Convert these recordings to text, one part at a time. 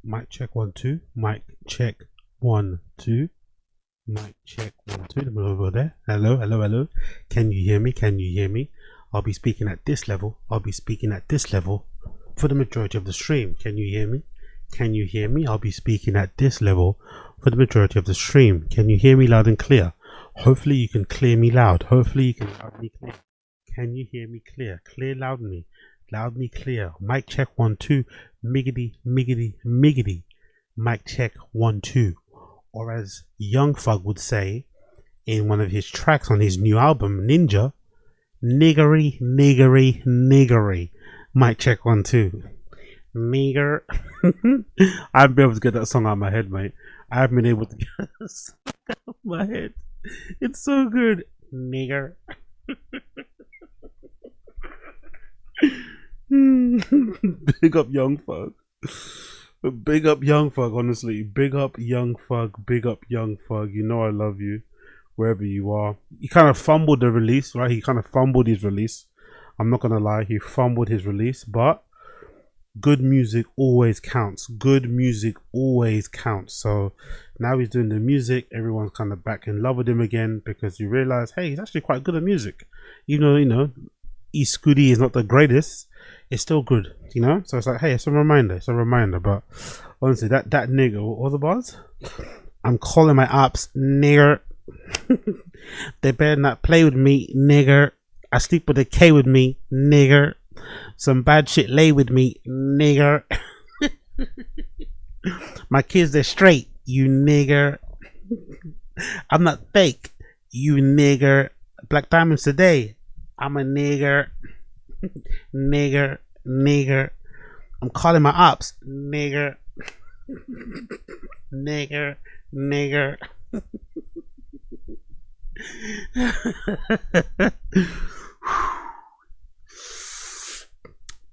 Mic check 1 2. Mic check 1 2. Mic check 1 2. Let me over there. Hello, hello, hello. Can you hear me? Can you hear me? I'll be speaking at this level. I'll be speaking at this level for the majority of the stream. Can you hear me? Can you hear me? I'll be speaking at this level for the majority of the stream. Can you hear me loud and clear? Hopefully you can clear me loud. Hopefully you can loud me clear. Can you hear me clear? Clear loud me. Loud me clear. Mic check 1 2. Miggity, miggity, miggity. Mic check 1 2. Or as Young Thug would say in one of his tracks on his new album, Ninja, niggery, niggery, niggery. Mic check 1 2. Nigger. I haven't been able to get that song out of my head, mate. I haven't been able to get that song out of my head. It's so good. Nigger. Big up Young Thug. Big up Young Thug, honestly. Big up Young Thug. Big up Young Thug. You know I love you wherever you are. He kind of fumbled the release, right? He kind of fumbled his release. I'm not gonna lie, he fumbled his release, but good music always counts. Good music always counts. So now he's doing the music. Everyone's kind of back in love with him again because you realize, hey, he's actually quite good at music. Even though, you know, East Scooty is not the greatest, it's still good, you know. So it's like, hey, it's a reminder. It's a reminder. But honestly, that nigga, what was the buzz? I'm calling my ops nigger. They better not play with me, nigger. I sleep with a K with me, nigger. Some bad shit lay with me, nigger. My kids, they're straight, you nigger. I'm not fake, you nigger. Black Diamonds today, I'm a nigger. Nigger, nigger. I'm calling my ops, nigger. Nigger, nigger.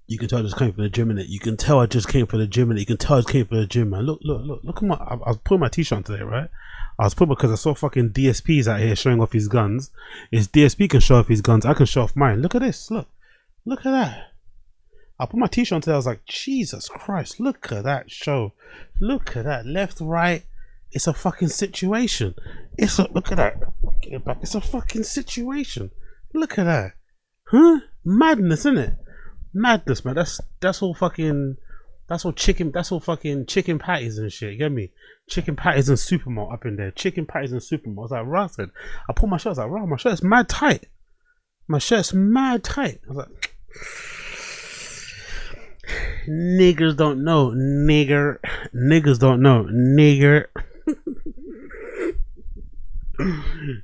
You can tell I just came from the gym in it. You can tell I just came from the gym in it. You can tell I just came from the gym, man. Look at my. I was putting my t-shirt on today, right? I was putting because I saw fucking DSPs out here showing off his guns. If DSP can show off his guns, I can show off mine. Look at this. Look at that. I put my t-shirt on today. I was like, Jesus Christ, look at that show. Look at that. Left, right. It's a fucking situation. Look at that. Get it back. It's a fucking situation. Look at that. Huh? Madness, isn't it? Madness, man. That's all fucking. That's all fucking chicken patties and shit. You get me? Chicken patties and supermalt up in there. Chicken patties and supermalt. I was like, right. I pulled my shirt. I was like, right, my shirt's mad tight. My shirt's mad tight. I was like, niggers don't know, nigger. Niggas don't know, nigger.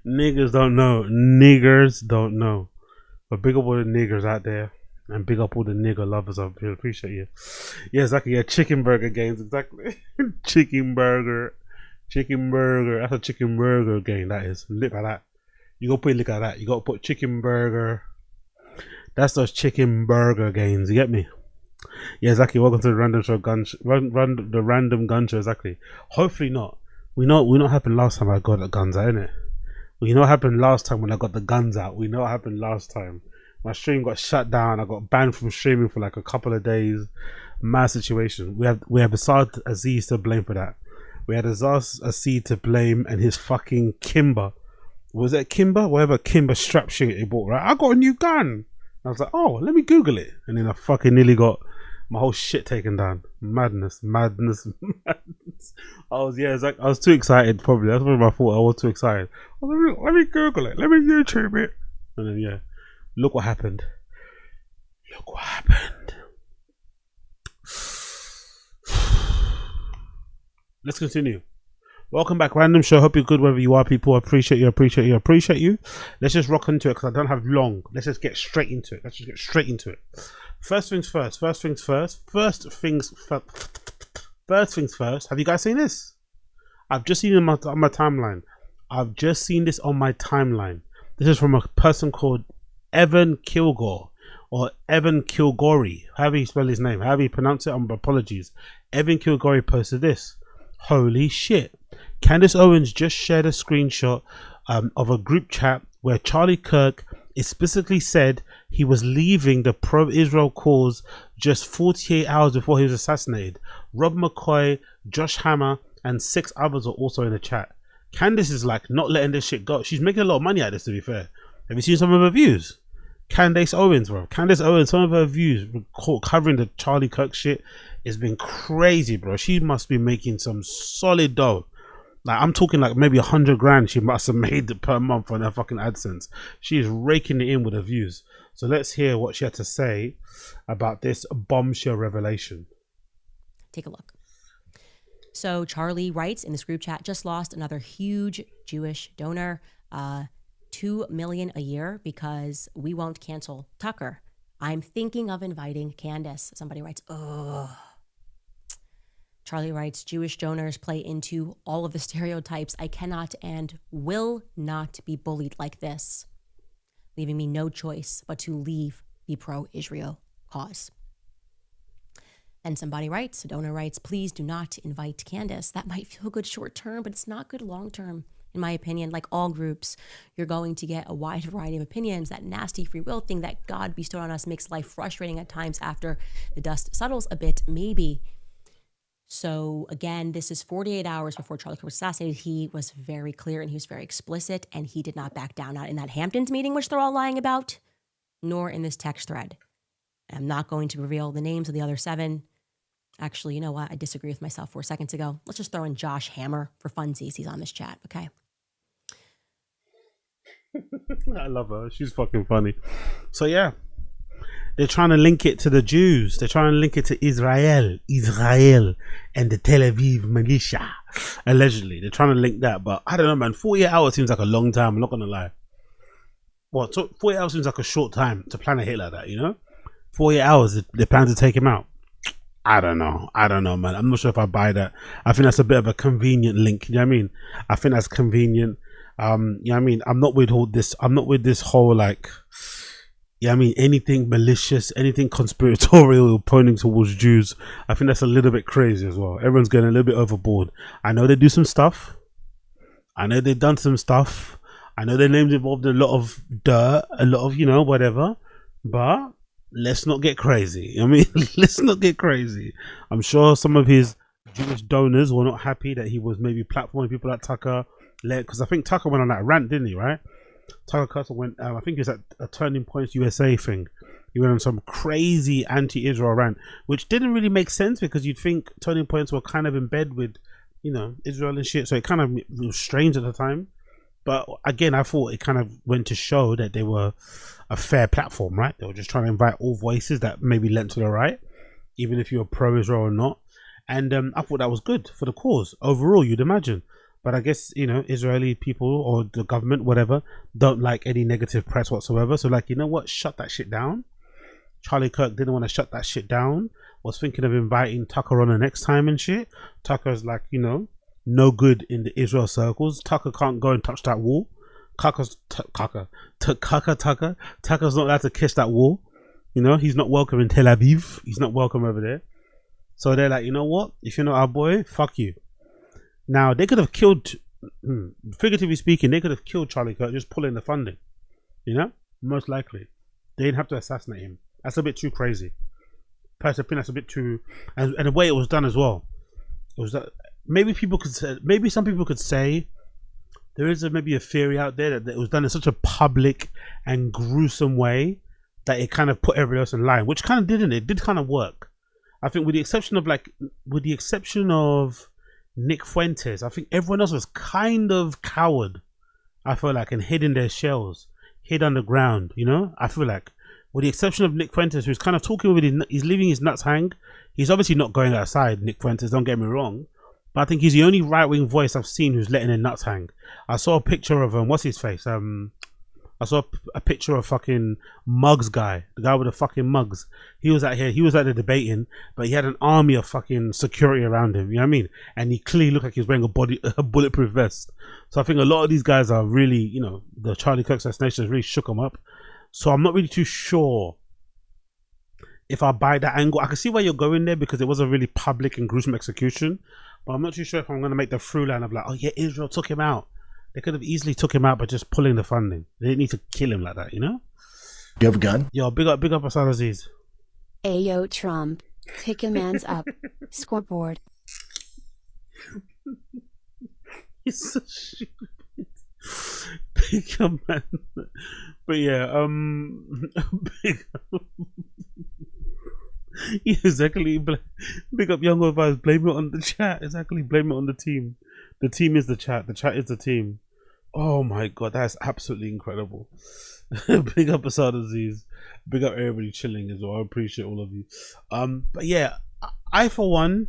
Niggas don't know, niggers don't know. But big up all the niggers out there, and big up all the nigger lovers. I really appreciate you. Yeah, exactly. Yeah, chicken burger games, exactly. Chicken burger. That's a chicken burger game. That is. Look at that. You gotta put look at that. You gotta put chicken burger. That's those chicken burger games. You get me? Yeah, exactly. Welcome to the random show the random gun show. Exactly. Hopefully not. We know what happened last time I got the guns out, innit? We know what happened last time when I got the guns out. We know what happened last time. My stream got shut down. I got banned from streaming for like a couple of days. Mad situation. We have Assad Aziz to blame for that. We had Azaz Aziz to blame and his fucking Kimber. Was it Kimber? Whatever Kimber strap shit he bought, right? I got a new gun. I was like, oh, let me Google it. And then I fucking nearly got my whole shit taken down. Madness. I was too excited, probably. That's probably my fault. I was too excited. Let me Google it. Let me YouTube it. And then, yeah. Look what happened. Let's continue. Welcome back, Random Show. Hope you're good wherever you are, people. I appreciate you. Let's just rock into it because I don't have long. Let's just get straight into it. First things first. Have you guys seen this? I've just seen it on my timeline. This is from a person called Evan Kilgore or Evan Kilgore. However you spell his name, however you pronounce it, apologies. Evan Kilgore posted this. Holy shit. Candace Owens just shared a screenshot of a group chat where Charlie Kirk It specifically said he was leaving the pro-Israel cause just 48 hours before he was assassinated. Rob McCoy, Josh Hammer, and 6 others are also in the chat. Candace is like not letting this shit go. She's making a lot of money out of this, to be fair. Have you seen some of her views? Candace Owens, bro. Candace Owens, some of her views covering the Charlie Kirk shit has been crazy, bro. She must be making some solid dough. Like, I'm talking like maybe 100 grand she must have made per month on her fucking AdSense. She is raking it in with her views. So let's hear what she had to say about this bombshell revelation. Take a look. So Charlie writes in this group chat, just lost another huge Jewish donor, $2 million a year because we won't cancel Tucker. I'm thinking of inviting Candace. Somebody writes, ugh. Charlie writes, Jewish donors play into all of the stereotypes. I cannot and will not be bullied like this, leaving me no choice but to leave the pro-Israel cause. And somebody writes, a donor writes, please do not invite Candace. That might feel good short term, but it's not good long term. In my opinion, like all groups, you're going to get a wide variety of opinions. That nasty free will thing that God bestowed on us makes life frustrating at times after the dust settles a bit, maybe. So again, this is 48 hours before Charlie Kirk was assassinated. He was very clear and he was very explicit, and he did not back down, not in that Hamptons meeting, which they're all lying about, nor in this text thread. I'm not going to reveal the names of the other 7. Actually, you know what? I disagree with myself 4 seconds ago. Let's just throw in Josh Hammer for funsies. He's on this chat, okay? I love her. She's fucking funny. So yeah, they're trying to link it to the Jews. They're trying to link it to Israel, and the Tel Aviv militia. Allegedly, they're trying to link that. But I don't know, man. 48 hours seems like a long time. I'm not gonna lie. Well, 48 hours seems like a short time to plan a hit like that. You know, 48 hours. They plan to take him out. I don't know, man. I'm not sure if I buy that. I think that's a bit of a convenient link. You know what I mean? I think that's convenient. You know what I mean? I'm not with all this. I'm not with this whole like, yeah, I mean, anything malicious, anything conspiratorial pointing towards Jews. I think that's a little bit crazy as well. Everyone's getting a little bit overboard. I know they do some stuff. I know they've done some stuff. I know their name's involved in a lot of dirt, a lot of, you know, whatever. But let's not get crazy. I mean, let's not get crazy. I'm sure some of his Jewish donors were not happy that he was maybe platforming people like Tucker. Because I think Tucker went on that rant, didn't he, right? Tucker Carlson went, I think it was at a Turning Points USA thing. He went on some crazy anti-Israel rant, which didn't really make sense because you'd think Turning Points were kind of in bed with, you know, Israel and shit. So it kind of was strange at the time. But again, I thought it kind of went to show that they were a fair platform, right? They were just trying to invite all voices that maybe lent to the right, even if you were pro-Israel or not. And I thought that was good for the cause overall, you'd imagine. But I guess, you know, Israeli people or the government, whatever, don't like any negative press whatsoever. So like, you know what? Shut that shit down. Charlie Kirk didn't want to shut that shit down. Was thinking of inviting Tucker on the next time and shit. Tucker's like, you know, no good in the Israel circles. Tucker can't go and touch that wall. Tucker's not allowed to kiss that wall. You know, he's not welcome in Tel Aviv. He's not welcome over there. So they're like, you know what? If you're not our boy, fuck you. Now, they could have killed, figuratively speaking, they could have killed Charlie Kirk just pulling the funding. You know? Most likely. They didn't have to assassinate him. That's a bit too crazy. Personally, I think that's a bit too... And the way it was done as well. It was that... Maybe people could say... Maybe some people could say... There is maybe a theory out there that it was done in such a public and gruesome way that it kind of put everybody else in line. Which kind of didn't. It did kind of work. I think with the exception of Nick Fuentes, I think everyone else was kind of coward. I feel like, and hid in their shells, hid underground. You know, I feel like, with the exception of Nick Fuentes, who's kind of talking with he's leaving his nuts hang. He's obviously not going outside. Nick Fuentes, don't get me wrong, but I think he's the only right-wing voice I've seen who's letting their nuts hang. I saw a picture of what's his face? I saw a picture of fucking Muggs guy, the guy with the fucking mugs. He was out here, he was out there debating, but he had an army of fucking security around him, you know what I mean? And he clearly looked like he was wearing a bulletproof vest. So I think a lot of these guys are really, you know, the Charlie Kirk assassination has really shook them up. So I'm not really too sure if I buy that angle. I can see why you're going there because it was a really public and gruesome execution, but I'm not too sure if I'm going to make the through line of like, oh yeah, Israel took him out. They could have easily took him out by just pulling the funding. They didn't need to kill him like that, you know? You have a gun? Yo, big up Asad Aziz. Ayo Trump, pick a man's up. Scoreboard. He's so stupid. Big up, man. But yeah, big up. Yeah, exactly. Big up Young Advice. Blame it on the chat. Exactly. Blame it on the team. The team is the chat. The chat is the team. Oh my god, that's absolutely incredible. Big up Asad Aziz. Big up everybody chilling as well. I appreciate all of you. But yeah, I for one,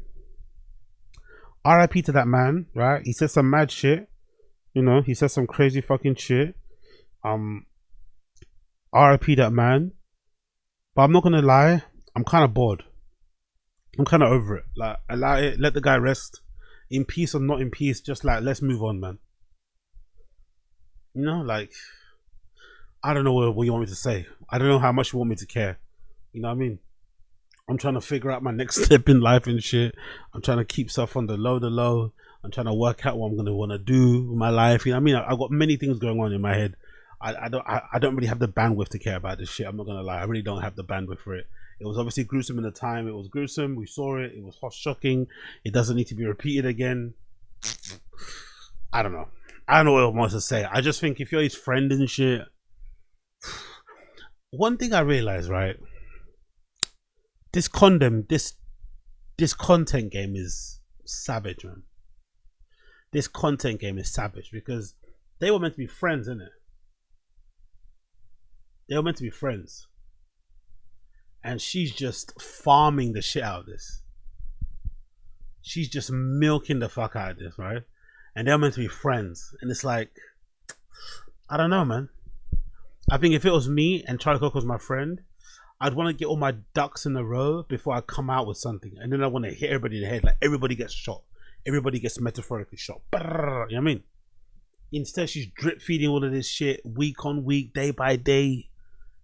RIP to that man, right? He said some mad shit. You know, he said some crazy fucking shit. RIP that man. But I'm not gonna lie, I'm kind of bored. I'm kind of over it. Like, allow it, let the guy rest. In peace or not in peace, just like, let's move on, man. You know, like, I don't know what you want me to say. I don't know how much you want me to care. You know what I mean? I'm trying to figure out my next step in life and shit. I'm trying to keep stuff on the low. I'm trying to work out what I'm gonna want to do with my life. You know what I mean? I've got many things going on in my head. I don't really have the bandwidth to care about this shit. I'm not gonna lie. I really don't have the bandwidth for it. It was obviously gruesome in the time. It was gruesome. We saw it. It was shocking. It doesn't need to be repeated again. I don't know. I don't know what I want to say. I just think if you're his friend and shit. One thing I realized, right? This content game is savage, man. This content game is savage because they were meant to be friends, innit? They were meant to be friends. And she's just farming the shit out of this. She's just milking the fuck out of this, right? And they're meant to be friends. And it's like, I don't know, man. I think if it was me and Charlie Cook was my friend, I'd want to get all my ducks in a row before I come out with something. And then I want to hit everybody in the head. Like, everybody gets shot. Everybody gets metaphorically shot. You know what I mean? Instead, she's drip feeding all of this shit week on week, day by day,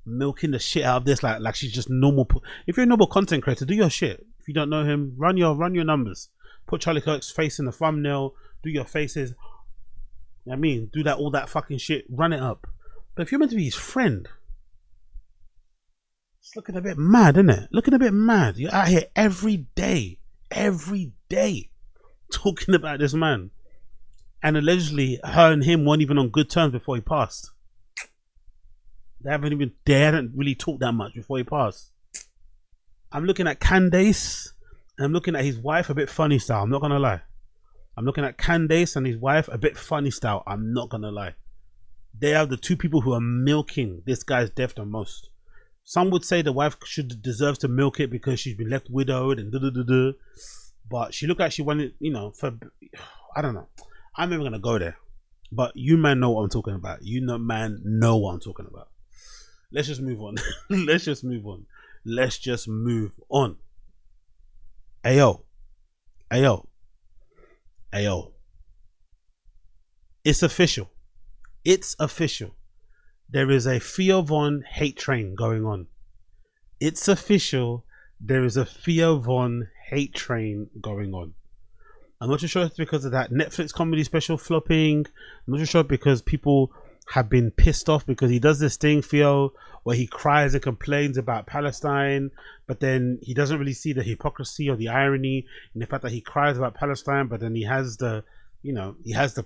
milking the shit out of this like she's just normal. If you're a normal content creator, do your shit. If you don't know him, run your numbers. Put Charlie Kirk's face in the thumbnail. Do your faces. You know what I mean? Do that, all that fucking shit. Run it up. But if you're meant to be his friend, it's looking a bit mad, isn't it? Looking a bit mad. You're out here every day, talking about this man. And allegedly, her and him weren't even on good terms before he passed. They hadn't really talked that much before he passed. I'm looking at Candace, and I'm looking at his wife a bit funny style. I'm not gonna lie. I'm looking at Candace and his wife a bit funny style. I'm not gonna lie. They are the two people who are milking this guy's death the most. Some would say the wife deserves to milk it because she's been left widowed and da. But she looked like she wanted, you know, for, I don't know. I'm never gonna go there. But you man know what I'm talking about. You know, man know what I'm talking about. Let's just move on. Let's just move on. Ayo. It's official. There is a Theo Von hate train going on. It's official. There is a Theo Von hate train going on. I'm not too sure it's because of that Netflix comedy special flopping. I'm not too sure because people have been pissed off because he does this thing, Theo, where he cries and complains about Palestine, but then he doesn't really see the hypocrisy or the irony in the fact that he cries about Palestine, but then he has the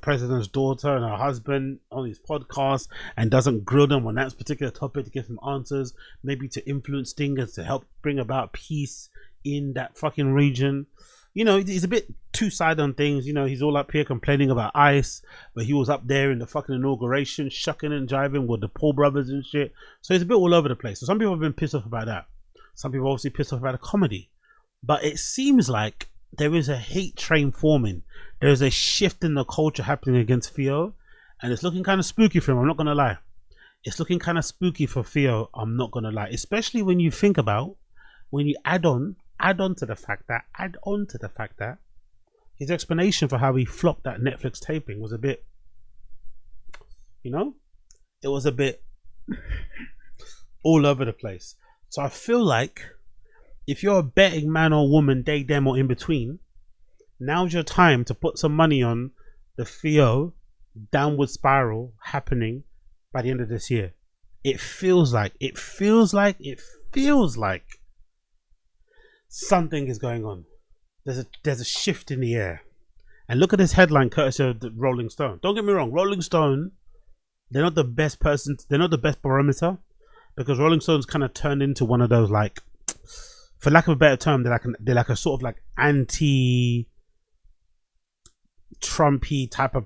president's daughter and her husband on his podcast and doesn't grill them on that particular topic to give them answers, maybe to influence things to help bring about peace in that fucking region. You know, he's a bit two-sided on things. You know, he's all up here complaining about ICE, but he was up there in the fucking inauguration, shucking and jiving with the Paul brothers and shit. So he's a bit all over the place. So some people have been pissed off about that. Some people obviously pissed off about the comedy. But it seems like there is a hate train forming. There is a shift in the culture happening against Theo, and it's looking kind of spooky for him. I'm not gonna lie. It's looking kind of spooky for Theo. I'm not gonna lie, especially when you think about, when you add on to the fact that his explanation for how he flopped that Netflix taping was a bit, you know, it was a bit all over the place. So I feel like if you're a betting man or woman, they, them, or in between, now's your time to put some money on the Theo downward spiral happening by the end of this year. it feels like something is going on. There's a shift in the air. And look at this headline, courtesy of the Rolling Stone. Don't get me wrong, Rolling Stone, they're not the best person, they're not the best barometer, because Rolling Stone's kind of turned into one of those, like, for lack of a better term, they're like a sort of like anti-Trumpy type of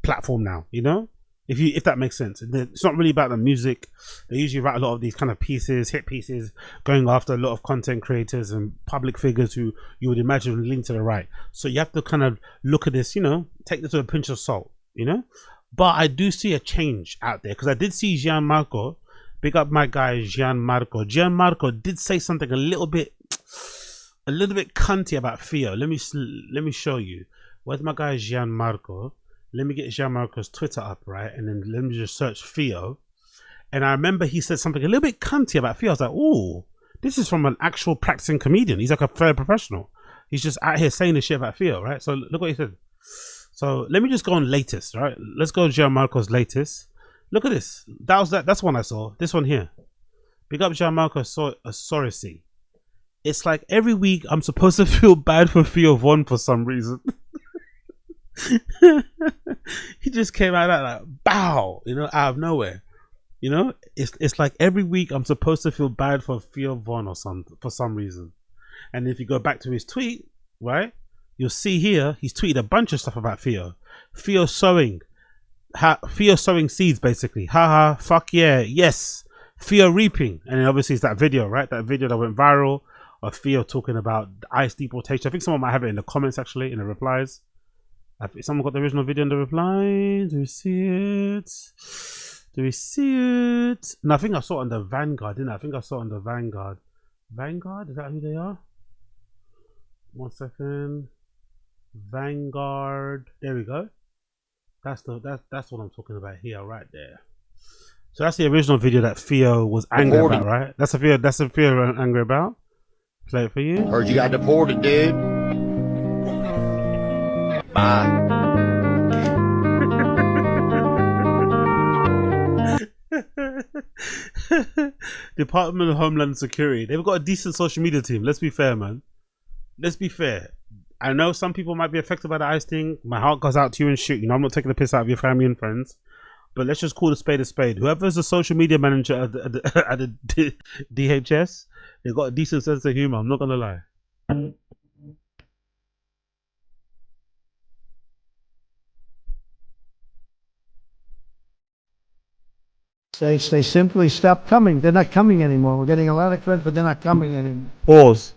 platform now, you know? If that makes sense. It's not really about the music. They usually write a lot of these kind of pieces, hit pieces, going after a lot of content creators and public figures who you would imagine lean to the right. So you have to kind of look at this, you know, take this with a pinch of salt, you know. But I do see a change out there, because I did see Gianmarco. Big up my guy Gianmarco. Gianmarco did say something a little bit cunty about Theo. Let me show you. Where's my guy Gianmarco? Let me get Gianmarco's Twitter up, right? And then let me just search Theo. And I remember he said something a little bit cunty about Theo. I was like, oh, this is from an actual practicing comedian. He's like a fair professional. He's just out here saying this shit about Theo, right? So look what he said. So let me just go on latest, right? Let's go Gianmarco's latest. Look at this. That's one I saw. This one here. Big up Gianmarco Sorisi. It's like every week I'm supposed to feel bad for Theo Von for some reason. He just came out like bow, you know, out of nowhere. You know, it's like every week I'm supposed to feel bad for Theo Von or for some reason. And if you go back to his tweet, right, you'll see here he's tweeted a bunch of stuff about Theo. Theo sowing seeds, basically. Haha, fuck yeah, yes. Theo reaping, and then obviously it's that video, right? That video that went viral of Theo talking about ICE deportation. I think someone might have it in the comments, actually, in the replies. Someone got the original video in the reply. Do we see it? Do we see it? No, I think I saw it on the Vanguard, didn't I? I think I saw it on the Vanguard. Vanguard? Is that who they are? 1 second. Vanguard. There we go. That's what I'm talking about here, right there. So that's the original video that Theo was angry about, right? That's a Theo angry about. Play it for you. Heard you got deported, dude. Bye. Department of Homeland Security. They've got a decent social media team. Let's be fair, man. Let's be fair. I know some people might be affected by the ICE thing. My heart goes out to you and shit. You know, I'm not taking the piss out of your family and friends. But let's just call a spade a spade. Whoever's the social media manager at the DHS, they've got a decent sense of humor. I'm not going to lie. They simply stopped coming. They're not coming anymore. We're getting a lot of credit, but they're not coming anymore. Pause.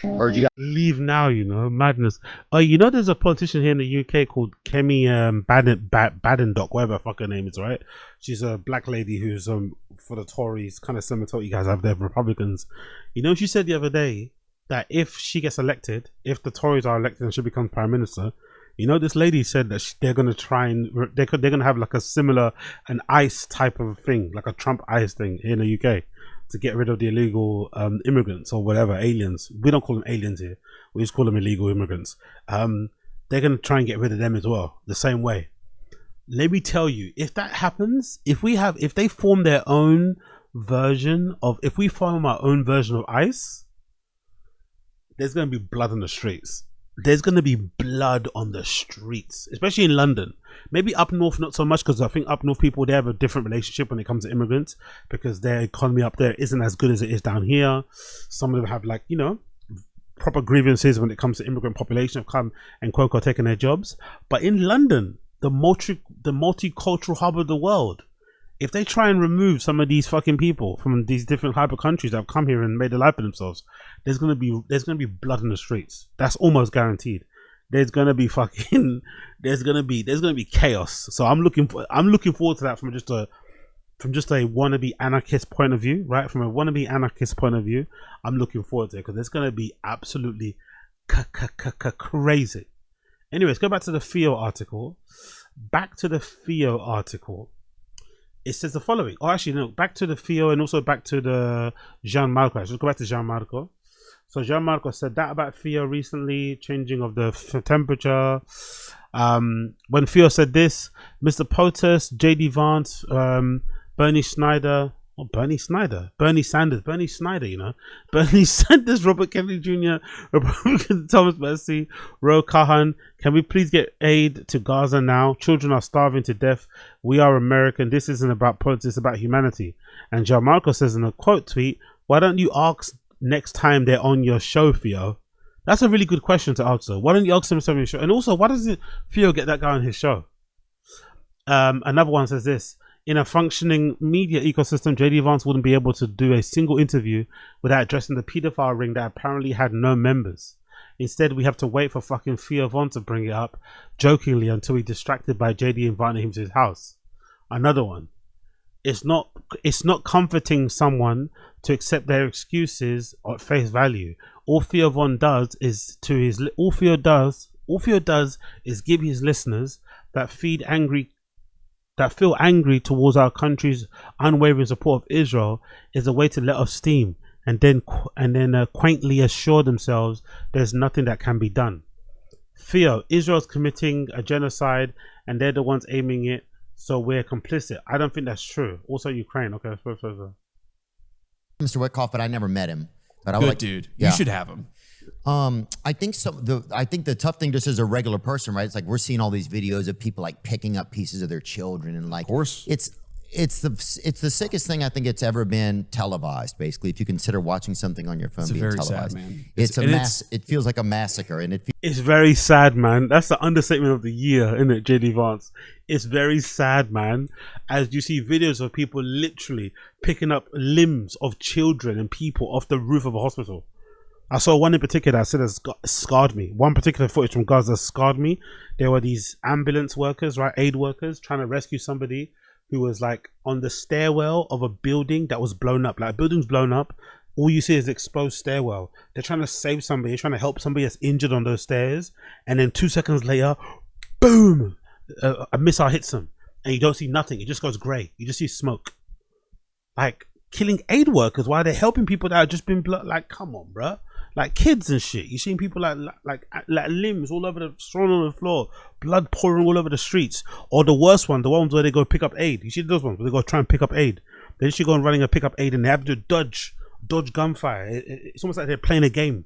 Heard you got Leave now, you know, madness. Oh, you know, there's a politician here in the UK called Kemi Badenoch, whatever her fucking name is, right? She's a black lady who's for the Tories, kind of similar to what you guys have there, Republicans. You know, she said the other day that if she gets elected, if the Tories are elected and she becomes prime minister, you know, this lady said that they're going to try and they're going to have like a similar an ICE type of thing, like a Trump ICE thing here in the UK, to get rid of the illegal immigrants or whatever, aliens. We don't call them aliens here. We just call them illegal immigrants. They're going to try and get rid of them as well, the same way. Let me tell you, if that happens, if they form their own version of, if we form our own version of ICE, there's going to be blood on the streets. There's going to be blood on the streets, especially in London. Maybe up north, not so much, because I think up north people, they have a different relationship when it comes to immigrants, because their economy up there isn't as good as it is down here. Some of them have, like, you know, proper grievances when it comes to immigrant population have come and quote unquote taken their jobs. But in London, the multicultural hub of the world, if they try and remove some of these fucking people from these different hyper countries that have come here and made a life for themselves, there's gonna be blood in the streets. That's almost guaranteed. There's gonna be chaos. So I'm looking forward to that from just a wannabe anarchist point of view, right? From a wannabe anarchist point of view, I'm looking forward to it, because it's gonna be absolutely crazy. Anyways, go back to the Theo article. It says the following. Oh, actually, no. Back to the Theo and also back to the Gianmarco. Let's go back to Gianmarco. So Jean-Marc said that about Theo recently, changing of the temperature. When Theo said this, Mr. POTUS, JD Vance, Bernie Snyder, Bernie Snyder, Bernie Sanders, Bernie Snyder, you know, Bernie Sanders, Robert Kennedy Jr., Republican Thomas Mercy, Ro Kahan. Can we please get aid to Gaza now? Children are starving to death. We are American. This isn't about politics, it's about humanity. And Gianmarco says in a quote tweet, why don't you ask next time they're on your show, Theo? That's a really good question to answer. Why don't you ask them to on your show? And also, why doesn't Theo get that guy on his show? Another one says this. In a functioning media ecosystem, JD Vance wouldn't be able to do a single interview without addressing the paedophile ring that apparently had no members. Instead, we have to wait for fucking Theo Vance to bring it up, jokingly, until we're distracted by JD inviting him to his house. Another one. It's not comforting someone to accept their excuses at face value. All Theo does is give his listeners that feel angry towards our country's unwavering support of Israel is a way to let off steam and then quaintly assure themselves there's nothing that can be done. Theo, Israel's committing a genocide and they're the ones aiming it, so we're complicit. I don't think that's true. Also Ukraine. Okay, so. Mr. Witkoff, but I never met him. But I Good like, dude. yeah. You should have him. I think I think the tough thing just as a regular person, right? It's like we're seeing all these videos of people like picking up pieces of their children and like, Of course. It's the sickest thing I think it's ever been televised. Basically, if you consider watching something on your phone being very televised, sad, man. It feels like a massacre, and It's very sad, man. That's the understatement of the year, isn't it, JD Vance? It's very sad, man. As you see videos of people literally picking up limbs of children and people off the roof of a hospital. I saw one in particular that said has scarred me. One particular footage from Gaza scarred me. There were these ambulance workers, right, aid workers, trying to rescue somebody who was like on the stairwell of a building that was blown up. Like a building's blown up, all you see is exposed stairwell. They're trying to save somebody, trying to help somebody that's injured on those stairs, and then 2 seconds later, boom, a missile hits them, and you don't see nothing. It just goes grey. You just see smoke. Like killing aid workers while they're helping people that have just been like, come on, bruh. Like kids and shit. You're seeing people like limbs all over thrown on the floor, blood pouring all over the streets. Or the worst one, the ones where they go pick up aid. You see those ones where they go try and pick up aid. They should go and running and pick up aid, and they have to dodge gunfire. It's almost like they're playing a game.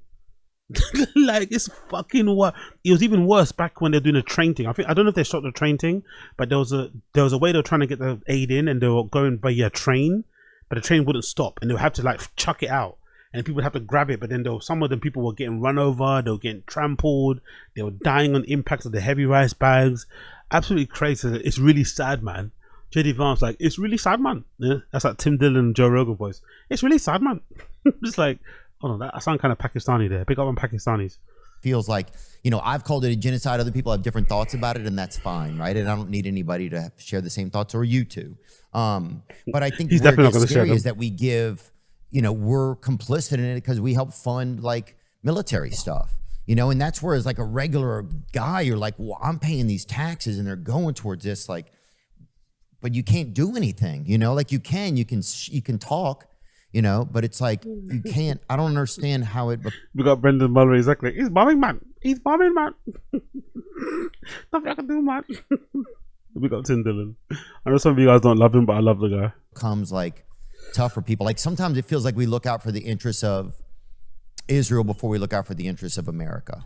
Like it's fucking what. It was even worse back when they're doing a train thing. I don't know if they stopped the train thing, but there was a way they were trying to get the aid in, and they were going by a train, but the train wouldn't stop, and they would have to like chuck it out. And people would have to grab it, but then some of the people were getting run over, they were getting trampled, they were dying on impacts of the heavy rice bags. Absolutely crazy. It's really sad, man. JD Vance like, it's really sad, man. Yeah, that's like Tim Dillon and Joe Rogan voice. It's really sad, man. Just like, oh no, I sound kind of Pakistani there. Pick up on Pakistanis. feels like, you know, I've called it a genocide. Other people have different thoughts about it, and that's fine, right? And I don't need anybody to share the same thoughts, or you two. But I think He's where it definitely not gets gonna share scary them. is that we give, you know, we're complicit in it because we help fund like military stuff, you know, and that's where as like a regular guy, you're like, well, I'm paying these taxes and they're going towards this, like, but you can't do anything, you know, like you can talk, you know, but it's like, you can't, I don't understand how it. We got Brendan Muller, exactly. He's bombing, man. He's bombing, man. Nothing I can do, man. We got Tim Dillon. I know some of you guys don't love him, but I love the guy. Comes like tough for people. Like sometimes it feels like we look out for the interests of Israel before we look out for the interests of America.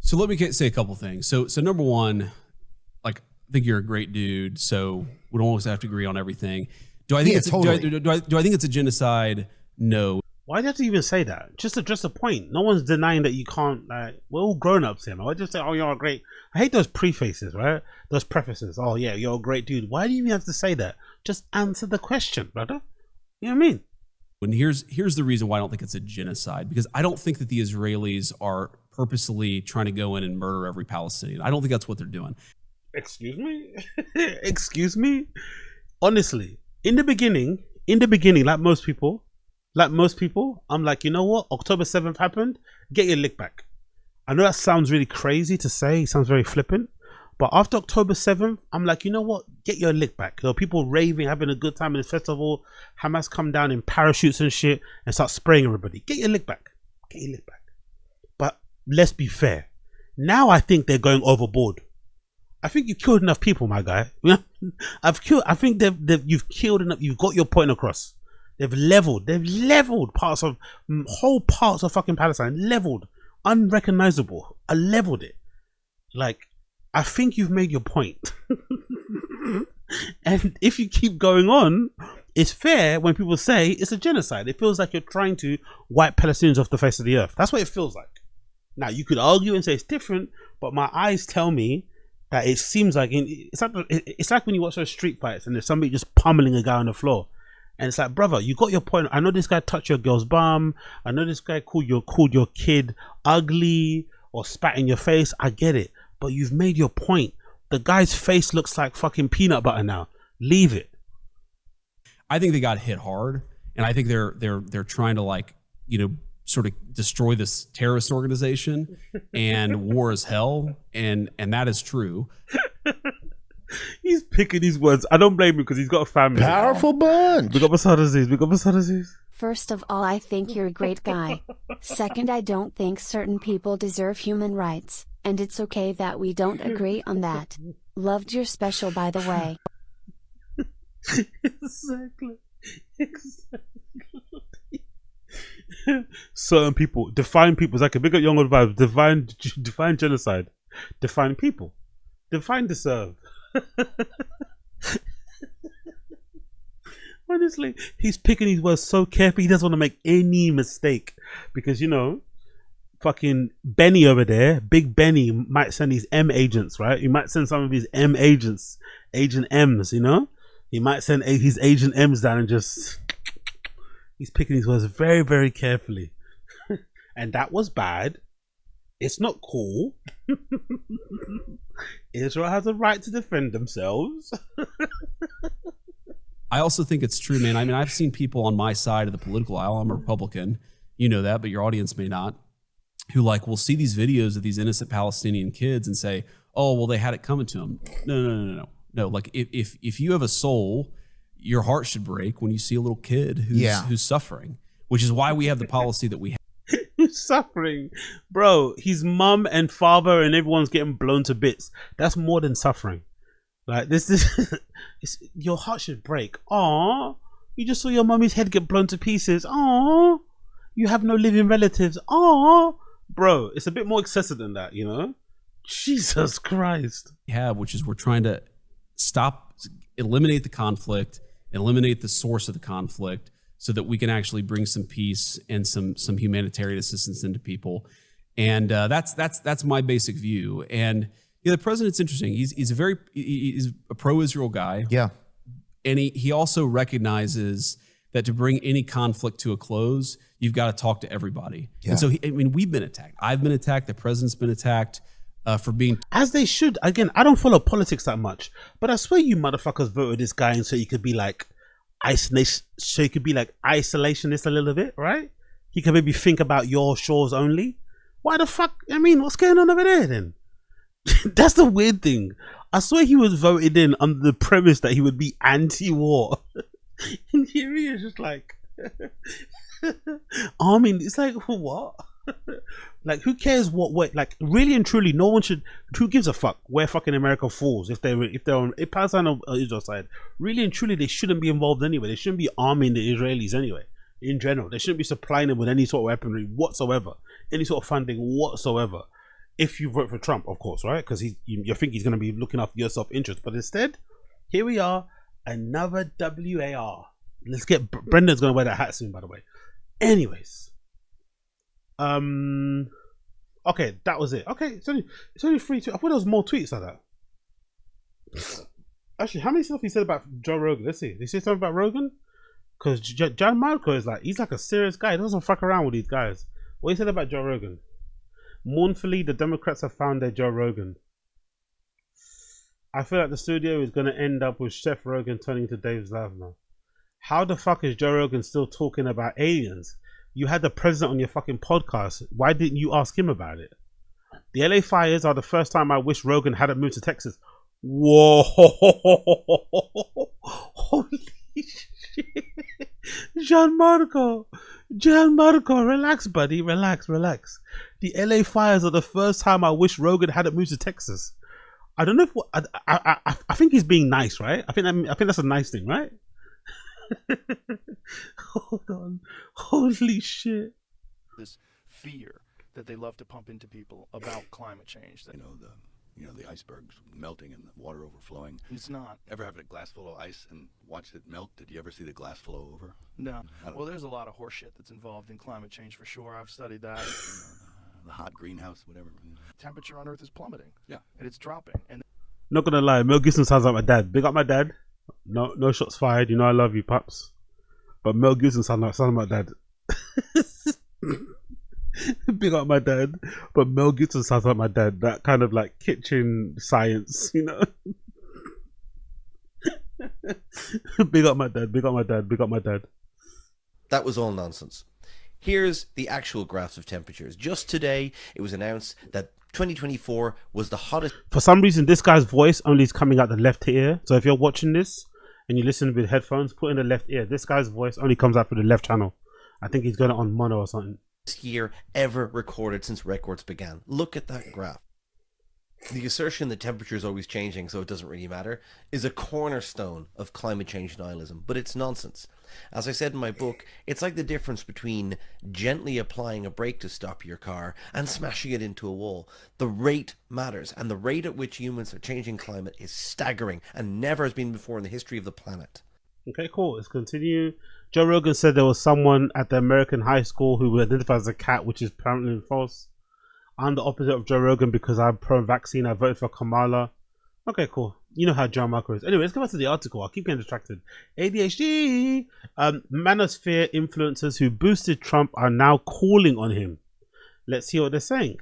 So let me say a couple things. So number one, like, I think you're a great dude, so we don't always have to agree on everything. Do I think do I think it's a genocide? No. Why do you have to even say that? Just a point. No one's denying that you can't. Like, we're all grown ups here. I just say, "Oh, you're a great." I hate those prefaces, right? Those prefaces. Oh yeah, you're a great dude. Why do you even have to say that? Just answer the question, brother. You know what I mean? And here's the reason why I don't think it's a genocide, because I don't think that the Israelis are purposely trying to go in and murder every Palestinian. I don't think that's what they're doing. Excuse me. Excuse me. Honestly, in the beginning, like most people, I'm like, you know what? October 7th happened. Get your lick back. I know that sounds really crazy to say. It sounds very flippant. But after October 7th, I'm like, you know what? Get your lick back. There are people raving, having a good time in this festival. Hamas come down in parachutes and shit and start spraying everybody. Get your lick back. Get your lift back. But let's be fair. Now I think they're going overboard. I think you've killed enough people, my guy. I think you've killed enough. You've got your point across. They've leveled whole parts of fucking Palestine. Leveled, unrecognizable. I leveled it. Like, I think you've made your point. And if you keep going on, it's fair when people say it's a genocide. It feels like you're trying to wipe Palestinians off the face of the earth. That's what it feels like. Now, you could argue and say it's different, but my eyes tell me that it seems like it's like when you watch those street fights and there's somebody just pummeling a guy on the floor. And it's like, brother, you got your point. I know this guy touched your girl's bum. I know this guy called your kid ugly or spat in your face. I get it. But you've made your point. The guy's face looks like fucking peanut butter now. Leave it. I think they got hit hard, and I think they're trying to, like, you know, sort of destroy this terrorist organization, and war is hell, and that is true. He's picking his words. I don't blame him because he's got a family. Powerful bunch. Big up Assad Aziz. Big up Assad Aziz. First of all, I think you're a great guy. Second, I don't think certain people deserve human rights, and it's okay that we don't agree on that. Loved your special, by the way. Exactly. Certain people, define people. It's like a big up young old vibe. Define genocide. Define people. Define deserve. Honestly, he's picking his words so carefully. He doesn't want to make any mistake because, you know, fucking Benny over there, Big Benny, might send his M agents, right? He might send some of his M agents, Agent M's, you know? He might send his Agent M's down and just... He's picking his words very, very carefully. And that was bad. It's not cool. Israel has a right to defend themselves. I also think it's true, man. I mean, I've seen people on my side of the political aisle. I'm a Republican. You know that, but your audience may not. Who, like, will see these videos of these innocent Palestinian kids and say, oh, well, they had it coming to them. No. Like, if you have a soul, your heart should break when you see a little kid who's suffering, which is why we have the policy that we have. Who's suffering? Bro, his mum and father and everyone's getting blown to bits. That's more than suffering. Like, this your heart should break. Aww, you just saw your mummy's head get blown to pieces. Aww, you have no living relatives. Aww, bro, it's a bit more excessive than that, you know? Jesus Christ. Which is we're trying to eliminate the conflict, eliminate the source of the conflict, so that we can actually bring some peace and some humanitarian assistance into people. And that's my basic view. And yeah, the president's interesting. He's a pro-Israel guy. Yeah. And he also recognizes that to bring any conflict to a close, you've got to talk to everybody. Yeah. And so, we've been attacked. I've been attacked. The president's been attacked for being... As they should. Again, I don't follow politics that much, but I swear you motherfuckers voted this guy in so you could be like isolationist a little bit, right? He can maybe think about your shores only. Why the fuck? I mean, what's going on over there then? That's the weird thing. I swear he was voted in under the premise that he would be anti-war. And here he is just like... I mean, it's like, what? Like, who cares what way? Like, really and truly, no one should... Who gives a fuck where fucking America falls if they're on Palestine or Israel side? Really and truly, they shouldn't be involved anyway. They shouldn't be arming the Israelis anyway. In general, they shouldn't be supplying them with any sort of weaponry whatsoever, any sort of funding whatsoever. If you vote for Trump, of course, right? Because you think he's going to be looking after your self-interest, but instead, here we are, another WAR. Let's get... Brendan's going to wear that hat soon, by the way. Anyways, okay, that was it. Okay, it's only 3 tweets. I thought there was more tweets like that. Actually, how many stuff he said about Joe Rogan? Let's see. Did he say something about Rogan? Because John Marco is like, he's like a serious guy. He doesn't fuck around with these guys. What he said about Joe Rogan? Mournfully, the Democrats have found their Joe Rogan. I feel like the studio is going to end up with Chef Rogan turning to Dave's life now. How the fuck is Joe Rogan still talking about aliens? You had the president on your fucking podcast. Why didn't you ask him about it? The LA fires are the first time I wish Rogan hadn't moved to Texas. Whoa. Holy shit. Gianmarco. Gianmarco, relax, buddy. Relax. The LA fires are the first time I wish Rogan hadn't moved to Texas. I don't know if I think he's being nice, right? I think that's a nice thing, right? Hold on. Holy shit. This fear that they love to pump into people about climate change. The icebergs melting and the water overflowing. It's not. Ever have a glass full of ice and watch it melt? Did you ever see the glass flow over? No. Well, there's a lot of horseshit that's involved in climate change for sure. I've studied that. The hot greenhouse, whatever. Temperature on Earth is plummeting. Yeah. And it's dropping. And Not gonna lie, Mel Gibson sounds like my dad. Big up my dad. No shots fired. You know I love you, Pops. But Mel Gibson sounds like my dad. Big up my dad. But Mel Gibson sounds like my dad. That kind of like kitchen science, you know. Big up my dad. Big up my dad. Big up my dad. That was all nonsense. Here's the actual graphs of temperatures. Just today, it was announced that 2024 was the hottest. For some reason, this guy's voice only is coming out the left ear. So if you're watching this and you listen with headphones, put in the left ear. This guy's voice only comes out through the left channel. I think he's got it on mono or something. Year ever recorded since records began. Look at that graph. The assertion that temperature is always changing, so it doesn't really matter, is a cornerstone of climate change nihilism, but it's nonsense. As I said in my book, it's like the difference between gently applying a brake to stop your car and smashing it into a wall. The rate matters, and the rate at which humans are changing climate is staggering and never has been before in the history of the planet. Okay, cool. Let's continue. Joe Rogan said there was someone at the American high school who identified as a cat, which is apparently false. I'm the opposite of Joe Rogan because I'm pro-vaccine. I voted for Kamala. Okay, cool. You know how John Marco is. Anyway, let's go back to the article. I'll keep getting distracted. ADHD. Manosphere influencers who boosted Trump are now calling on him. Let's see what they're saying.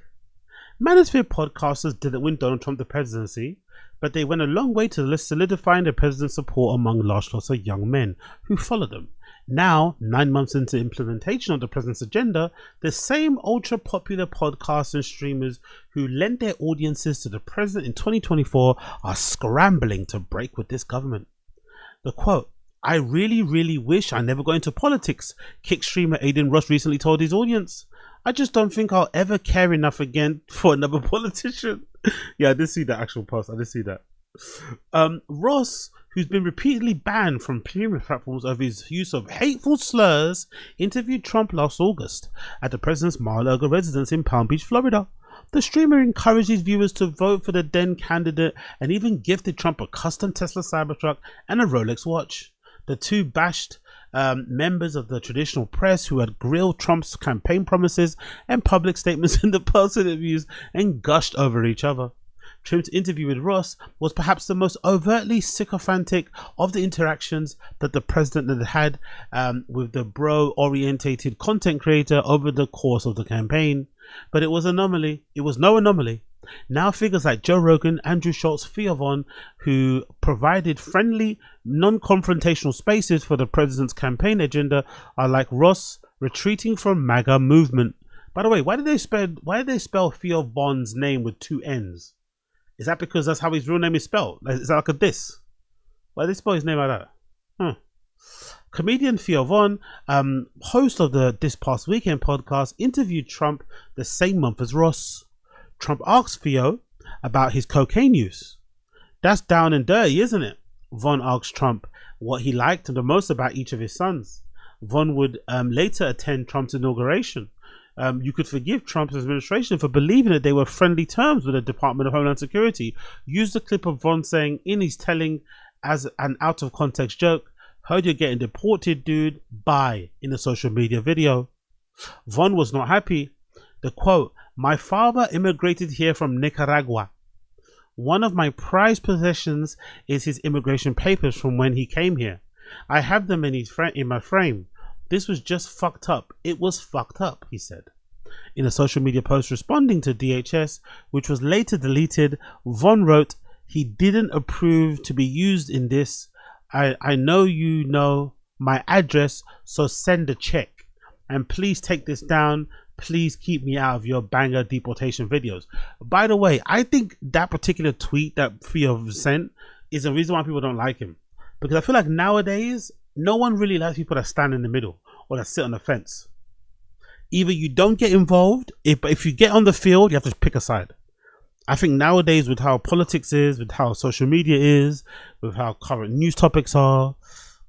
Manosphere podcasters didn't win Donald Trump the presidency, but they went a long way to solidifying the president's support among large lots of young men who followed them. Now, 9 months into implementation of the president's agenda, the same ultra-popular podcasts and streamers who lent their audiences to the president in 2024 are scrambling to break with this government. The quote, "I really, really wish I never got into politics," Kick streamer Aiden Ross recently told his audience. "I just don't think I'll ever care enough again for another politician." Yeah, I did see that actual post. I did see that. Ross, who's been repeatedly banned from premium platforms over his use of hateful slurs, interviewed Trump last August at the president's Mar-a-Lago residence in Palm Beach, Florida. The streamer encouraged his viewers to vote for the then candidate and even gifted Trump a custom Tesla Cybertruck and a Rolex watch. The two bashed members of the traditional press who had grilled Trump's campaign promises and public statements in the past interviews and gushed over each other. Trump's interview with Ross was perhaps the most overtly sycophantic of the interactions that the president had with the bro-orientated content creator over the course of the campaign. But it was anomaly. It was no anomaly. Now figures like Joe Rogan, Andrew Schultz, Theo Von, who provided friendly, non-confrontational spaces for the president's campaign agenda, are like Ross retreating from MAGA movement. By the way, why did they spell Theo Von's name with 2 N's? Is that because that's how his real name is spelled? Is that like a diss? Why did they spell his name like that? Comedian Theo Von, host of the This Past Weekend podcast, interviewed Trump the same month as Ross. Trump asked Theo about his cocaine use. "That's down and dirty, isn't it?" Von asked Trump what he liked the most about each of his sons. Von would later attend Trump's inauguration. You could forgive Trump's administration for believing that they were friendly terms with the Department of Homeland Security. Use the clip of Von saying in his telling as an out of context joke, "Heard you're getting deported, dude. Bye," in a social media video. Von was not happy. The quote, "My father immigrated here from Nicaragua. One of my prized possessions is his immigration papers from when he came here. I have them in my frame. This was just fucked up. It was fucked up," he said. In a social media post responding to DHS, which was later deleted, Von wrote, "He didn't approve to be used in this. I know you know my address, so send a check. And please take this down. Please keep me out of your banger deportation videos." By the way, I think that particular tweet that Theo sent is the reason why people don't like him. Because I feel like nowadays, no one really likes people that stand in the middle or that sit on the fence. Either you don't get involved, but if you get on the field, you have to pick a side. I think nowadays, with how politics is, with how social media is, with how current news topics are,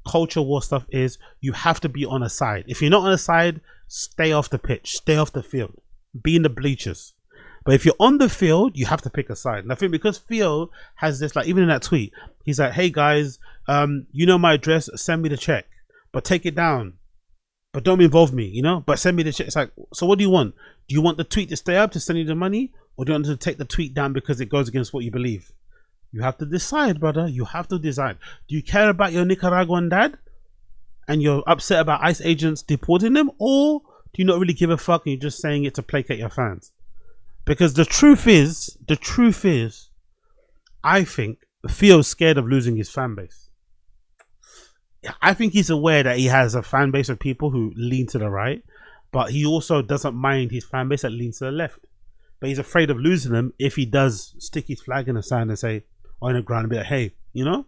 culture war stuff is, you have to be on a side. If you're not on a side, stay off the pitch, stay off the field, be in the bleachers. But if you're on the field, you have to pick a side. And I think because Theo has this, like, even in that tweet, he's like, hey guys, you know my address, send me the check, but take it down. But don't involve me, you know, but send me the check. It's like, so what do you want? Do you want the tweet to stay up to send you the money? Or do you want to take the tweet down because it goes against what you believe? You have to decide, brother. You have to decide. Do you care about your Nicaraguan dad and you're upset about ICE agents deporting them? Or do you not really give a fuck and you're just saying it to placate your fans? Because the truth is, I think Theo's scared of losing his fan base. I think he's aware that he has a fan base of people who lean to the right, but he also doesn't mind his fan base that leans to the left. But he's afraid of losing them if he does stick his flag in the sand and say, on the ground and be like, hey, you know?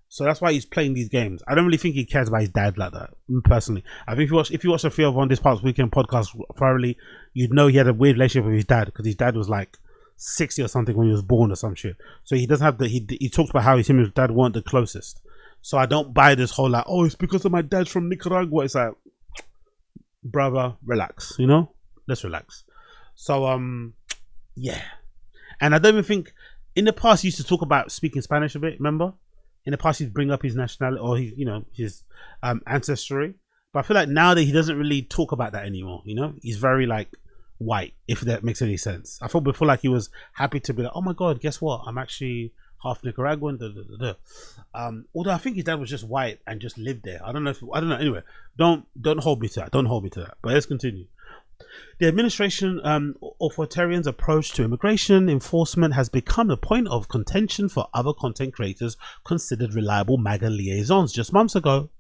So that's why he's playing these games. I don't really think he cares about his dad like that, personally. I think if you watch the Theo of On This Past Weekend podcast thoroughly, you'd know he had a weird relationship with his dad, because his dad was like 60 or something when he was born or some shit. So he doesn't have he talks about how him and his dad weren't the closest. So I don't buy this whole like, oh, it's because of my dad's from Nicaragua. It's like, brother, relax, you know? Let's relax. So, yeah. And I don't even think, in the past he used to talk about speaking Spanish a bit, remember? In the past he'd bring up his nationality or his, you know, his ancestry. But I feel like now that he doesn't really talk about that anymore, you know? He's very like white, if that makes any sense. I thought before like he was happy to be like, oh my God, guess what? I'm actually half Nicaraguan. Although I think his dad was just white and just lived there. I don't know. Anyway, don't hold me to that. Don't hold me to that. But let's continue. The administration authoritarian's approach to immigration enforcement has become a point of contention for other content creators considered reliable MAGA liaisons just months ago.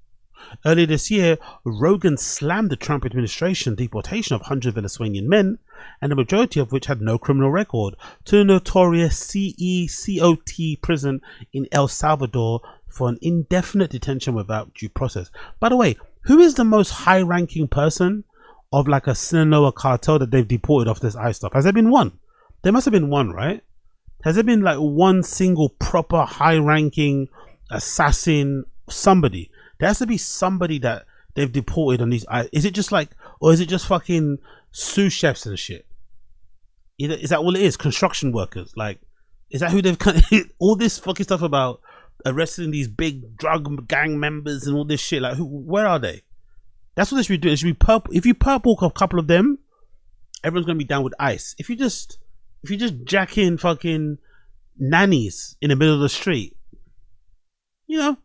Earlier this year, Rogan slammed the Trump administration deportation of 100 Venezuelan men, and the majority of which had no criminal record, to the notorious CECOT prison in El Salvador for an indefinite detention without due process. By the way, who is the most high-ranking person of like a Sinaloa cartel that they've deported off this ICE stuff? Has there been one? There must have been one, right? Has there been like one single proper high-ranking assassin, somebody? There has to be somebody that they've deported on these. Is it just like, or is it just fucking sous chefs and shit? Is that all it is? Construction workers? Like, is that who they've all this fucking stuff about arresting these big drug gang members and all this shit? Like, where are they? That's what they should be doing. It should be purple. If you purple a couple of them, everyone's gonna be down with ICE. If you just jack in fucking nannies in the middle of the street, you know.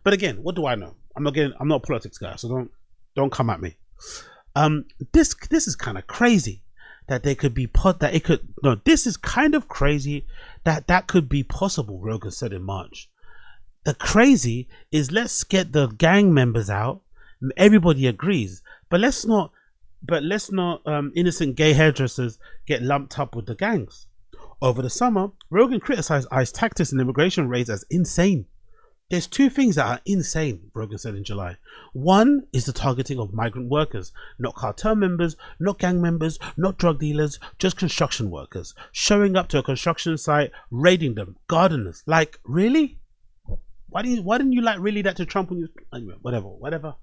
But again, what do I know? I'm not a politics guy, so don't come at me. This is kind of crazy that they could be this is kind of crazy that could be possible, Rogan said in March. The crazy is, let's get the gang members out. Everybody agrees, but let's not innocent gay hairdressers get lumped up with the gangs. Over the summer, Rogan criticized ICE tactics in immigration raids as insane. There's two things that are insane, Rogan said in July. One is the targeting of migrant workers, not cartel members, not gang members, not drug dealers, just construction workers. Showing up to a construction site, raiding them, gardeners. Like, really? Why didn't you like really that to Trump when you... Anyway, whatever.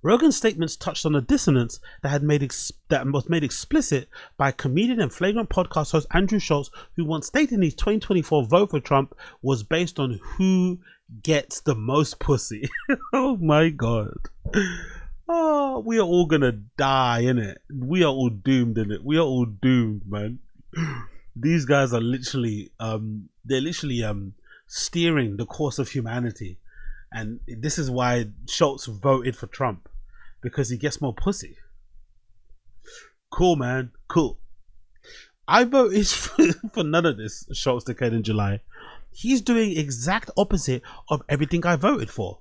Rogan's statements touched on a dissonance that was made explicit by comedian and flagrant podcast host Andrew Schultz, who once stated his 2024 vote for Trump was based on who gets the most pussy. Oh my God. Oh, we are all gonna die, innit? We are all doomed, innit? We are all doomed, man. These guys are literally steering the course of humanity. And this is why Schultz voted for Trump, because he gets more pussy. Cool, man. Cool. I voted for none of this, Schultz declared in July. He's doing exact opposite of everything I voted for.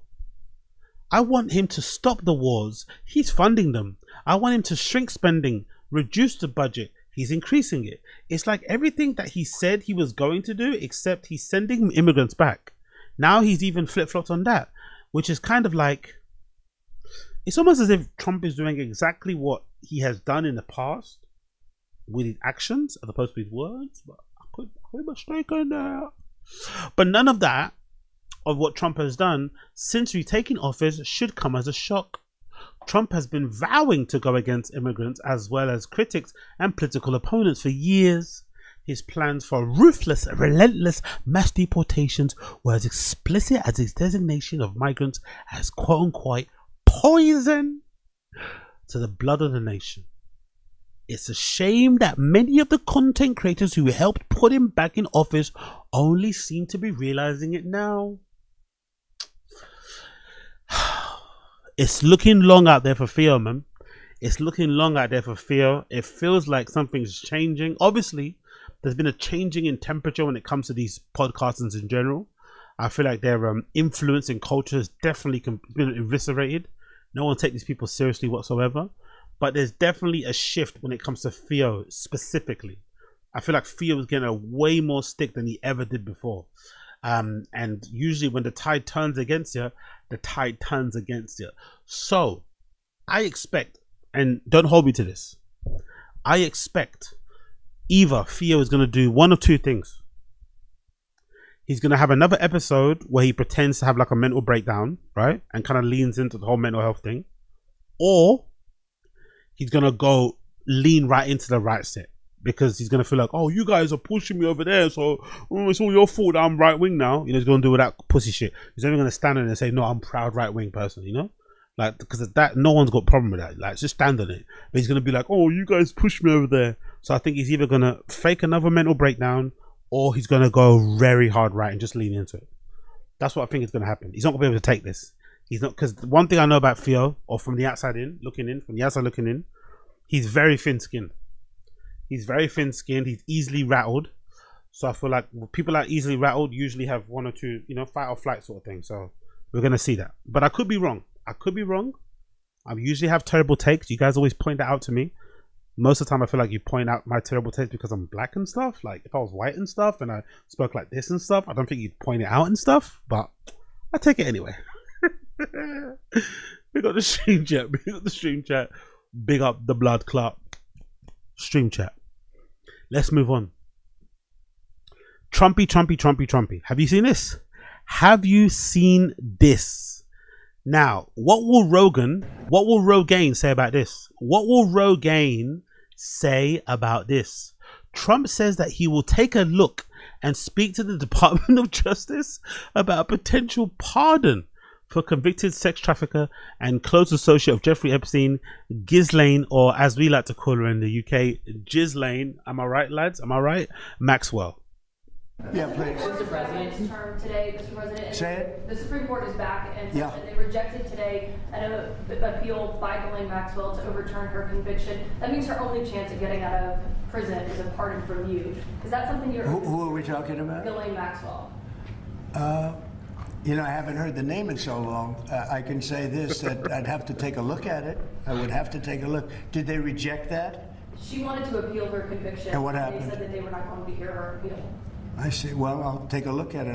I want him to stop the wars. He's funding them. I want him to shrink spending, reduce the budget. He's increasing it. It's like everything that he said he was going to do, except he's sending immigrants back. Now he's even flip-flopped on that, which is kind of like, It's almost as if Trump is doing exactly what he has done in the past with his actions as opposed to his words. But I could be mistaken there. But none of that, of what Trump has done since retaking office, should come as a shock. Trump has been vowing to go against immigrants as well as critics and political opponents for years. His plans for ruthless, relentless mass deportations were as explicit as his designation of migrants as quote-unquote poison to the blood of the nation. It's a shame that many of the content creators who helped put him back in office only seem to be realizing it now. It's looking long out there for Theo, man. It's looking long out there for Theo. It feels like something's changing. Obviously, there's been a changing in temperature when it comes to these podcasters in general. I feel like their influence in culture has definitely been eviscerated. No one takes these people seriously whatsoever. But there's definitely a shift when it comes to Theo specifically. I feel like Theo is getting a way more stick than he ever did before. And usually when the tide turns against you, the tide turns against you. So I expect, and don't hold me to this, I expect either Theo is going to do one of two things. He's going to have another episode where he pretends to have like a mental breakdown, right? And kind of leans into the whole mental health thing. Or he's going to go lean right into the right set. Because he's going to feel like, oh, you guys are pushing me over there, so it's all your fault that I'm right wing now. You know, he's going to do all that pussy shit. He's never going to stand on it and say, no, I'm proud right wing person, you know? Like, because of that, no one's got a problem with that. Like, just stand on it. But he's going to be like, oh, you guys pushed me over there. So I think he's either going to fake another mental breakdown or he's going to go very hard right and just lean into it. That's what I think is going to happen. He's not going to be able to take this. He's not, because one thing I know about Theo, or from the outside looking in, he's very thin-skinned. He's very thin-skinned. He's easily rattled. So I feel like people that are easily rattled usually have one or two, you know, fight or flight sort of thing. So we're going to see that. But I could be wrong. I usually have terrible takes. You guys always point that out to me. Most of the time I feel like you point out my terrible takes because I'm black and stuff. Like if I was white and stuff and I spoke like this and stuff, I don't think you'd point it out and stuff. But I take it anyway. Big up the stream chat. Big up the blood clot. Stream chat. Let's move on. Trumpy. Have you seen this? Have you seen this? Now, what will Rogaine say about this? What will Rogaine say about this? Trump says that he will take a look and speak to the Department of Justice about a potential pardon for convicted sex trafficker and close associate of Jeffrey Epstein, Ghislaine, or as we like to call her in the UK, Ghislaine. Am I right, lads? Am I right? Maxwell. Yeah, please. The president's term today, Mr. President. Say it. The Supreme Court is back, and Yeah. they rejected today an appeal by Ghislaine Maxwell to overturn her conviction. That means her only chance of getting out of prison is a pardon from you. Is that something you're... Who are we talking about? Ghislaine Maxwell. You know, I haven't heard the name in so long. I can say this, that I'd have to take a look at it. I would have to take a look. Did they reject that? She wanted to appeal her conviction. And what happened? They said that they were not going to hear her appeal. I see. Well, I'll take a look at it.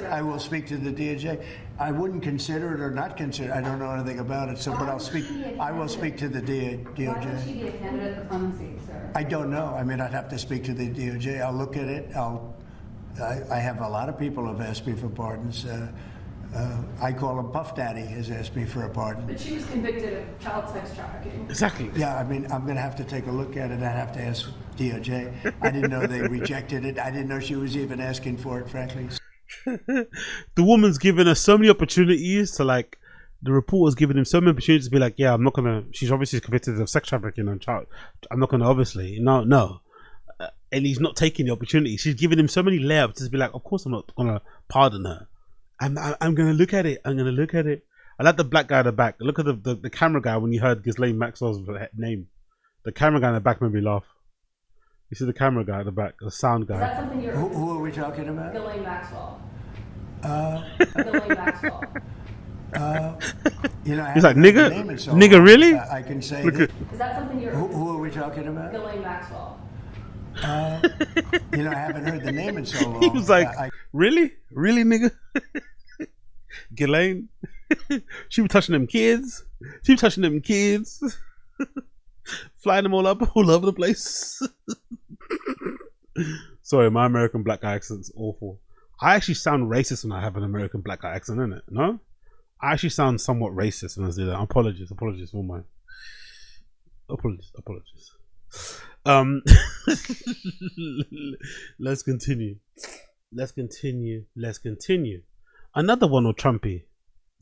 I will speak to the DOJ. I wouldn't consider it or not consider it. I don't know anything about it. So, but I will speak to the DOJ. Why would she be a candidate for clemency, sir? I don't know. I mean, I'd have to speak to the DOJ. I'll look at it. I have a lot of people have asked me for pardons. I call him Puff Daddy has asked me for a pardon. But she was convicted of child sex trafficking. Exactly. Yeah, I mean, I'm going to have to take a look at it. I'd have to ask DOJ. I didn't know they rejected it. I didn't know she was even asking for it, frankly. The woman's given us so many opportunities to, like, the reporter's given him so many opportunities to be like, yeah, I'm not going to, she's obviously convicted of sex trafficking and child. I'm not going to, obviously. No. And he's not taking the opportunity. She's giving him so many layups to be like, of course I'm not going to pardon her. I'm going to look at it. I like the black guy at the back. Look at the camera guy when you heard Ghislaine Maxwell's name. The camera guy in the back made me laugh. You see the camera guy at the back, the sound guy. Is that something you're... Who are we talking about? Ghislaine Maxwell. Ghislaine Maxwell. You know, he's like, nigga, really? I can say Is that something you're... Who are we talking about? Ghislaine Maxwell. You know, I haven't heard the name in so long. He was like, really, nigga? Ghislaine? She was touching them kids. Keep touching them kids. Flying them all up all over the place. Sorry, my American black guy accent's awful. I actually sound racist when I have an American black guy accent, innit? No? I actually sound somewhat racist when I do that. Apologies for my apologies. Let's continue. Another one of Trumpy.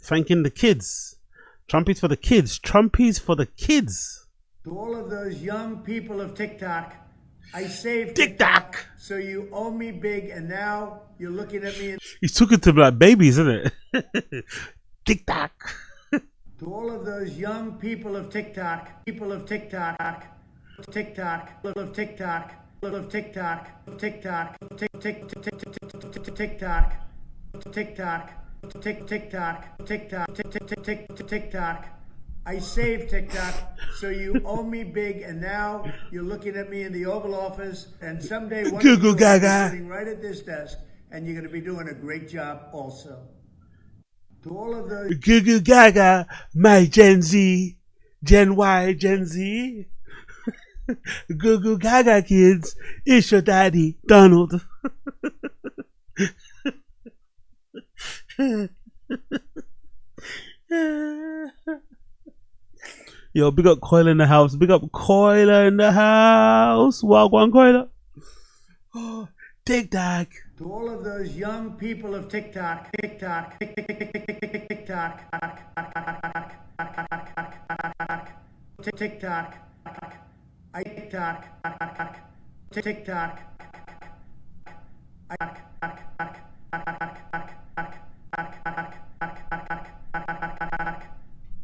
Thanking the kids. Trumpies for the kids. Trumpies for the kids. To all of those young people of TikTok, I saved TikTok, so you owe me big, and now you're looking at me. He's talking to like babies, isn't it? TikTok. To all of those young people of TikTok, people of TikTok, TikTok, people of TikTok, people of TikTok, TikTok, TikTok, TikTok. I saved TikTok, so you owe me big, and now you're looking at me in the Oval Office, and someday one of you will be sitting right at this desk, and you're going to be doing a great job also. To all of the Goo Goo Gaga, my Gen Z, Gen Y, Gen Z. Goo Goo Gaga kids, it's your daddy, Donald. Yo, big up Coil in the house. Big up Coil in the house. Wagwan Coiler. Oh, TikTok. To all of those young people of TikTok, TikTok, TikTok, TikTok, I TikTok, TikTok,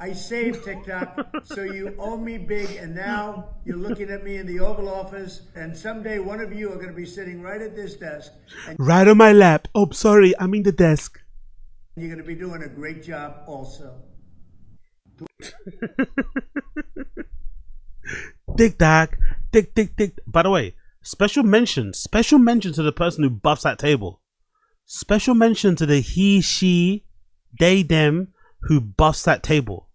I saved TikTok, so you owe me big, and now you're looking at me in the Oval Office, and someday one of you are going to be sitting right at this desk. And right on my lap. Oh, sorry, I'm in the desk. You're going to be doing a great job also. TikTok, tick, tick, tick. By the way, special mention to the person who buffs that table. Special mention to the he, she, they, them who buffs that table.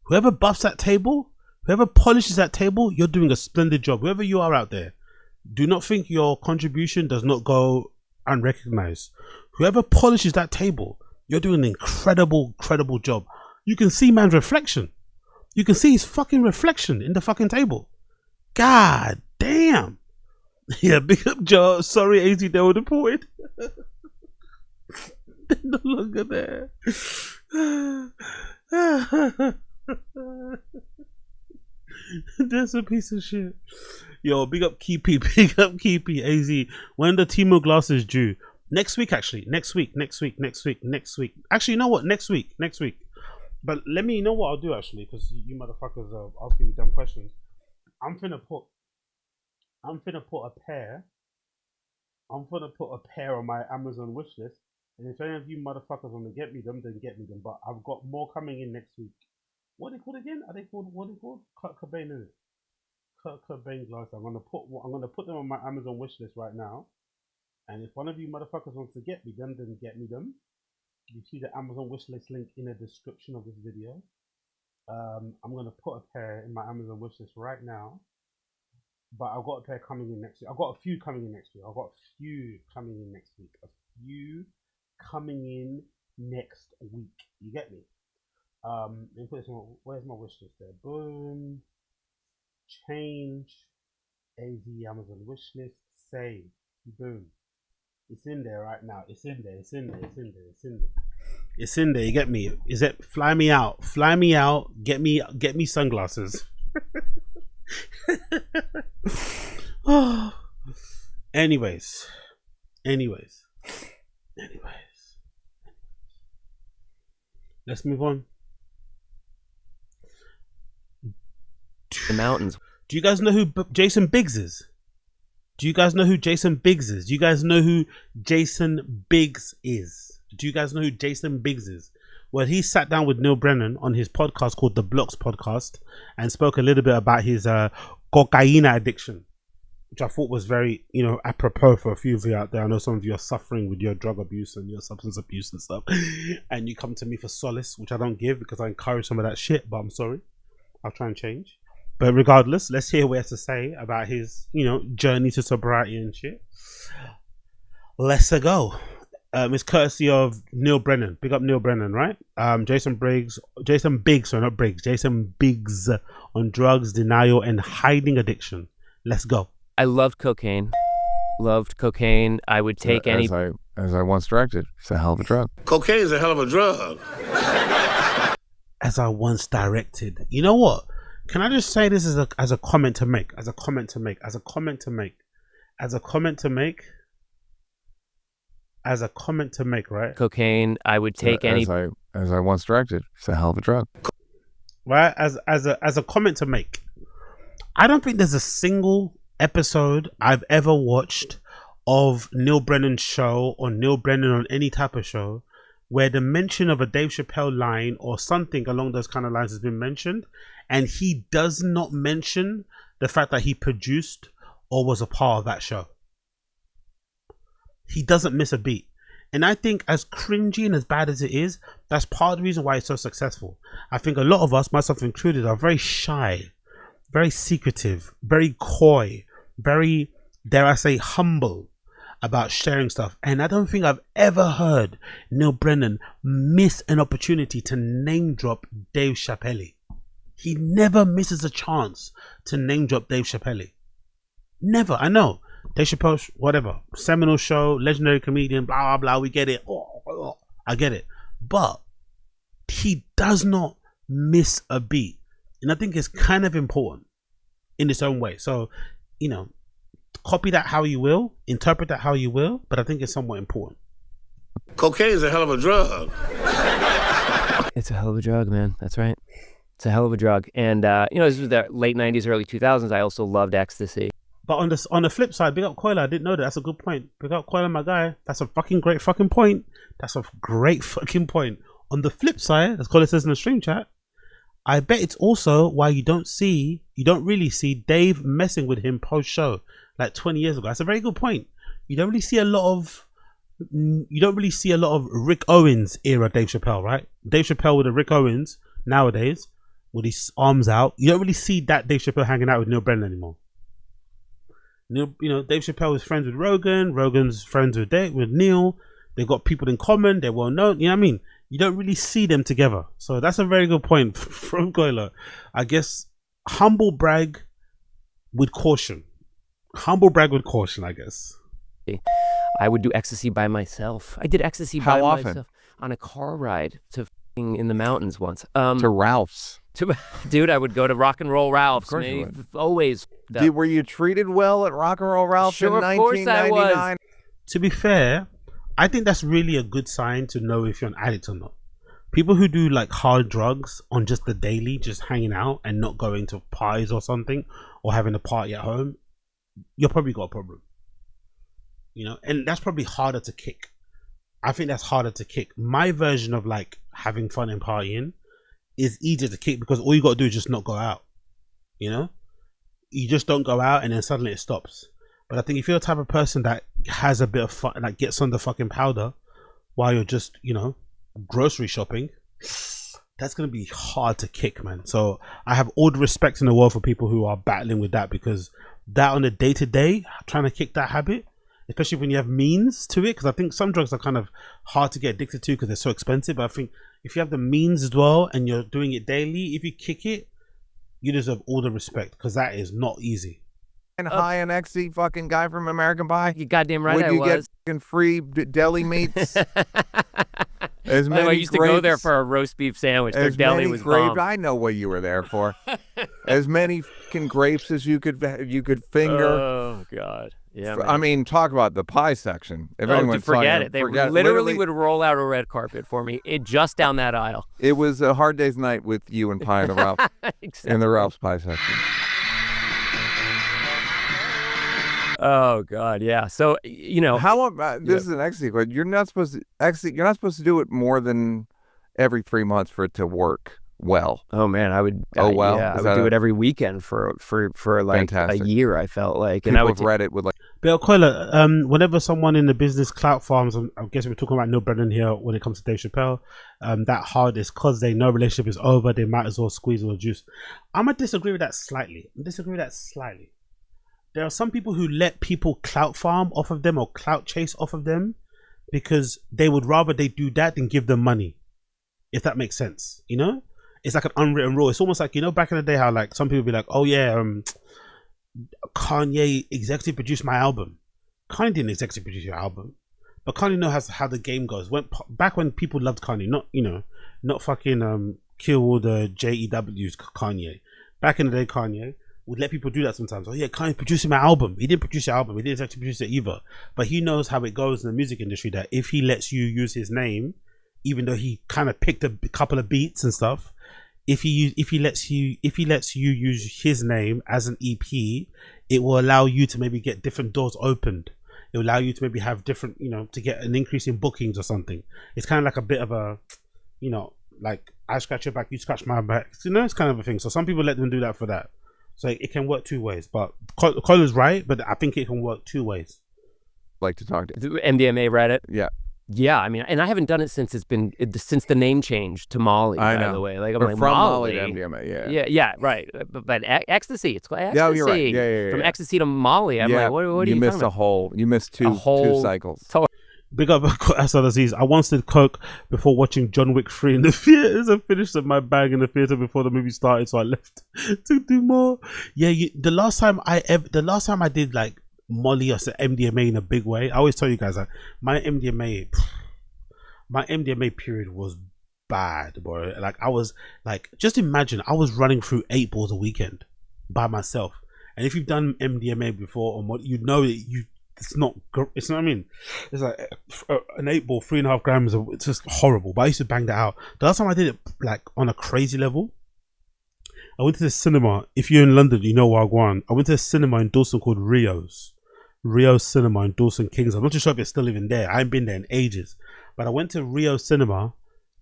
Whoever buffs that table, whoever polishes that table, you're doing a splendid job. Whoever you are out there, do not think your contribution does not go unrecognized. Whoever polishes that table, you're doing an incredible job. You can see man's reflection. You can see his fucking reflection in the fucking table. God damn. Yeah, big up Joe. Sorry, AZ, they were deported. They're no longer there. That's a piece of shit. Yo, big up Keepy, AZ. When the Timo glasses due? Next week, actually. Next week. Actually, you know what? Next week. But let me know what I'll do, actually, because you motherfuckers are asking me dumb questions. I'm finna put a pair on my Amazon wish list. And if any of you motherfuckers want to get me them, then get me them. But I've got more coming in next week. What are they called again? What are they called? Kurt Cobain, isn't it? Kurt Cobain glasses. I'm gonna put them on my Amazon wish list right now. And if one of you motherfuckers wants to get me them, then get me them. You see the Amazon wish list link in the description of this video. I'm gonna put a pair in my Amazon wish list right now. But I've got a pair coming in next week. I've got a few coming in next week. You get me? Let me put this on. Where's my wish list there? Boom. Change. AZ Amazon wish list. Save. Boom. It's in there right now. It's in there. You get me? Is it fly me out? Get me sunglasses. Oh. Anyways. Let's move on. The mountains. Do you guys know who Jason Biggs is? Do you guys know who Jason Biggs is? Well, he sat down with Neil Brennan on his podcast called The Blocks Podcast and spoke a little bit about his cocaine addiction. which I thought was very, apropos for a few of you out there. I know some of you are suffering with your drug abuse and your substance abuse and stuff, and you come to me for solace, which I don't give because I encourage some of that shit, but I'm sorry. I'll try and change. But regardless, let's hear what he has to say about his, journey to sobriety and shit. Let's go. It's courtesy of Neil Brennan. Big up Neil Brennan, right? Jason Biggs on drugs, denial, and hiding addiction. Let's go. I loved cocaine. I would take any. As I once directed, it's a hell of a drug. Cocaine is a hell of a drug. As I once directed. You know what? Can I just say this as a comment to make? As a comment to make, right? Cocaine, I would take any. As I once directed, it's a hell of a drug. Right? As a comment to make. I don't think there's a single episode I've ever watched of Neil Brennan's show or Neil Brennan on any type of show where the mention of a Dave Chappelle line or something along those kind of lines has been mentioned, and he does not mention the fact that he produced or was a part of that show. He doesn't miss a beat. And I think as cringy and as bad as it is, that's part of the reason why it's so successful. I think a lot of us, myself included, are very shy, very secretive, very coy, very, dare I say, humble about sharing stuff. And I don't think I've ever heard Neil Brennan miss an opportunity to name drop Dave Chappelle. He never misses a chance to name drop Dave Chappelle. Never. I know Dave Chappelle, whatever, seminal show, legendary comedian, blah blah blah, we get it. I get it, but he does not miss a beat, and I think it's kind of important in its own way. So, copy that how you will, interpret that how you will, but I think it's somewhat important. Cocaine is a hell of a drug. It's a hell of a drug, man. That's right. It's a hell of a drug. And, this was the late 90s, early 2000s. I also loved ecstasy. But on the flip side, big up Coiler. I didn't know that. That's a good point. Big up Coiler, my guy. That's a fucking great fucking point. That's a great fucking point. On the flip side, as Coiler says in the stream chat, I bet it's also why you don't really see Dave messing with him post show like 20 years ago. That's a very good point. You don't really see a lot of Rick Owens era Dave Chappelle, right? Dave Chappelle with a Rick Owens nowadays with his arms out. You don't really see that Dave Chappelle hanging out with Neil Brennan anymore. Dave Chappelle is friends with Rogan. Rogan's friends with Neil. They've got people in common. They're well known. You know what I mean? You don't really see them together. So that's a very good point from Goyla. I guess humble brag with caution. I guess. I would do ecstasy by myself. I did ecstasy by myself on a car ride to in the mountains once. To Ralph's. Dude, I would go to Rock and Roll Ralph's. Of course you would. Always. Were you treated well at Rock and Roll Ralph's in 1999? Of course I was. To be fair, I think that's really a good sign to know if you're an addict or not. People who do like hard drugs on just the daily, just hanging out and not going to parties or something, or having a party at home, you've probably got a problem. And that's probably harder to kick. I think that's harder to kick. My version of like having fun and partying is easier to kick because all you got to do is just not go out. You just don't go out and then suddenly it stops. But I think if you're the type of person that has a bit of fun, like gets on the fucking powder while you're just, grocery shopping, that's going to be hard to kick, man. So I have all the respect in the world for people who are battling with that, because that on a day-to-day, trying to kick that habit, especially when you have means to it, because I think some drugs are kind of hard to get addicted to because they're so expensive. But I think if you have the means as well and you're doing it daily, if you kick it, you deserve all the respect, because that is not easy. And high and ecstasy fucking guy from American Pie. You goddamn right I was. Would you get fucking free deli meats? I used to go there for a roast beef sandwich. Their deli was bomb. I know what you were there for. As many fucking grapes as you could finger. Oh God. Yeah. I mean, talk about the pie section. If anyone's forget it. They literally would roll out a red carpet for me just down that aisle. It was a hard day's night with you and pie in the Ralph exactly. in the Ralph's pie section. Oh God, yeah. So how this is an ecstasy question. You're not supposed to do it more than every 3 months for it to work. well? Oh man, I would. Oh well, yeah, I Is would that do a- it every weekend for like Fantastic. a year. I felt like, and People I would have read it with like. But Coiler, whenever someone in the business clout farms, I guess we're talking about Neil Brennan here when it comes to Dave Chappelle, that hard is because they know relationship is over, they might as well squeeze all the juice. I'm gonna disagree with that slightly. There are some people who let people clout farm off of them or clout chase off of them because they would rather they do that than give them money. If that makes sense, you know? It's like an unwritten rule. It's almost like, you know, back in the day how like some people be like, oh yeah, Kanye executive produced my album. Kanye didn't executive produce your album, but Kanye knows how the game goes. Back when people loved Kanye, not fucking kill all the JEWs Kanye. Back in the day, Kanye would let people do that sometimes. Oh yeah, Kanye producing my album. He didn't produce your album. He didn't actually produce it either. But he knows how it goes in the music industry. That if he lets you use his name, even though he kind of picked a couple of beats and stuff, if he lets you use his name as an EP, it will allow you to maybe get different doors opened. It will allow you to maybe have different, to get an increase in bookings or something. It's kind of like a bit of a, like I scratch your back, you scratch my back. It's kind of a thing. So some people let them do that for that. So it can work two ways. But Coiler's right, but I think it can work two ways. Like to talk to MDMA Reddit. Yeah, I mean, and I haven't done it since since the name change to Molly. I know. By the way, like I'm Or like from Molly Molly to MDMA. yeah, right. But ecstasy, it's called ecstasy. Yeah, you're right. Yeah. From ecstasy to Molly, I'm like, what are you missed talking about? You missed two cycles. Big up Asad Aziz. I once did coke before watching John Wick 3 in the theaters and finished up my bag in the theater before the movie started, so I left to do more. Yeah, the last time I did like Molly or MDMA in a big way, I always tell you guys that my MDMA period was bad, bro. Like I was like, just imagine I was running through 8 balls a weekend by myself. And if you've done MDMA before or more, you know that it's not what I mean. It's like an 8 ball, 3.5 grams. It's just horrible. But I used to bang that out. The last time I did it like on a crazy level, I went to the cinema. If you're in London, you know where I go on. I went to a cinema in Dawson called Rio Cinema in Dawson Kings. I'm not too sure if it's still even there. I haven't been there in ages. But I went to Rio Cinema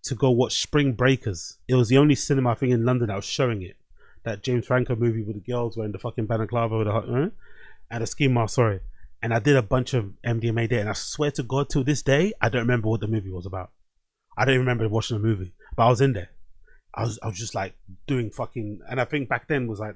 to go watch Spring Breakers. It was the only cinema I think in London that was showing it. That James Franco movie with the girls wearing the fucking balaclava with and the ski mask, sorry. And I did a bunch of MDMA there, and I swear to God, till this day, I don't remember what the movie was about. I don't remember watching the movie, but I was in there. I was just like doing fucking, and I think back then was like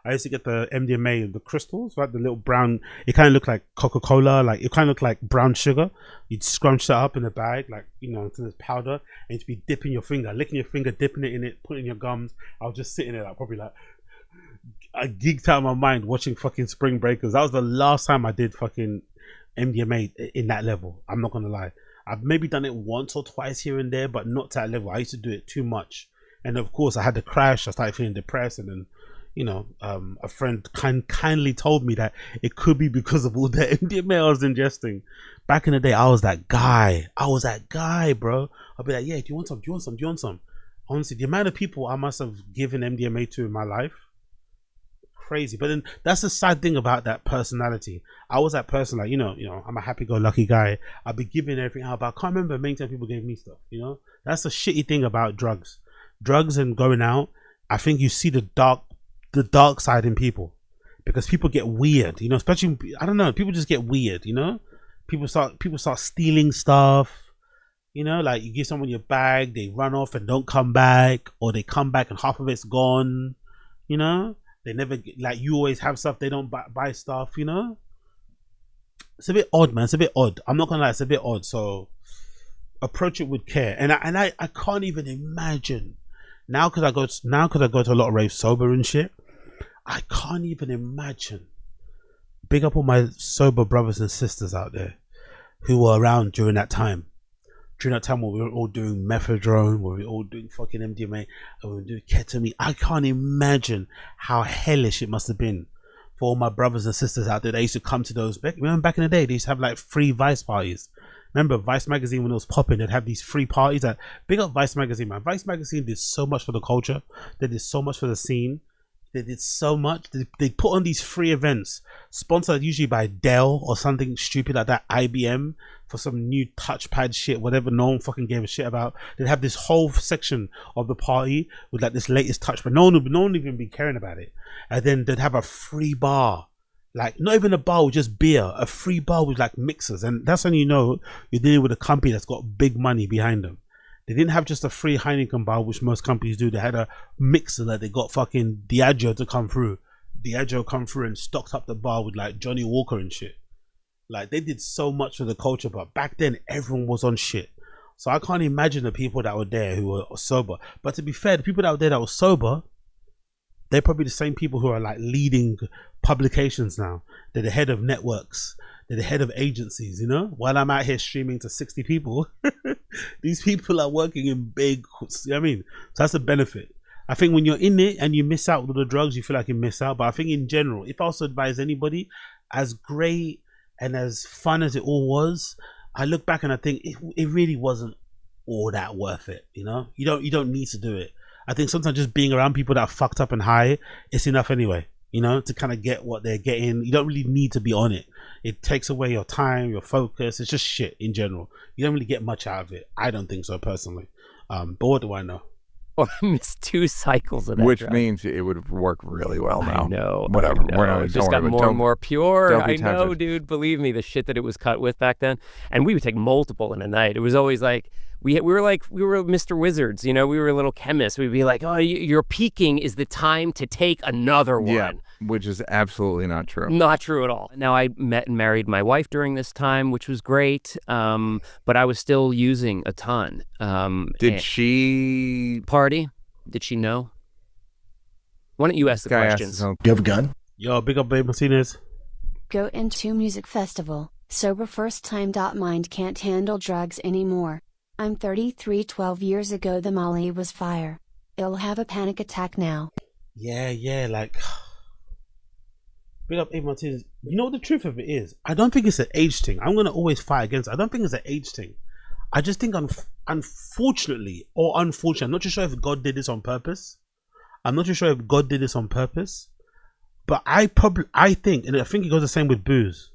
I used to get the MDMA, the crystals, right? The little brown, it kind of looked like Coca-Cola, like it kind of looked like brown sugar. You'd scrunch that up in a bag, like, into this powder, and you'd be dipping your finger, licking your finger, dipping it in it, putting it in your gums. I was just sitting there like, probably like, I geeked out of my mind watching fucking Spring Breakers. That was the last time I did fucking MDMA in that level. I'm not gonna lie. I've maybe done it once or twice here and there, but not to that level. I used to do it too much. And of course I had the crash. I started feeling depressed, and then a friend kindly told me that it could be because of all the MDMA I was ingesting. Back in the day, I was that guy, bro. I'd be like, yeah, do you want some? Honestly, the amount of people I must have given MDMA to in my life, crazy. But then that's the sad thing about that personality. I was that person, like, I'm a happy-go-lucky guy. I'd be giving everything out, but I can't remember many times people gave me stuff. That's the shitty thing about drugs and going out. I think you see the dark side in people, because people get weird, especially, I don't know, people just get weird, people start stealing stuff, like you give someone your bag, they run off and don't come back, or they come back and half of it's gone, they never, like, you always have stuff, they don't buy stuff, it's a bit odd, man. It's a bit odd. I'm not gonna lie, it's a bit odd. So approach it with care. And I can't even imagine now, because I go to a lot of raves sober and shit. I can't even imagine. Big up all my sober brothers and sisters out there who were around during that time. During that time when we were all doing methadone, when we were all doing fucking MDMA, and we were doing ketamine. I can't imagine how hellish it must have been for all my brothers and sisters out there. They used to come to those. Remember back in the day, they used to have like free Vice parties. Remember Vice magazine, when it was popping, they'd have these free parties. Big up Vice magazine, man. Vice magazine did so much for the culture. They did so much for the scene. They did so much. They put on these free events, sponsored usually by Dell or something stupid like that, IBM, for some new touchpad shit, whatever no one fucking gave a shit about. They'd have this whole section of the party with like this latest touchpad. No one would even be caring about it. And then they'd have a free bar. Like, not even a bar with just beer, a free bar with like mixers. And that's when you know you're dealing with a company that's got big money behind them. They didn't have just a free Heineken bar, which most companies do. They had a mixer that they got fucking Diageo to come through. Diageo come through and stocked up the bar with like Johnny Walker and shit. Like, they did so much for the culture, but back then everyone was on shit. So I can't imagine the people that were there who were sober. But to be fair, the people that were there that were sober, they're probably the same people who are like leading publications now. They're the head of networks. They're the head of agencies, you know? While I'm out here streaming to 60 people, these people are working in big, you know what I mean? So that's the benefit. I think when you're in it and you miss out with the drugs, you feel like you miss out. But I think in general, if I also advise anybody, as great and as fun as it all was, I look back and I think it really wasn't all that worth it, you know? You don't need to do it. I think sometimes just being around people that are fucked up and high, it's enough anyway, you know, to kind of get what they're getting. You don't really need to be on it. It takes away your time, your focus. It's just shit in general. You don't really get much out of it. I don't think so personally. But what do I know? Well, I missed 2 cycles of that. Which drug. means it would work really well now. I know. Whatever. I know. It just got more and more pure. I know, tempted. dude. Believe me, the shit that it was cut with back then. And we would take multiple in a night. It was always like, we were Mr. Wizards, you know, we were little chemists. We'd be like, oh, your peaking is the time to take another one. Yeah, which is absolutely not true. Not true at all. Now, I met and married my wife during this time, which was great, but I was still using a ton. Did she party? Did she know? Why don't you ask the questions? Do you have a gun? Yo, big up, Babe Martinez. Go into music festival, sober first time. Mind can't handle drugs anymore. I'm 33. 12 years ago the Molly was fire. I'll have a panic attack now. Yeah, like, big up Babe Martinez. You know what the truth of it is? I don't think it's an age thing. I'm going to always fight against it. I don't think it's an age thing. I just think unfortunately, I'm not too sure if God did this on purpose. I'm not too sure if God did this on purpose. But I think, and I think it goes the same with booze.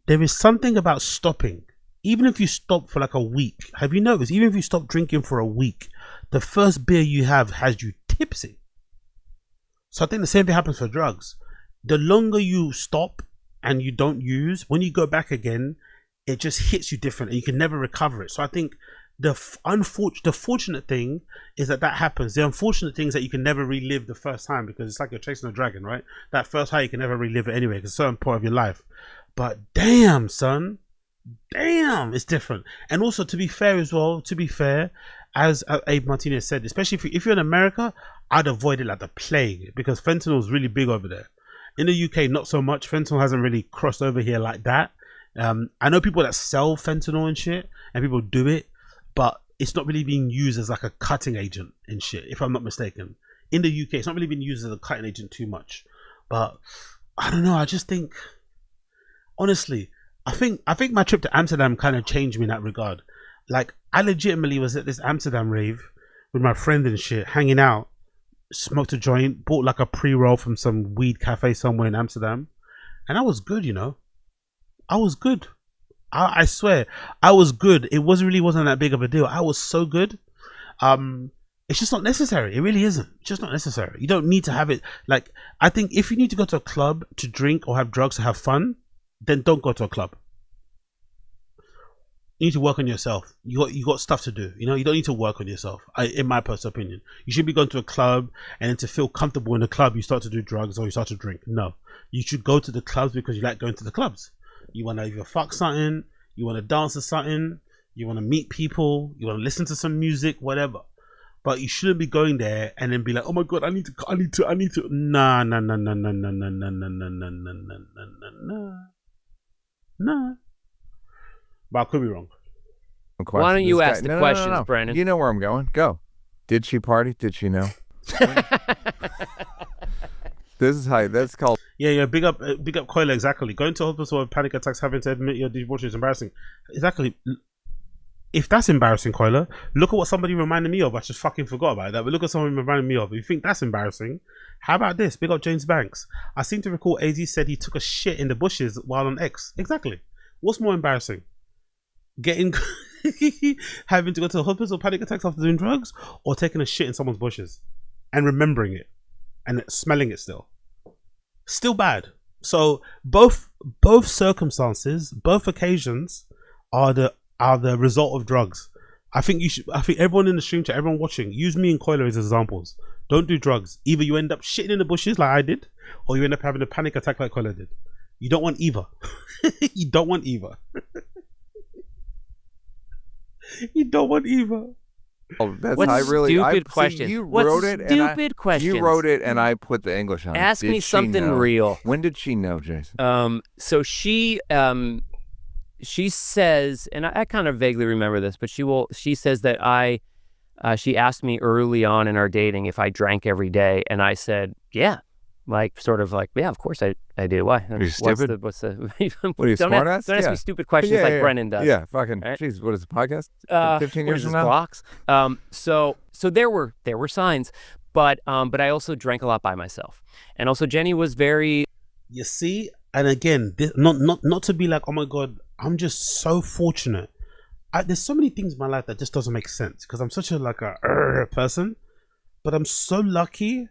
There is something about stopping. Even if you stop for like a week, have you noticed? Even if you stop drinking for a week, the first beer you have has you tipsy. So I think the same thing happens for drugs. The longer you stop and you don't use, when you go back again, it just hits you different and you can never recover it. So I think the fortunate thing is that happens. The unfortunate thing is that you can never relive the first time, because it's like you're chasing a dragon, right? That first high, you can never relive it anyway, because it's a certain part of your life. But damn, son. Damn, it's different. And also, to be fair as well, as Abe Martinez said, especially if you're in America, I'd avoid it like the plague, because fentanyl is really big over there. In the UK, not so much. Fentanyl hasn't really crossed over here like that. I know people that sell fentanyl and shit, and people do it, but it's not really being used as like a cutting agent and shit, if I'm not mistaken. In the UK, it's not really being used as a cutting agent too much. But I don't know, I just think, honestly, I think my trip to Amsterdam kind of changed me in that regard. Like, I legitimately was at this Amsterdam rave with my friend and shit, hanging out, smoked a joint, bought like a pre-roll from some weed cafe somewhere in Amsterdam, and I was good, you know. I was good. I swear, I was good. It wasn't that big of a deal. I was so good. It's just not necessary. It really isn't. It's just not necessary. You don't need to have it. Like, I think if you need to go to a club to drink or have drugs to have fun, then don't go to a club. You need to work on yourself. You got stuff to do. You know, you don't need to work on yourself. In my personal opinion, you should be going to a club, and then to feel comfortable in the club, you start to do drugs or you start to drink. No, you should go to the clubs because you like going to the clubs. You want to either fuck something, you want to dance to something, you want to meet people, you want to listen to some music, whatever. But you shouldn't be going there and then be like, oh my god, I need to. Nah. But I could be wrong. Why don't you ask the questions, Brandon? You know where I'm going. Go. Did she party? Did she know? This is how that's called. Yeah. Big up, Coyle. Exactly. Going to hospital with panic attacks, having to admit your debauchery is embarrassing. Exactly. if that's embarrassing, Coiler, look at what somebody reminded me of. I just fucking forgot about that. But look at someone reminded me of. If you think that's embarrassing, how about this? Big up James Banks. I seem to recall AZ said he took a shit in the bushes while on X. Exactly. What's more embarrassing? Getting having to go to the hospital, panic attacks after doing drugs, or taking a shit in someone's bushes and remembering it and smelling it still bad. So both circumstances, both occasions are the result of drugs. I think everyone in the stream chat, everyone watching, use me and Coiler as examples. Don't do drugs. Either you end up shitting in the bushes like I did, or you end up having a panic attack like Coiler did. You don't want either. You don't want either. You don't want either. Oh, that's What stupid questions? You What wrote it. stupid questions? You wrote it, and I put the English on. Ask Did me she something know? real. When did she know, Jason? So she says, and I kind of vaguely remember this, but she says that she asked me early on in our dating if I drank every day, and I said, yeah. Like, sort of like, yeah, of course I do. Why? Are you stupid? What's the What are you, smart ass? Don't ask me stupid questions like Brennan does. Yeah, fucking, right? jeez, what is the podcast? 15 What years is from this, now? blocks? So there were signs, but I also drank a lot by myself, and also Jenny was very. You see, and again, this, not to be like, oh my god, I'm just so fortunate. There's so many things in my life that just doesn't make sense because I'm such a person, but I'm so lucky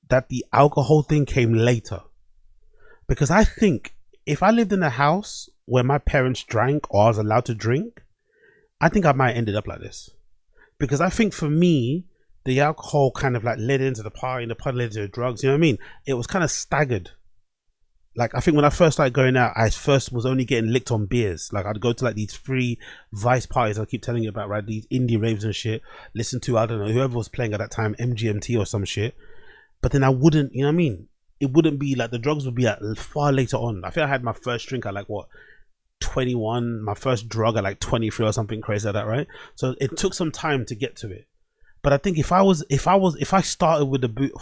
that the alcohol thing came later, because I think if I lived in a house where my parents drank or I was allowed to drink, I think I might have ended up like this, because I think for me the alcohol kind of like led into the party and the party led into the drugs. You know what I mean? It was kind of staggered. Like, I think when I first started going out, I first was only getting licked on beers. Like, I'd go to like these free Vice parties I keep telling you about, right? These indie raves and shit. Listen to, I don't know, whoever was playing at that time, MGMT or some shit. But then I wouldn't, you know what I mean? It wouldn't be like, the drugs would be at far later on. I think I had my first drink at like, what, 21? My first drug at like 23 or something crazy like that, right? So it took some time to get to it. But I think if I started with the boot,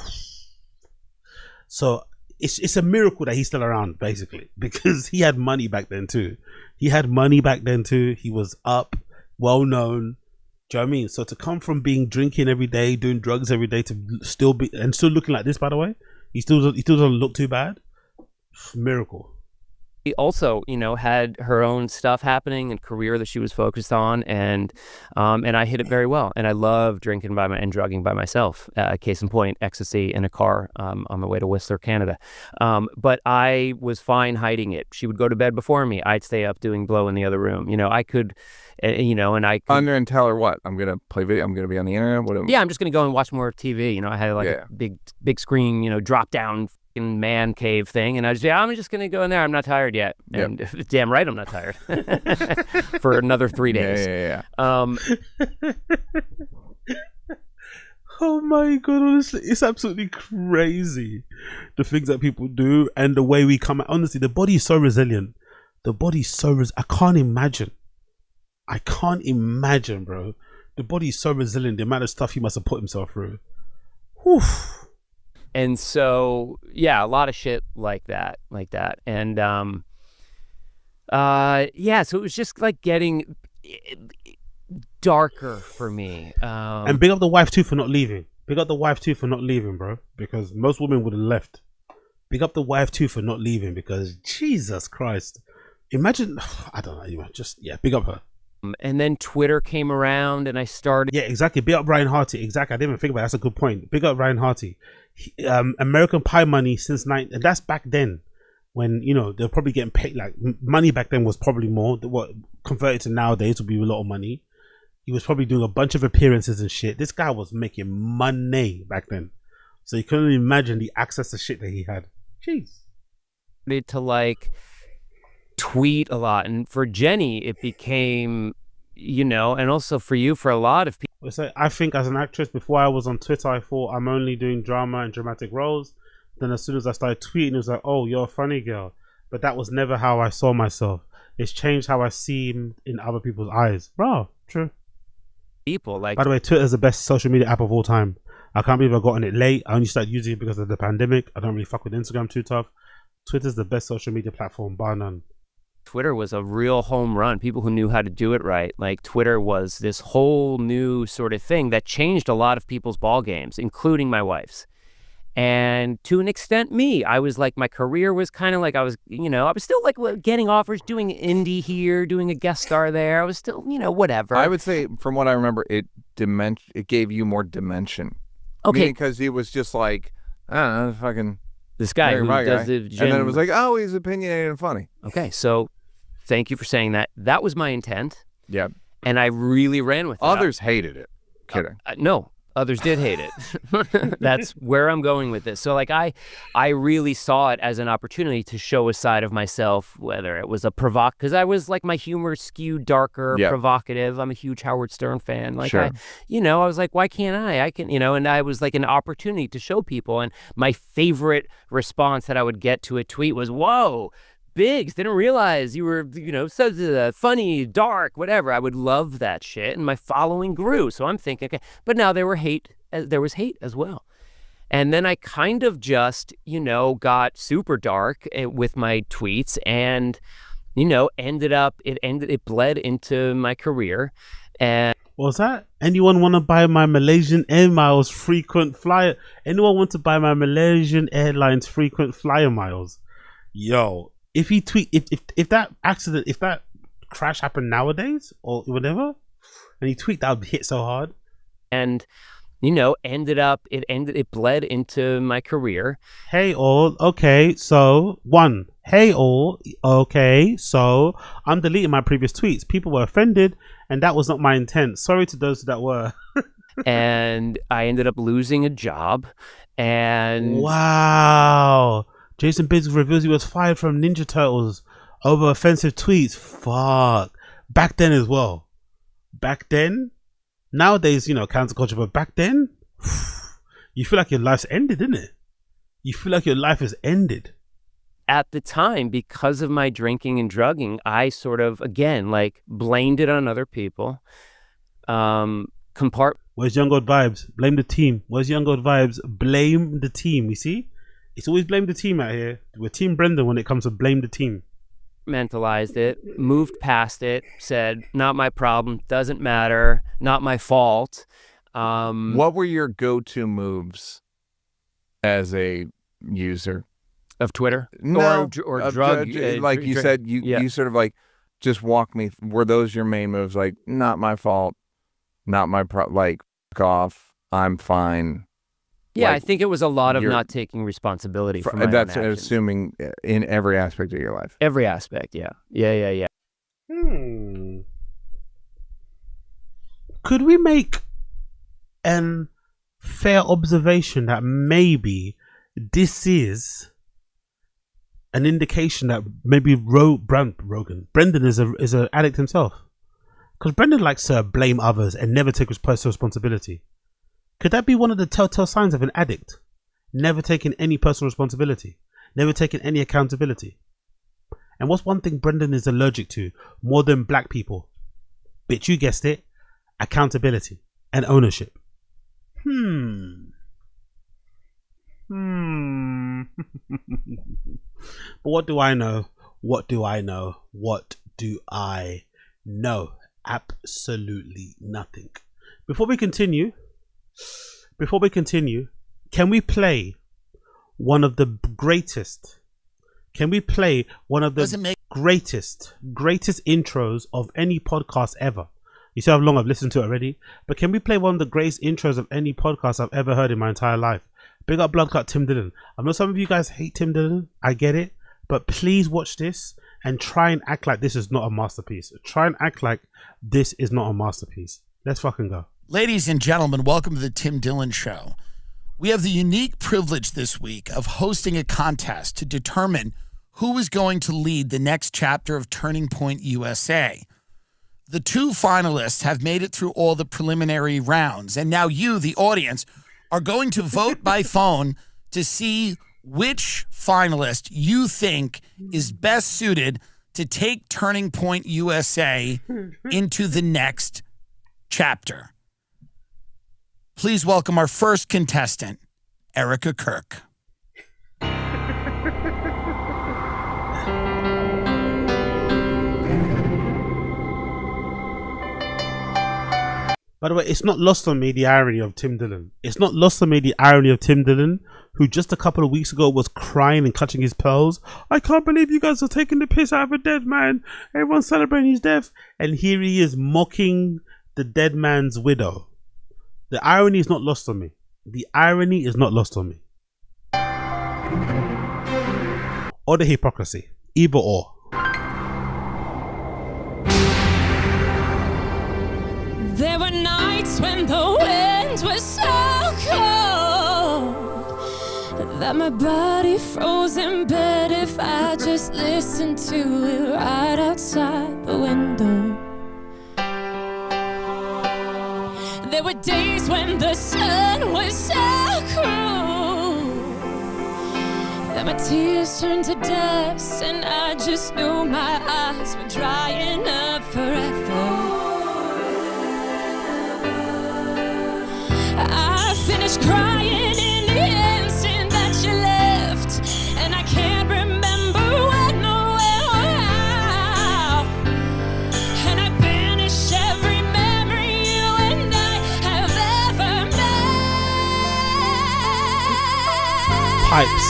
so it's a miracle that he's still around, basically, because he had money back then too. He was up, well known. Do you know what I mean? So to come from being drinking every day, doing drugs every day, to still looking like this, by the way, he still doesn't look too bad. Miracle. She also, had her own stuff happening and career that she was focused on, and I hit it very well. And I love drinking and drugging by myself. Case in point, ecstasy in a car on my way to Whistler, Canada. But I was fine hiding it. She would go to bed before me. I'd stay up doing blow in the other room. I could, and I could, Under and tell her what? I'm gonna play video. I'm gonna be on the internet. Yeah, I'm just gonna go and watch more TV. I had like a big screen, drop down man cave thing, and I'm just gonna go in there. I'm not tired yet, and damn right I'm not tired for another 3 days. Yeah. Oh my god, honestly, it's absolutely crazy the things that people do and the way we come. Honestly, the body is so resilient. I can't imagine, bro. The body is so resilient. The amount of stuff he must have put himself through. Whew. And so, yeah, a lot of shit like that. And, so it was just like getting darker for me. And big up the wife too for not leaving. Bro, because most women would have left. Big up the wife too for not leaving, because Jesus Christ. Imagine, I don't know, big up her. And then Twitter came around and I started. Yeah, exactly. Big up Ryan Harty. Exactly. I didn't even think about it. That's a good point. Big up Ryan Harty. American Pie money and that's back then when, they're probably getting paid. Like, money back then was probably more. What converted to nowadays would be a lot of money. He was probably doing a bunch of appearances and shit. This guy was making money back then. So you couldn't imagine the access to shit that he had. Jeez. To like tweet a lot, and for Jenny it became, and also for you, for a lot of people. So I think as an actress, before I was on Twitter, I thought I'm only doing drama and dramatic roles. Then as soon as I started tweeting, it was like, oh, you're a funny girl. But that was never how I saw myself. It's changed how I see in other people's eyes. Bro, true. People like. By the way, Twitter is the best social media app of all time. I can't believe I got on it late. I only started using it because of the pandemic. I don't really fuck with Instagram too tough. Twitter's the best social media platform, bar none. Twitter was a real home run. People who knew how to do it right. Like Twitter was this whole new sort of thing that changed a lot of people's ball games, including my wife's. And to an extent, me. I was like, my career was kind of like, I was still like getting offers, doing indie here, doing a guest star there. I was still, whatever. I would say, from what I remember, it gave you more dimension. Okay. Because he was just like, I don't know, fucking this guy who does the gym. And then it was like, oh, he's opinionated and funny. Okay, so thank you for saying that. That was my intent. Yeah. And I really ran with it. Others hated it. Kidding. No. Others did hate it. That's where I'm going with this. So like I really saw it as an opportunity to show a side of myself, whether it was a because I was like, my humor skewed darker, provocative. I'm a huge Howard Stern fan. Like sure. I was like, why can't I can, and I was like an opportunity to show people. And my favorite response that I would get to a tweet was, whoa, Biggs, didn't realize you were, so funny, dark, whatever. I would love that shit, and my following grew. So I'm thinking, okay, but now there was hate as well. And then I kind of just, got super dark with my tweets, and, it bled into my career. And what's that? Anyone want to buy my Malaysian Air Miles frequent flyer? Anyone want to buy my Malaysian Airlines frequent flyer miles? Yo. If he if that crash happened nowadays or whatever, and he tweaked, that would hit so hard. And it bled into my career. Hey all, okay, so hey all, okay, so I'm deleting my previous tweets. People were offended, and that was not my intent. Sorry to those that were. And I ended up losing a job, and wow. Jason Biggs reveals he was fired from Ninja Turtles over offensive tweets. Fuck. Back then as well. Back then? Nowadays, counterculture, but back then, you feel like your life's ended, isn't it? You feel like your life is ended. At the time, because of my drinking and drugging, I sort of, again, like, blamed it on other people. Where's Young God Vibes? Blame the team. Where's Young God Vibes? Blame the team. You see? It's always blame the team out here. We're Team Brendan when it comes to blame the team. Mentalized it, moved past it, said, not my problem, doesn't matter, not my fault. What were your go-to moves as a user of Twitter? No, or drug. Like you said, you sort of like, just walk me. Were those your main moves? Like, not my fault, not my like, fuck off, I'm fine. Yeah, like, I think it was a lot of not taking responsibility for my own actions. That's assuming in every aspect of your life. Every aspect, yeah. Yeah. Could we make an fair observation that maybe this is an indication that maybe Brendan is an addict himself? Because Brendan likes to blame others and never take personal responsibility. Could that be one of the telltale signs of an addict? Never taking any personal responsibility, never taking any accountability. And what's one thing Brendan is allergic to more than black people? Bitch, you guessed it. Accountability and ownership. But what do I know? What do I know? What do I know? Absolutely nothing. Before we continue, can we play one of the greatest? Can we play one of the greatest intros of any podcast ever? You see how long I've listened to it already? But can we play one of the greatest intros of any podcast I've ever heard in my entire life? Big up Bloodcut Tim Dillon. I know some of you guys hate Tim Dillon. I get it. But please watch this and try and act like this is not a masterpiece. Try and act like this is not a masterpiece. Let's fucking go. Ladies and gentlemen, welcome to the Tim Dillon Show. We have the unique privilege this week of hosting a contest to determine who is going to lead the next chapter of Turning Point USA. The two finalists have made it through all the preliminary rounds, and now you, the audience, are going to vote by phone to see which finalist you think is best suited to take Turning Point USA into the next chapter. Please welcome our first contestant, Erica Kirk. By the way, it's not lost on me the irony of Tim Dillon. It's not lost on me the irony of Tim Dillon, who just a couple of weeks ago was crying and clutching his pearls. I can't believe you guys are taking the piss out of a dead man. Everyone's celebrating his death. And here he is mocking the dead man's widow. The irony is not lost on me. The irony is not lost on me. Or the hypocrisy. Either or. There were nights when the winds were so cold that my body froze in bed if I just listened to it right outside the window. There were days when the sun was so cruel that my tears turned to dust and I just knew my eyes were drying up forever. I finished crying in the instant that you left, and I can't remember when or where or how. And I banish every memory you and I have ever made. Pipes.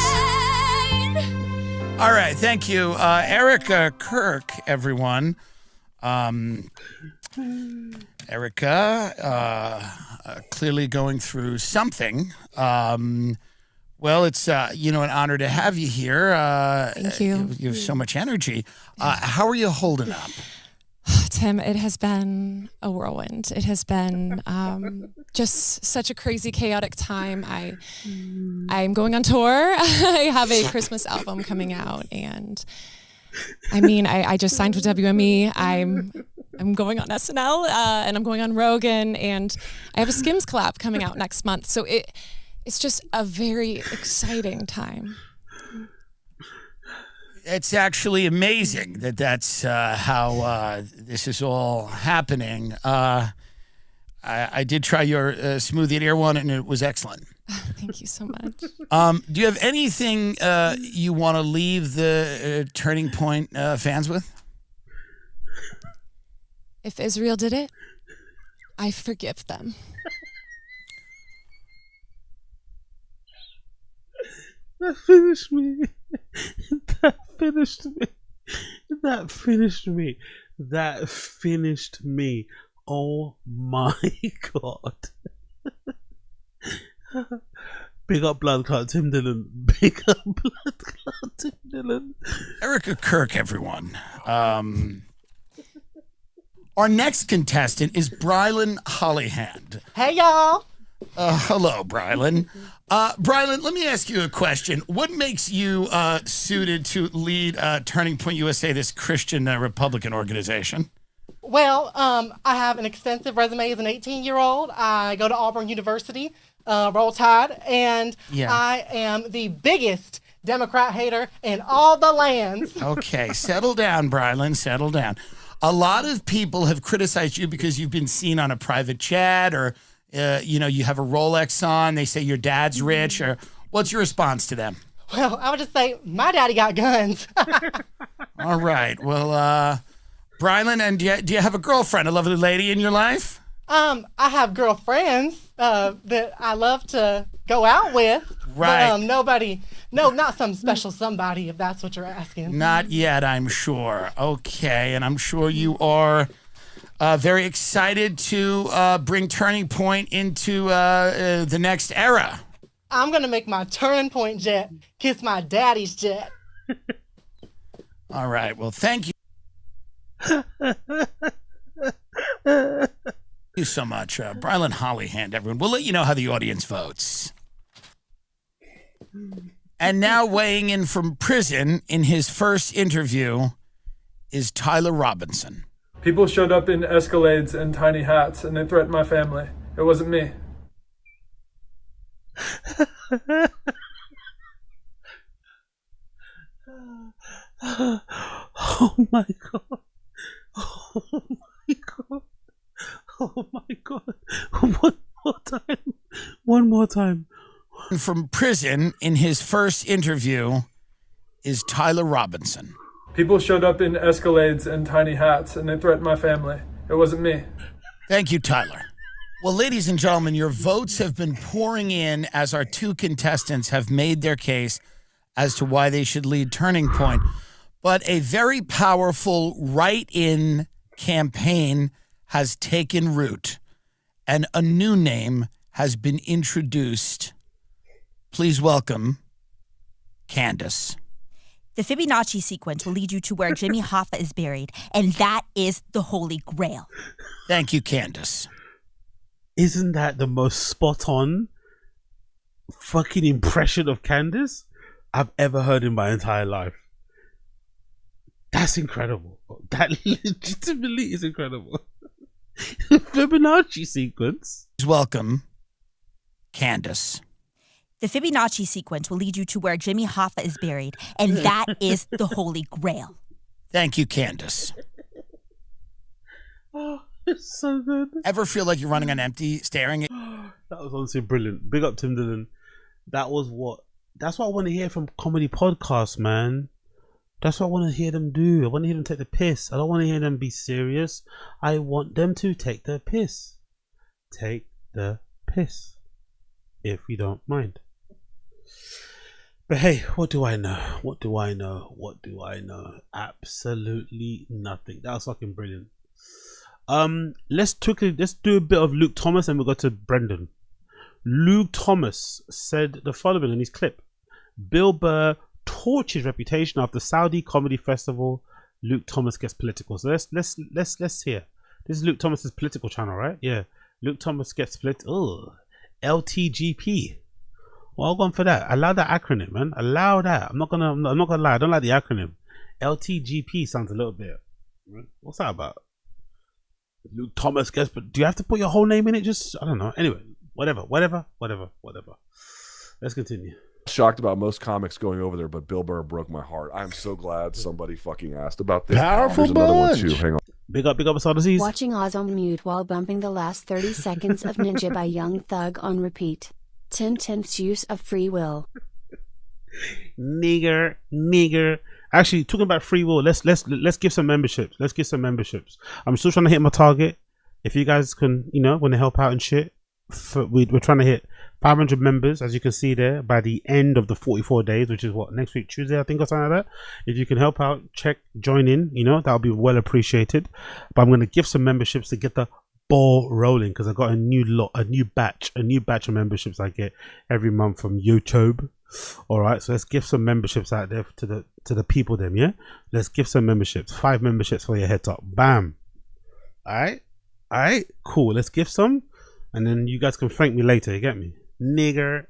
All right, thank you, Erica Kirk, everyone. Erica, clearly going through something. Well, it's an honor to have you here. Thank you. You have so much energy. How are you holding up? Tim, it has been a whirlwind. It has been just such a crazy, chaotic time. I'm going on tour. I have a Christmas album coming out, and I mean, I just signed with WME. I'm going on SNL, and I'm going on Rogan, and I have a Skims collab coming out next month. So it's just a very exciting time. It's actually amazing that's how this is all happening. I did try your Smoothie and Air one, and it was excellent. Thank you so much. Do you have anything you want to leave the Turning Point fans with? If Israel did it, I forgive them. That finished me. That finished me. That finished me. That finished me. Oh my God. Big up Blood Clot Tim Dillon. Big up Blood Clot Tim Dillon. Erica Kirk, everyone. Our next contestant is Brylan Hollyhand. Hey, y'all. Hello, Brylan. Brylan, let me ask you a question. What makes you suited to lead Turning Point USA, this Christian Republican organization? Well, I have an extensive resume as an 18-year-old. I go to Auburn University, Roll Tide, and I am the biggest Democrat hater in all the lands. Okay, settle down, Brylan, settle down. A lot of people have criticized you because you've been seen on a private jet or, you have a Rolex on. They say your dad's rich. Or what's your response to them? Well, I would just say my daddy got guns. All right. Well, Brylan, and do you have a girlfriend, a lovely lady in your life? I have girlfriends that I love to go out with. Right. But not some special somebody, if that's what you're asking. Not yet, I'm sure. Okay, and I'm sure you are very excited to bring Turning Point into the next era. I'm going to make my Turning Point jet kiss my daddy's jet. All right, well, thank you. Thank you so much, Brylan Hollyhand, everyone. We'll let you know how the audience votes. And now weighing in from prison in his first interview is Tyler Robinson. People showed up in Escalades and tiny hats, and they threatened my family. It wasn't me. Oh my God. Oh my God. Oh my God. One more time. From prison in his first interview is Tyler Robinson. People showed up in Escalades and tiny hats, and they threatened my family. It wasn't me. Thank you, Tyler. Well, ladies and gentlemen, your votes have been pouring in as our two contestants have made their case as to why they should lead Turning Point. But a very powerful write-in campaign has taken root, and a new name has been introduced. Please welcome Candace. The Fibonacci sequence will lead you to where Jimmy Hoffa is buried, and that is the Holy Grail. Thank you, Candace. Isn't that the most spot-on fucking impression of Candace I've ever heard in my entire life? That's incredible. That legitimately is incredible. The Fibonacci sequence. Welcome, Candace. The Fibonacci sequence will lead you to where Jimmy Hoffa is buried, and that is the Holy Grail. Thank you, Candace. Oh, it's so good. Ever feel like you're running on empty, staring at... That was honestly brilliant. Big up Tim Dillon. That's what I want to hear from comedy podcasts, man. That's what I want to hear them do. I want to hear them take the piss. I don't want to hear them be serious. I want them to take the piss. Take the piss. If you don't mind. But hey, what do I know? What do I know? What do I know? Absolutely nothing. That was fucking brilliant. Let's do a bit of Luke Thomas and we'll go to Brendan. Luke Thomas said the following in his clip. Bill Burr torched his reputation after Saudi Comedy Festival. Luke Thomas gets political. So let's hear. This is Luke Thomas's political channel, right? Yeah. Luke Thomas gets political. LTGP. Well, I'll go for that. Allow that acronym, man. Allow that. I'm not gonna lie. I don't like the acronym. LTGP sounds a little bit. What's that about? Luke Thomas gets. But do you have to put your whole name in it? Just I don't know. Anyway, whatever. Let's continue. Shocked about most comics going over there, but Bill Burr broke my heart. I'm so glad somebody fucking asked about this. Powerful There's another one bunch. too. Hang on. Big up Assault Disease. Watching Oz on mute while bumping the last 30 seconds of Ninja by Young Thug on repeat. 10/10ths use of free will. Nigger. Actually, talking about free will, let's give some memberships. Let's give some memberships. I'm still trying to hit my target. If you guys can, want to help out and shit, we're trying to hit 500 members, as you can see there, by the end of the 44 days, which is what, next week Tuesday, I think, or something like that. If you can help out, join in, that'll be well appreciated. But I'm going to give some memberships to get the ball rolling, because I got a new batch of memberships I get every month from YouTube. All right, so let's give some memberships out there to the people them. Yeah, let's give some memberships. 5 memberships for your head top. Bam. All right, cool. Let's give some, and then you guys can thank me later. You get me? Nigger.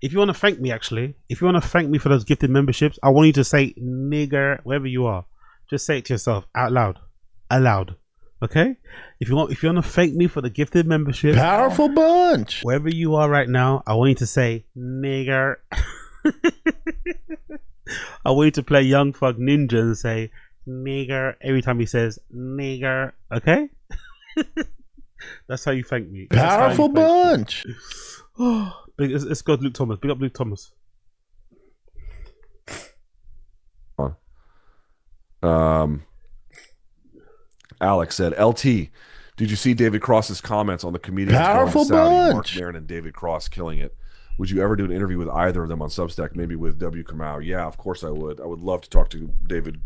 If you want to thank me, for those gifted memberships, I want you to say nigger wherever you are. Just say it to yourself out loud. Okay? If you want to thank me for the gifted membership, Powerful bunch. Wherever you are right now, I want you to say nigger. I want you to play Young Thug Ninja and say nigger every time he says nigger. Okay? That's how you thank me. Powerful bunch. Oh, it's got Luke Thomas. Big up Luke Thomas. Alex said, LT, did you see David Cross's comments on the comedians Powerful going to Saudi, Mark bunch. Maron and David Cross killing it? Would you ever do an interview with either of them on Substack, maybe with W. Kamau? Yeah, of course I would. I would love to talk to David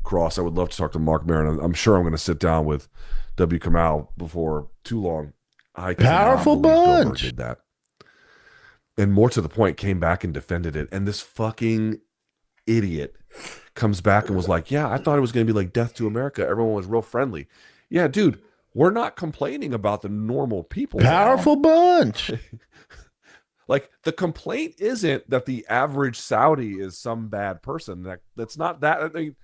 Cross. I would love to talk to Mark Maron. I'm sure I'm going to sit down with W. Kamau before too long. I Powerful bunch. Did that. And more to the point, came back and defended it. And this fucking idiot comes back and was like, yeah, I thought it was going to be like Death to America. Everyone was real friendly. Yeah, dude, we're not complaining about the normal people. Powerful bunch. Like, the complaint isn't that the average Saudi is some bad person. That's not that. I mean,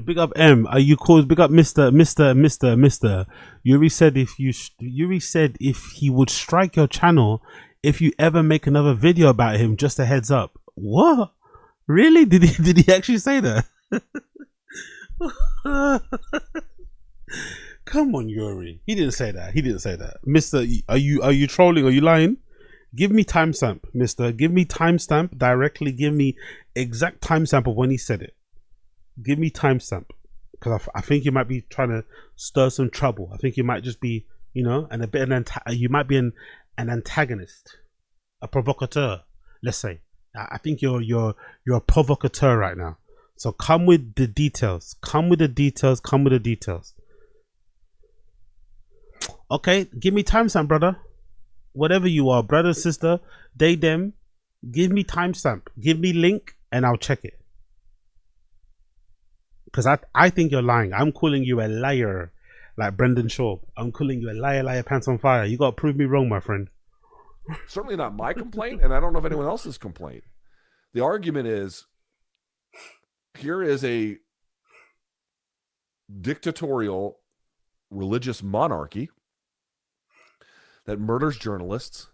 big up M. Are you called? Big up Mr. Yuri said if he would strike your channel if you ever make another video about him. Just a heads up. What? Really? Did he actually say that? Come on, Yuri. He didn't say that. Mr. Are you trolling? Are you lying? Give me timestamp, mister. Give me timestamp directly. Give me exact timestamp of when he said it. Give me timestamp. Because I think you might be trying to stir some trouble. I think you might just be you know, and a bit you might be an antagonist, a provocateur. Let's say. I think you're a provocateur right now. So come with the details. Come with the details. Come with the details. Okay, give me timestamp, brother. Whatever you are, brother, sister, they, them. Give me timestamp. Give me link, and I'll check it. Because I think you're lying. I'm calling you a liar, like Brendan Schaub. I'm calling you a liar, liar, pants on fire. You got to prove me wrong, my friend. Certainly not my complaint, and I don't know if anyone else's complaint. The argument is, here is a dictatorial religious monarchy that murders journalists,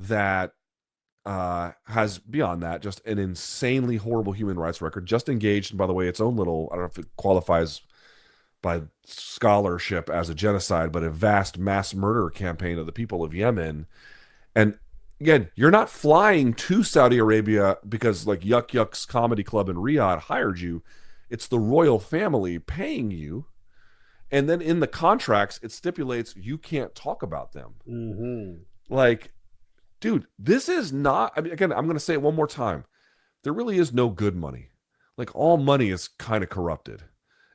that has, beyond that, just an insanely horrible human rights record, just engaged in, by the way, its own little, I don't know if it qualifies by scholarship as a genocide, but a vast mass murder campaign of the people of Yemen. And again, you're not flying to Saudi Arabia because like Yuck Yuck's comedy club in Riyadh hired you. It's the royal family paying you. And then in the contracts, it stipulates you can't talk about them. Mm-hmm. Like, dude, this is not, I mean, again, I'm going to say it one more time. There really is no good money. Like, all money is kind of corrupted.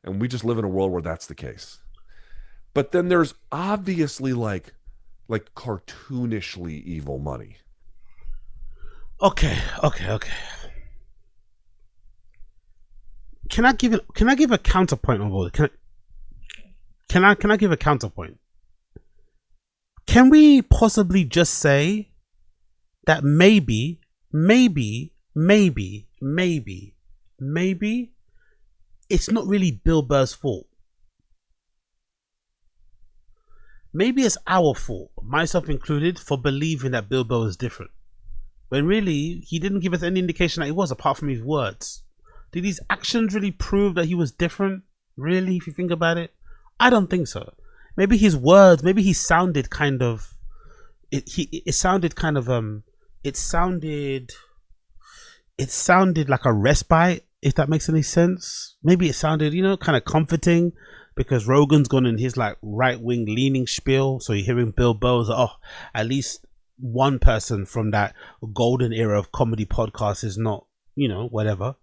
And we just live in a world where that's the case. But then there's obviously like cartoonishly evil money. Okay. Can I give a counterpoint on all this? Can I give a counterpoint? Can we possibly just say that maybe it's not really Bill Burr's fault? Maybe it's our fault, myself included, for believing that Bill Burr was different. When really, he didn't give us any indication that he was, apart from his words. Did his actions really prove that he was different? Really, if you think about it? I don't think so. Maybe his words, maybe he sounded kind of... It sounded like a respite, if that makes any sense. Maybe it sounded, kind of comforting, because Rogan's gone in his like right-wing leaning spiel. So you're hearing Bill Burr's, at least one person from that golden era of comedy podcasts is not, whatever.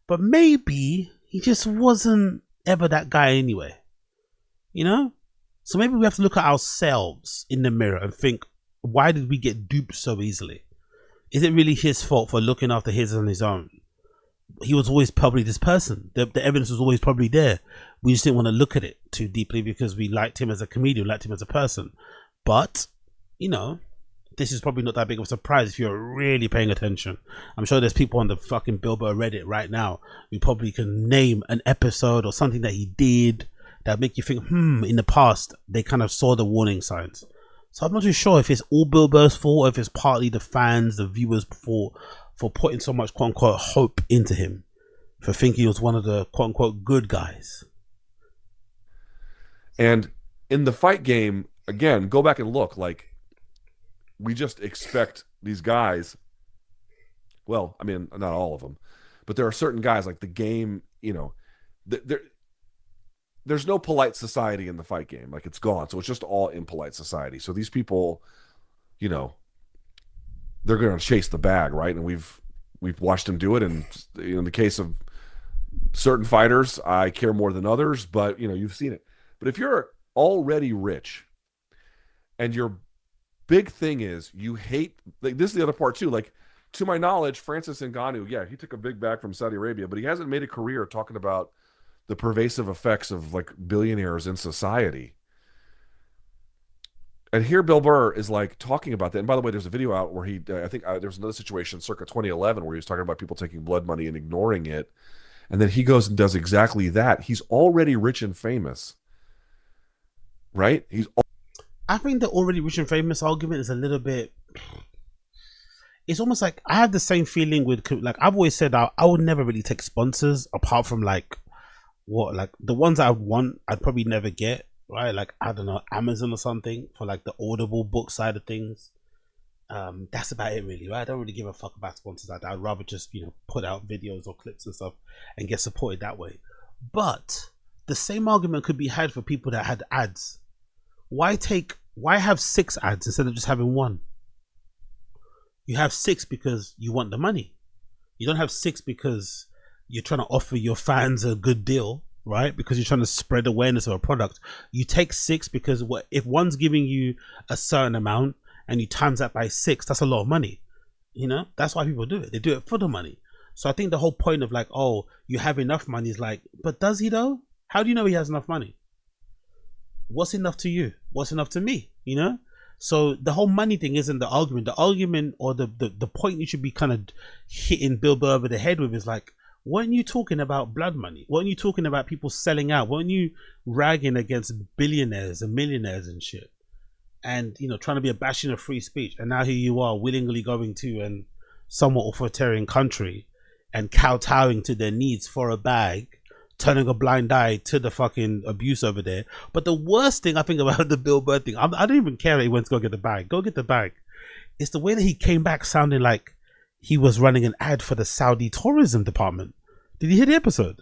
But maybe he just wasn't ever that guy anyway. So maybe we have to look at ourselves in the mirror and think, why did we get duped so easily? Is it really his fault for looking after his on his own? He was always probably this person. The evidence was always probably there. We just didn't want to look at it too deeply because we liked him as a comedian, liked him as a person. But, this is probably not that big of a surprise if you're really paying attention. I'm sure there's people on the fucking Bill Burr Reddit right now who probably can name an episode or something that he did that make you think, in the past, they kind of saw the warning signs. So I'm not too sure if it's all Bill Burr's fault or if it's partly the fans, the viewers' fault for putting so much quote-unquote hope into him, for thinking he was one of the quote-unquote good guys. And in the fight game, again, go back and look, like, we just expect these guys, well, I mean, not all of them, but there are certain guys, like the game, there's no polite society in the fight game. Like, it's gone. So it's just all impolite society. So these people, they're going to chase the bag, right? And we've watched them do it. And in the case of certain fighters, I care more than others, but you've seen it. But if you're already rich and your big thing is you hate, like, this is the other part too. Like, to my knowledge, Francis Ngannou, yeah, he took a big bag from Saudi Arabia, but he hasn't made a career talking about the pervasive effects of like billionaires in society. And here Bill Burr is like talking about that. And by the way, there's a video out where I think there was another situation circa 2011 where he was talking about people taking blood money and ignoring it. And then he goes and does exactly that. He's already rich and famous, right? I think the already rich and famous argument is a little bit, it's almost like I have the same feeling with, like, I've always said I would never really take sponsors apart from like the ones I want, I'd probably never get, right? Like, I don't know, Amazon or something for like the Audible book side of things. That's about it really, right? I don't really give a fuck about sponsors like that. I'd rather just, put out videos or clips and stuff and get supported that way. But the same argument could be had for people that had ads. Why take why have 6 ads instead of just having 1? You have 6 because you want the money. You don't have 6 because you're trying to offer your fans a good deal, right? Because you're trying to spread awareness of a product. You take 6 because if one's giving you a certain amount and you times that by 6, that's a lot of money. You know, that's why people do it. They do it for the money. So I think the whole point of like, oh, you have enough money is like, but does he though? How do you know he has enough money? What's enough to you? What's enough to me? You know? So the whole money thing isn't the argument. The argument or the point you should be kind of hitting Bill Burr over the head with is like, weren't you talking about blood money? Weren't you talking about people selling out? Weren't you ragging against billionaires and millionaires and shit? And, you know, trying to be a bastion of free speech. And now here you are willingly going to a somewhat authoritarian country and kowtowing to their needs for a bag, turning a blind eye to the fucking abuse over there. But the worst thing I think about the Bill Burr thing, I don't even care that he went to go get the bag. Go get the bag. It's the way that he came back sounding like he was running an ad for the Saudi tourism department. Did you hear the episode?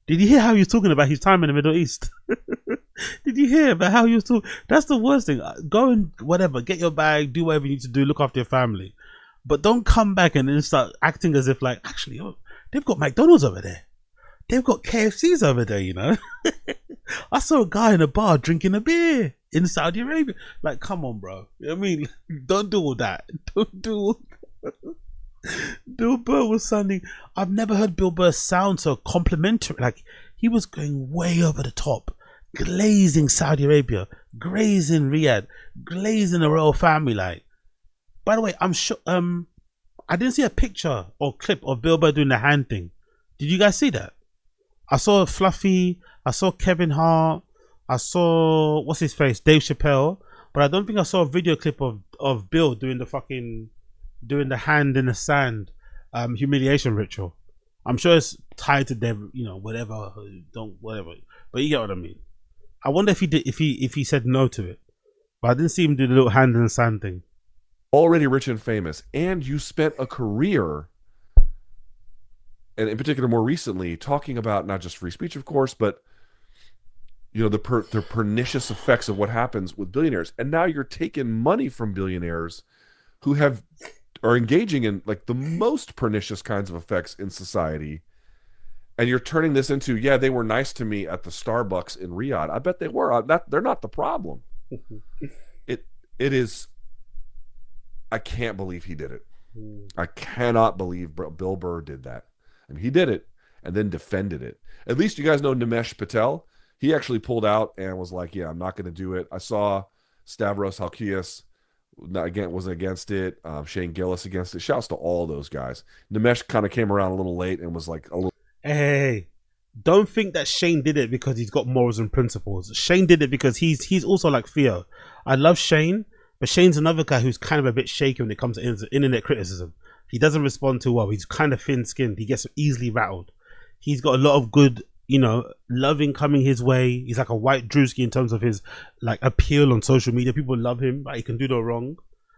Did you hear how he was talking about his time in the Middle East? Did you hear about how he was talking? That's the worst thing. Go and whatever, get your bag, do whatever you need to do, look after your family. But don't come back and then start acting as if like, actually, oh, they've got McDonald's over there. They've got KFCs over there, you know. I saw a guy in a bar drinking a beer in Saudi Arabia. Like, come on, bro. You know what I mean? Don't do all that. Don't do all that. Bill Burr was sounding, I've never heard Bill Burr sound so complimentary. Like, he was going way over the top, glazing Saudi Arabia, glazing Riyadh, glazing the royal family. Like, by the way, I'm sure I didn't see a picture or clip of Bill Burr doing the hand thing. Did you guys see that? I saw Fluffy, I saw Kevin Hart, I saw what's his face, Dave Chappelle, but I don't think I saw a video clip of Bill doing the hand in the sand humiliation ritual. I'm sure it's tied to them, you know, whatever, but you get what I mean. I wonder if he did, if he said no to it, but I didn't see him do the little hand in the sand thing. Already rich and famous, and you spent a career, and in particular more recently, talking about not just free speech, of course, but you know, the pernicious effects of what happens with billionaires. And now you're taking money from billionaires who are engaging in like the most pernicious kinds of effects in society, and you're turning this into, yeah, they were nice to me at the Starbucks in Riyadh. I bet they were. They're not the problem. It is. I can't believe he did it. I cannot believe Bill Burr did that. I mean, he did it and then defended it. At least you guys know Nimesh Patel. He actually pulled out and was like, yeah, I'm not going to do it. I saw Stavros Halkias wasn't against it. Shane Gillis against it. Shouts to all those guys. Nimesh kind of came around a little late and was like a little. Hey, don't think that Shane did it because he's got morals and principles. Shane did it because he's also like Theo. I love Shane, but Shane's another guy who's kind of a bit shaky when it comes to internet criticism. He doesn't respond too well. He's kind of thin-skinned. He gets easily rattled. He's got a lot of good, you know, loving coming his way. He's like a white Drewski in terms of his like appeal on social media. People love him, but he can do no wrong.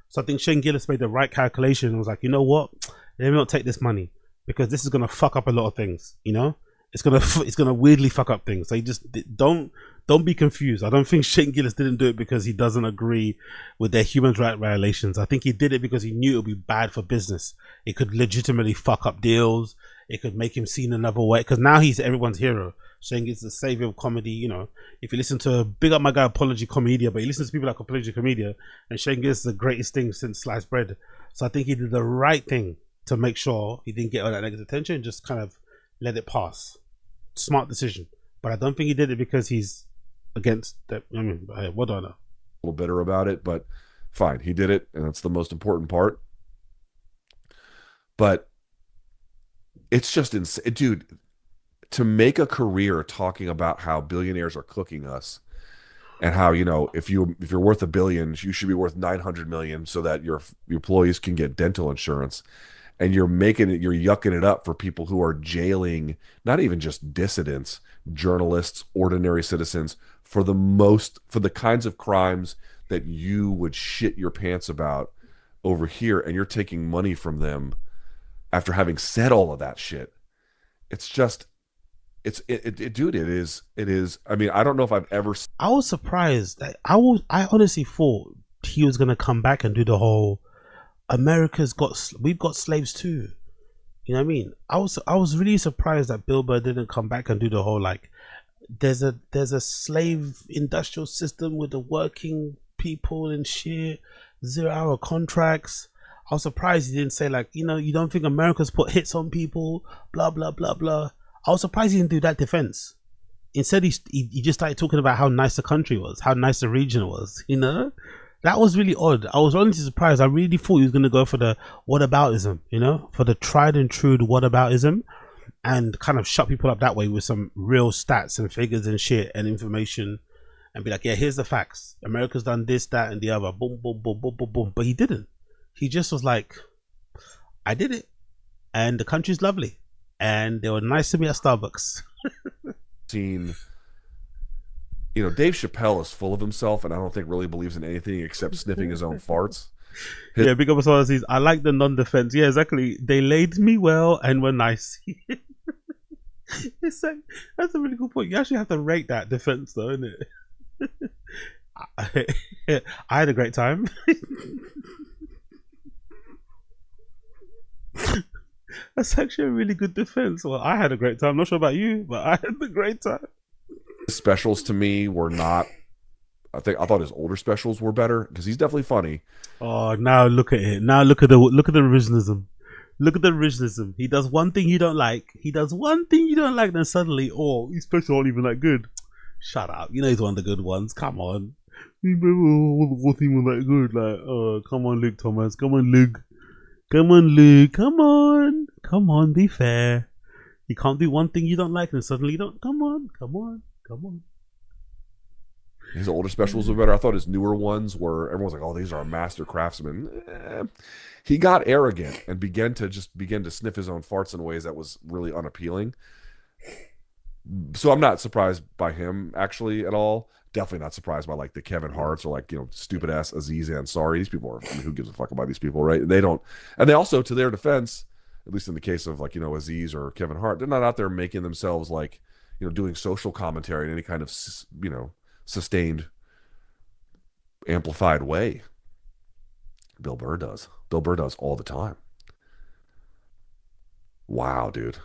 So I think Shane Gillis made the right calculation and was like, you know what? Let me not take this money because this is gonna fuck up a lot of things. You know, it's gonna weirdly fuck up things. So you just don't be confused. I don't think Shane Gillis didn't do it because he doesn't agree with their human rights violations. I think he did it because he knew it would be bad for business. It could legitimately fuck up deals. It could make him seen another way. Because now he's everyone's hero. Shane Gillis is the savior of comedy. You know, if you listen to big up my guy Apology Comedia, but he listens to people like Apology Comedia, and Shane Gillis is the greatest thing since sliced bread. So I think he did the right thing to make sure he didn't get all that negative attention and just kind of let it pass. Smart decision. But I don't think he did it because he's against that. I mean, what do I know? A little bitter about it, but fine, he did it, and that's the most important part. But it's just insane, dude. To make a career talking about how billionaires are cooking us, and how, you know, if you're worth $1 billion, you should be worth 900 million, so that your employees can get dental insurance. And you're yucking it up for people who are jailing not even just dissidents, journalists, ordinary citizens, for the kinds of crimes that you would shit your pants about over here, and you're taking money from them after having said all of that shit. It's just, Dude, it is. I mean, I don't know if I've ever. I was surprised. I honestly thought he was gonna come back and do the whole we've got slaves too. You know what I mean? I was really surprised that Bill Burr didn't come back and do the whole like there's a slave industrial system with the working people and shit, 0-hour contracts. I was surprised he didn't say like, you know, you don't think America's put hits on people, blah blah blah blah. I was surprised he didn't do that defense. Instead, he just started talking about how nice the country was, how nice the region was. You know, that was really odd. I was honestly surprised. I really thought he was going to go for the whataboutism, you know, for the tried and true whataboutism, and kind of shut people up that way with some real stats and figures and shit and information, and be like, yeah, here's the facts. America's done this, that, and the other. Boom, boom, boom, boom, boom, boom. But he didn't. He just was like, I did it, and the country's lovely, and they were nice to me at Starbucks. Seen, you know, Dave Chappelle is full of himself, and I don't think really believes in anything except sniffing his own farts. Yeah, big up as well as I like the non-defense. Yeah, exactly. They laid me well and were nice. It's like, that's a really good point. You actually have to rate that defense, though, isn't it? I had a great time. That's actually a really good defense. Well, I had a great time. I'm not sure about you, but I had a great time. Specials to me were not. I thought his older specials were better because he's definitely funny. Oh, now look at it. Now look at the originalism. Look at the originalism. He does one thing you don't like. Then suddenly, oh, his specials aren't even that good. Shut up. You know he's one of the good ones. Come on. What thing was that good? Like, oh, come on, Luke Thomas. Come on, Luke. Come on, Luke. Come on. Come on, be fair. You can't do one thing you don't like and suddenly you don't. Come on. His older specials were better. I thought his newer ones were, everyone's like, oh, these are a master craftsman. He got arrogant and began to sniff his own farts in ways that was really unappealing. So I'm not surprised by him actually at all. Definitely not surprised by like the Kevin Harts or like, you know, stupid ass Aziz Ansari. These people are, I mean, who gives a fuck about these people, right? They don't, and they also, to their defense, at least in the case of like, you know, Aziz or Kevin Hart, they're not out there making themselves like, you know, doing social commentary in any kind of, you know, sustained, amplified way. Bill Burr does. Bill Burr does all the time. Wow, dude.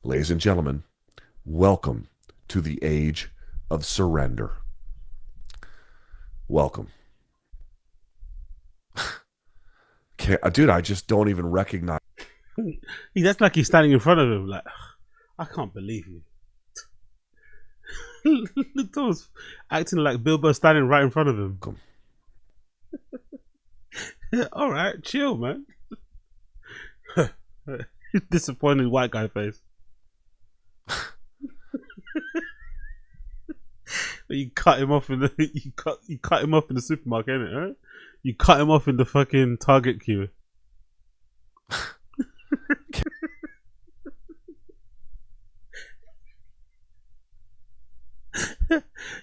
Ladies and gentlemen, welcome to the age of surrender. Welcome. Dude, I just don't even recognize. That's like he's standing in front of him. Like, I can't believe you. Look, Thomas acting like Bill Burr standing right in front of him. All right, chill, man. Disappointed white guy face. You cut him off in the you cut him off in the supermarket, innit? Right? You cut him off in the fucking Target queue.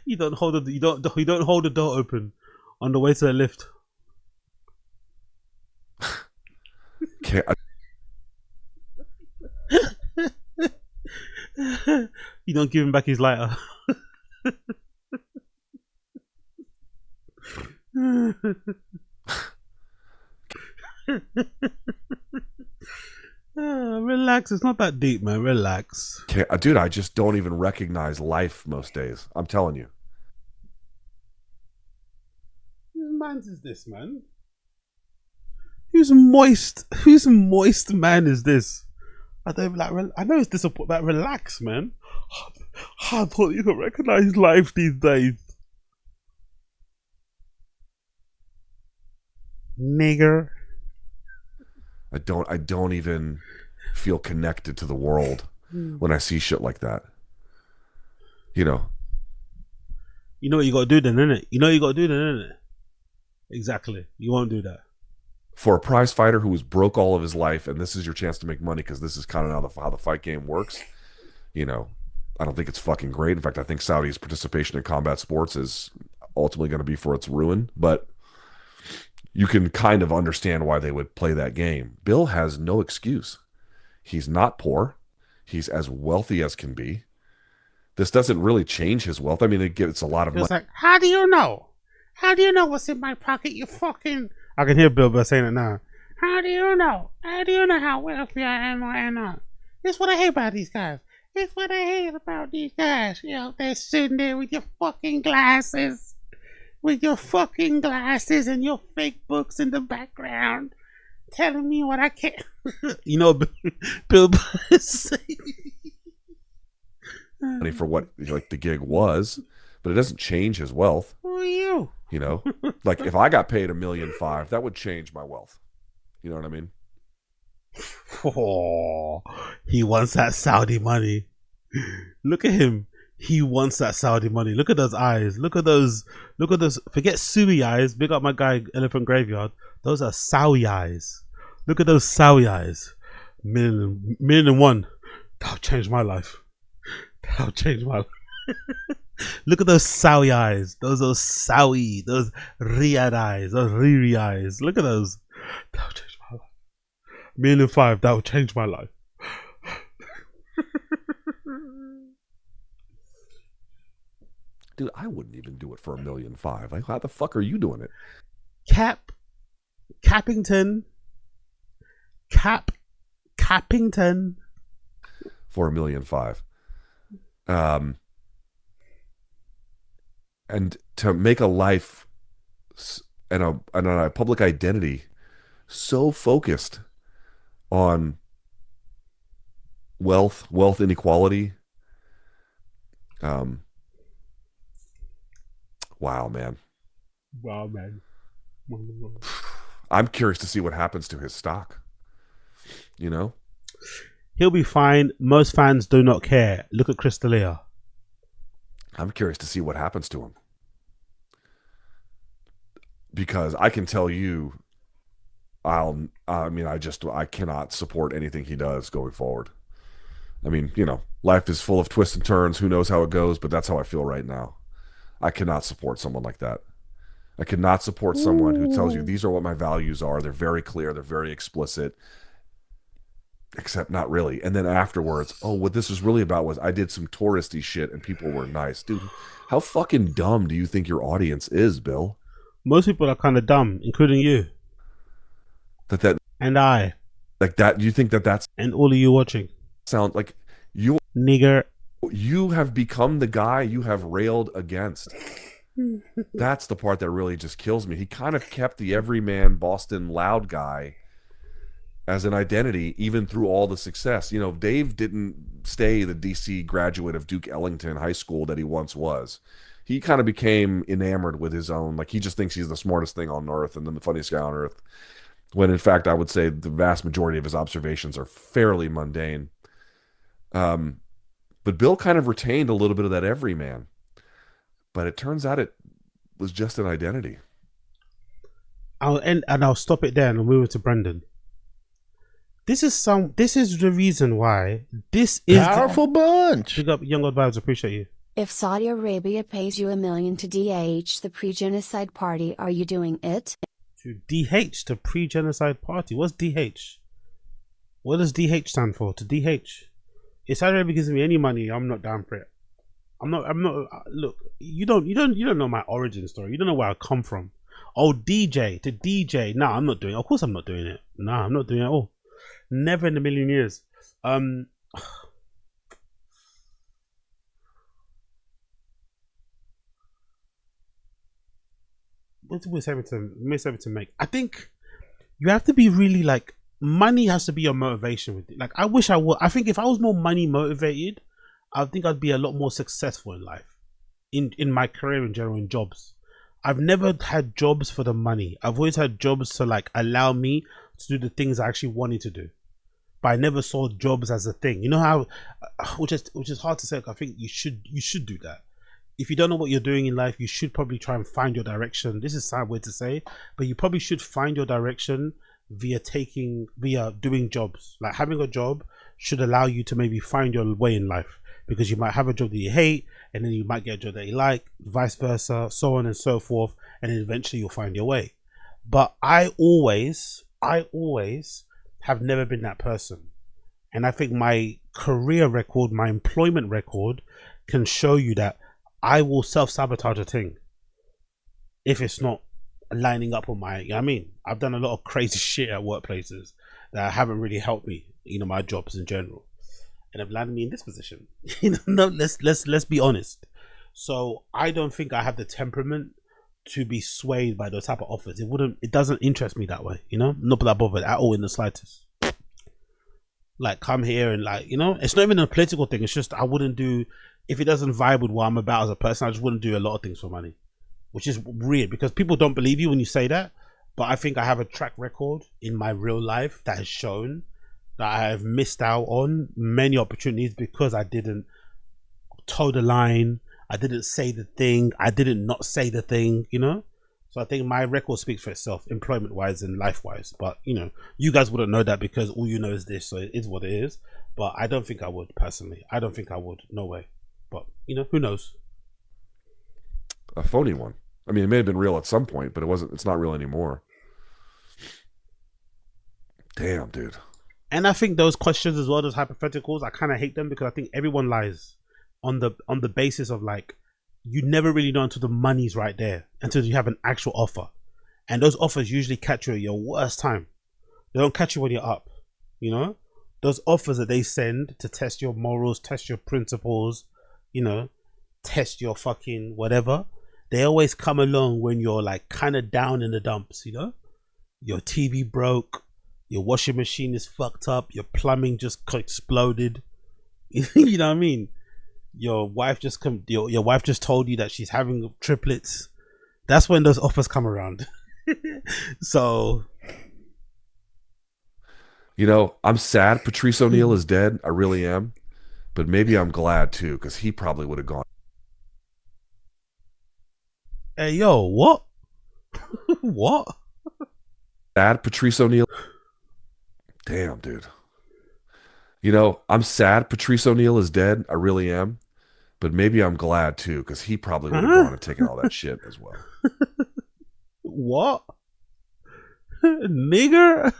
You don't hold the door open on the way to the lift. You don't give him back his lighter. Relax, it's not that deep, man. Relax. Dude, I just don't even recognize life most days. I'm telling you. Whose man's is this, man? Whose moist man is this? I don't like. I know it's disappointing, but relax, man. I thought you could recognize life these days, nigger. I don't even feel connected to the world when I see shit like that. You know. You know what you got to do then, innit? Exactly. You won't do that. For a prize fighter who was broke all of his life, and this is your chance to make money because this is kind of how the fight game works. You know, I don't think it's fucking great. In fact, I think Saudi's participation in combat sports is ultimately going to be for its ruin. But you can kind of understand why they would play that game. Bill has no excuse. He's not poor. He's as wealthy as can be. This doesn't really change his wealth. I mean, it's a lot of money. It's like, how do you know? How do you know what's in my pocket? You fucking. I can hear Bill Burr saying it now. How do you know? How do you know how wealthy I am or am not? It's what I hate about these guys. It's what I hate about these guys. You know, they're sitting there with your fucking glasses. With your fucking glasses and your fake books in the background. Telling me what I can't. You know, Bill Burr is saying. Money for what like the gig was, but it doesn't change his wealth. Who are you? You know, like if I got paid $1.5 million, that would change my wealth. You know what I mean? Oh, he wants that Saudi money. Look at him. He wants that Saudi money. Look at those eyes. Look at those. Forget Sui eyes. Big up my guy, Elephant Graveyard. Those are Saudi eyes. Look at those Saudi eyes. Million and one. That'll change my life. That'll change my life. Look at those Saudi eyes. Those Saudi. Those Riyadh eyes. Those Riri eyes. Look at those. That'll change my life. $1.5 million. That will change my life. Dude, I wouldn't even do it for $1.5 million. Like, how the fuck are you doing it? Cappington. For $1.5 million. And to make a life and a public identity so focused on wealth inequality. Wow, man. I'm curious to see what happens to his stock. You know? He'll be fine. Most fans do not care. Look at Chris D'Elia. I'm curious to see what happens to him. Because I can tell you, I cannot support anything he does going forward. I mean, you know, life is full of twists and turns. Who knows how it goes, but that's how I feel right now. I cannot support someone like that. I cannot support someone who tells you these are what my values are. They're very clear. They're very explicit. Except not really. And then afterwards, what this was really about was I did some touristy shit and people were nice. Dude, how fucking dumb do you think your audience is, Bill? Most people are kind of dumb, including you. And I. Like that, you think that's... And all of you watching. Sound like you... Nigger. You have become the guy you have railed against. That's the part that really just kills me. He kind of kept the everyman Boston loud guy as an identity, even through all the success. You know, Dave didn't stay the DC graduate of Duke Ellington High School that he once was. He kind of became enamored with his own, like he just thinks he's the smartest thing on earth and then the funniest guy on earth. When in fact, I would say the vast majority of his observations are fairly mundane. But Bill kind of retained a little bit of that everyman. But it turns out it was just an identity. I'll stop it there and I'll move it to Brendan. This is the reason why this is powerful bunch. Big up Young God Vibes, appreciate you. If Saudi Arabia pays you $1 million to DH the pre-genocide party, are you doing it? To DH the pre-genocide party. What's DH? What does DH stand for? To DH. If Saudi Arabia gives me any money, I'm not down for it. I'm not. Look, you don't know my origin story. You don't know where I come from. Oh, DJ to DJ. No, I'm not doing it. Of course I'm not doing it. No, I'm not doing it at all. Never in a million years. What's we say to make? I think you have to be really like, money has to be your motivation with it. Like I wish I would. I think if I was more money motivated, I think I'd be a lot more successful in life, in my career in general, in jobs. I've never had jobs for the money. I've always had jobs to like allow me to do the things I actually wanted to do. But I never saw jobs as a thing. You know how, which is hard to say. I think you should do that. If you don't know what you're doing in life, you should probably try and find your direction. This is a sad way to say, but you probably should find your direction via doing jobs. Like having a job should allow you to maybe find your way in life, because you might have a job that you hate and then you might get a job that you like, vice versa, so on and so forth, and then eventually you'll find your way. But I always have never been that person. And I think my career record, my employment record, can show you that I will self-sabotage a thing if it's not lining up with my, you know what I mean? I've done a lot of crazy shit at workplaces that haven't really helped me, you know, my jobs in general, and have landed me in this position. You know, let's be honest. So I don't think I have the temperament to be swayed by those type of offers. It doesn't interest me that way, you know? Not that bothered at all in the slightest. Like, come here and, like, you know, it's not even a political thing. It's just I wouldn't do, if it doesn't vibe with what I'm about as a person, I just wouldn't do a lot of things for money, which is weird because people don't believe you when you say that. But I think I have a track record in my real life that has shown that I have missed out on many opportunities because I didn't toe the line. I didn't say the thing. I didn't not say the thing, you know? So I think my record speaks for itself, employment-wise and life-wise. But, you know, you guys wouldn't know that because all you know is this, so it is what it is. But I don't think I would, personally. I don't think I would. No way. But, you know, who knows? A phony one. I mean, it may have been real at some point, but it's not real anymore. Damn, dude. And I think those questions as well, those hypotheticals, I kind of hate them because I think everyone lies on the basis of, like, you never really know until the money's right there, until you have an actual offer. And those offers usually catch you at your worst time. They don't catch you when you're up, you know? Those offers that they send to test your morals, test your principles, you know, test your fucking whatever, they always come along when you're, like, kind of down in the dumps, you know? Your TV broke, your washing machine is fucked up, your plumbing just exploded. You know what I mean? Your wife just your wife just told you that she's having triplets. That's when those offers come around. So, you know, I'm sad Patrice O'Neal is dead. I really am. But maybe I'm glad too, because he probably would have gone. Hey, yo, what? What? Sad Patrice O'Neal. Damn, dude. You know, I'm sad Patrice O'Neal is dead. I really am. But maybe I'm glad too, because he probably would have gone and taken all that shit as well. What? Nigger?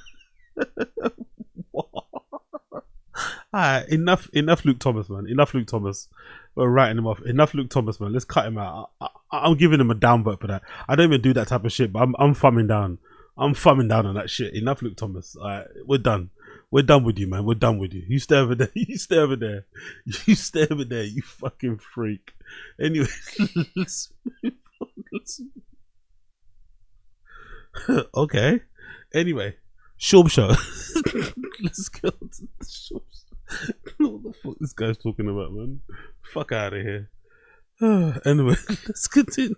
Alright, enough Luke Thomas, man. Enough Luke Thomas. We're writing him off. Enough Luke Thomas, man. Let's cut him out. I'm giving him a down vote for that. I don't even do that type of shit, but I'm thumbing down. I'm thumbing down on that shit. Enough Luke Thomas. Alright, we're done. We're done with you, man. We're done with you. You stay over there. You stay over there. You stay over there, you fucking freak. Anyway, let's move on. Okay. Anyway, Schaub show. Let's go to the Schaub show. What the fuck this guy's talking about, man? Fuck out of here. Anyway, let's continue.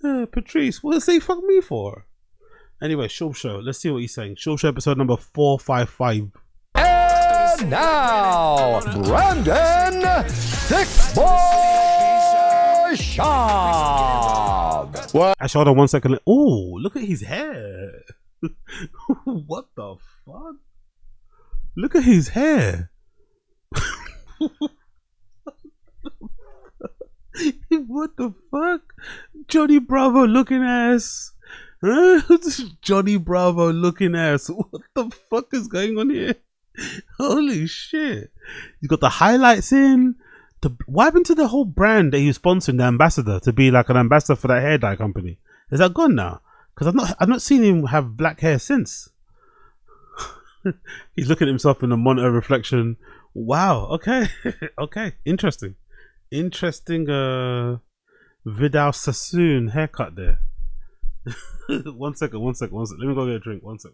Patrice, what does he fuck me for? Anyway, Schaub show. Let's see what he's saying. Schaub show episode number 455. And now, Brandon Thick Boy Schaub. What? Actually, hold on 1 second. Oh, look at his hair. What the fuck? Look at his hair. What the fuck? Johnny Bravo looking ass. Huh? Johnny Bravo looking ass. What the fuck is going on here? Holy shit. You got the highlights in. What happened to the whole brand that he was sponsoring, the ambassador, to be like an ambassador for that hair dye company? Is that gone now? Because I've not seen him have black hair since. He's looking at himself in the monitor reflection. Wow. Okay. Okay. Interesting. Vidal Sassoon haircut there. One second. Let me go get a drink. One sec.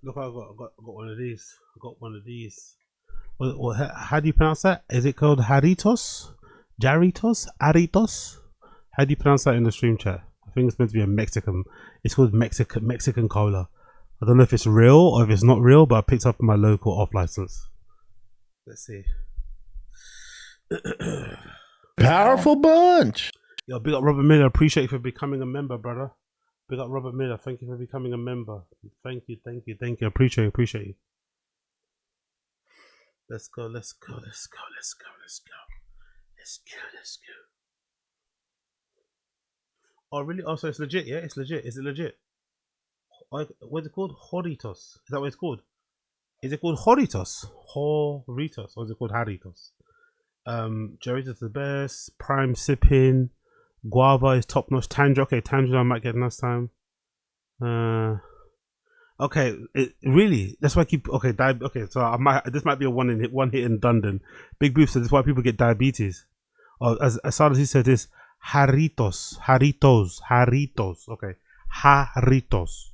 Look, I got one of these. I got one of these. How do you pronounce that? Is it called Jarritos? Jarritos? Arritos? How do you pronounce that in the stream chat? I think it's meant to be a Mexican. It's called Mexican cola. I don't know if it's real or if it's not real, but I picked up my local off license. Let's see. Powerful bunch. Yo, big up Robert Miller. Appreciate you for becoming a member, brother. Big up Robert Miller. Thank you for becoming a member. Thank you. Appreciate you. Let's go. Oh, really? Oh, so it's legit, yeah? It's legit. Is it legit? What's it called? Jarritos. Is that what it's called? Is it called Jarritos? Jarritos. Or is it called Jarritos? Jarritos is the best. Prime sipping. Guava is top notch. Tangerine. Okay, tangerine I might get next time. Okay, really? That's why I keep. Okay, okay. So this might be a one hit in London. Big Booth said this is why people get diabetes. Oh, as hard as he said this, Jarritos. Okay, Jarritos.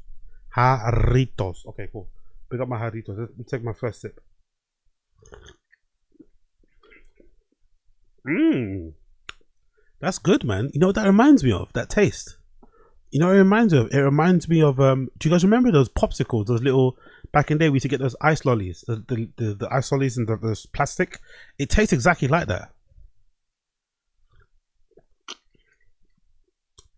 Okay, cool. Pick up my Jarritos. Let me take my first sip. That's good, man. You know what that reminds me of? That taste. You know what it reminds me of? It reminds me of do you guys remember those popsicles? Those little back in the day we used to get those ice lollies. The ice lollies and the plastic. It tastes exactly like that.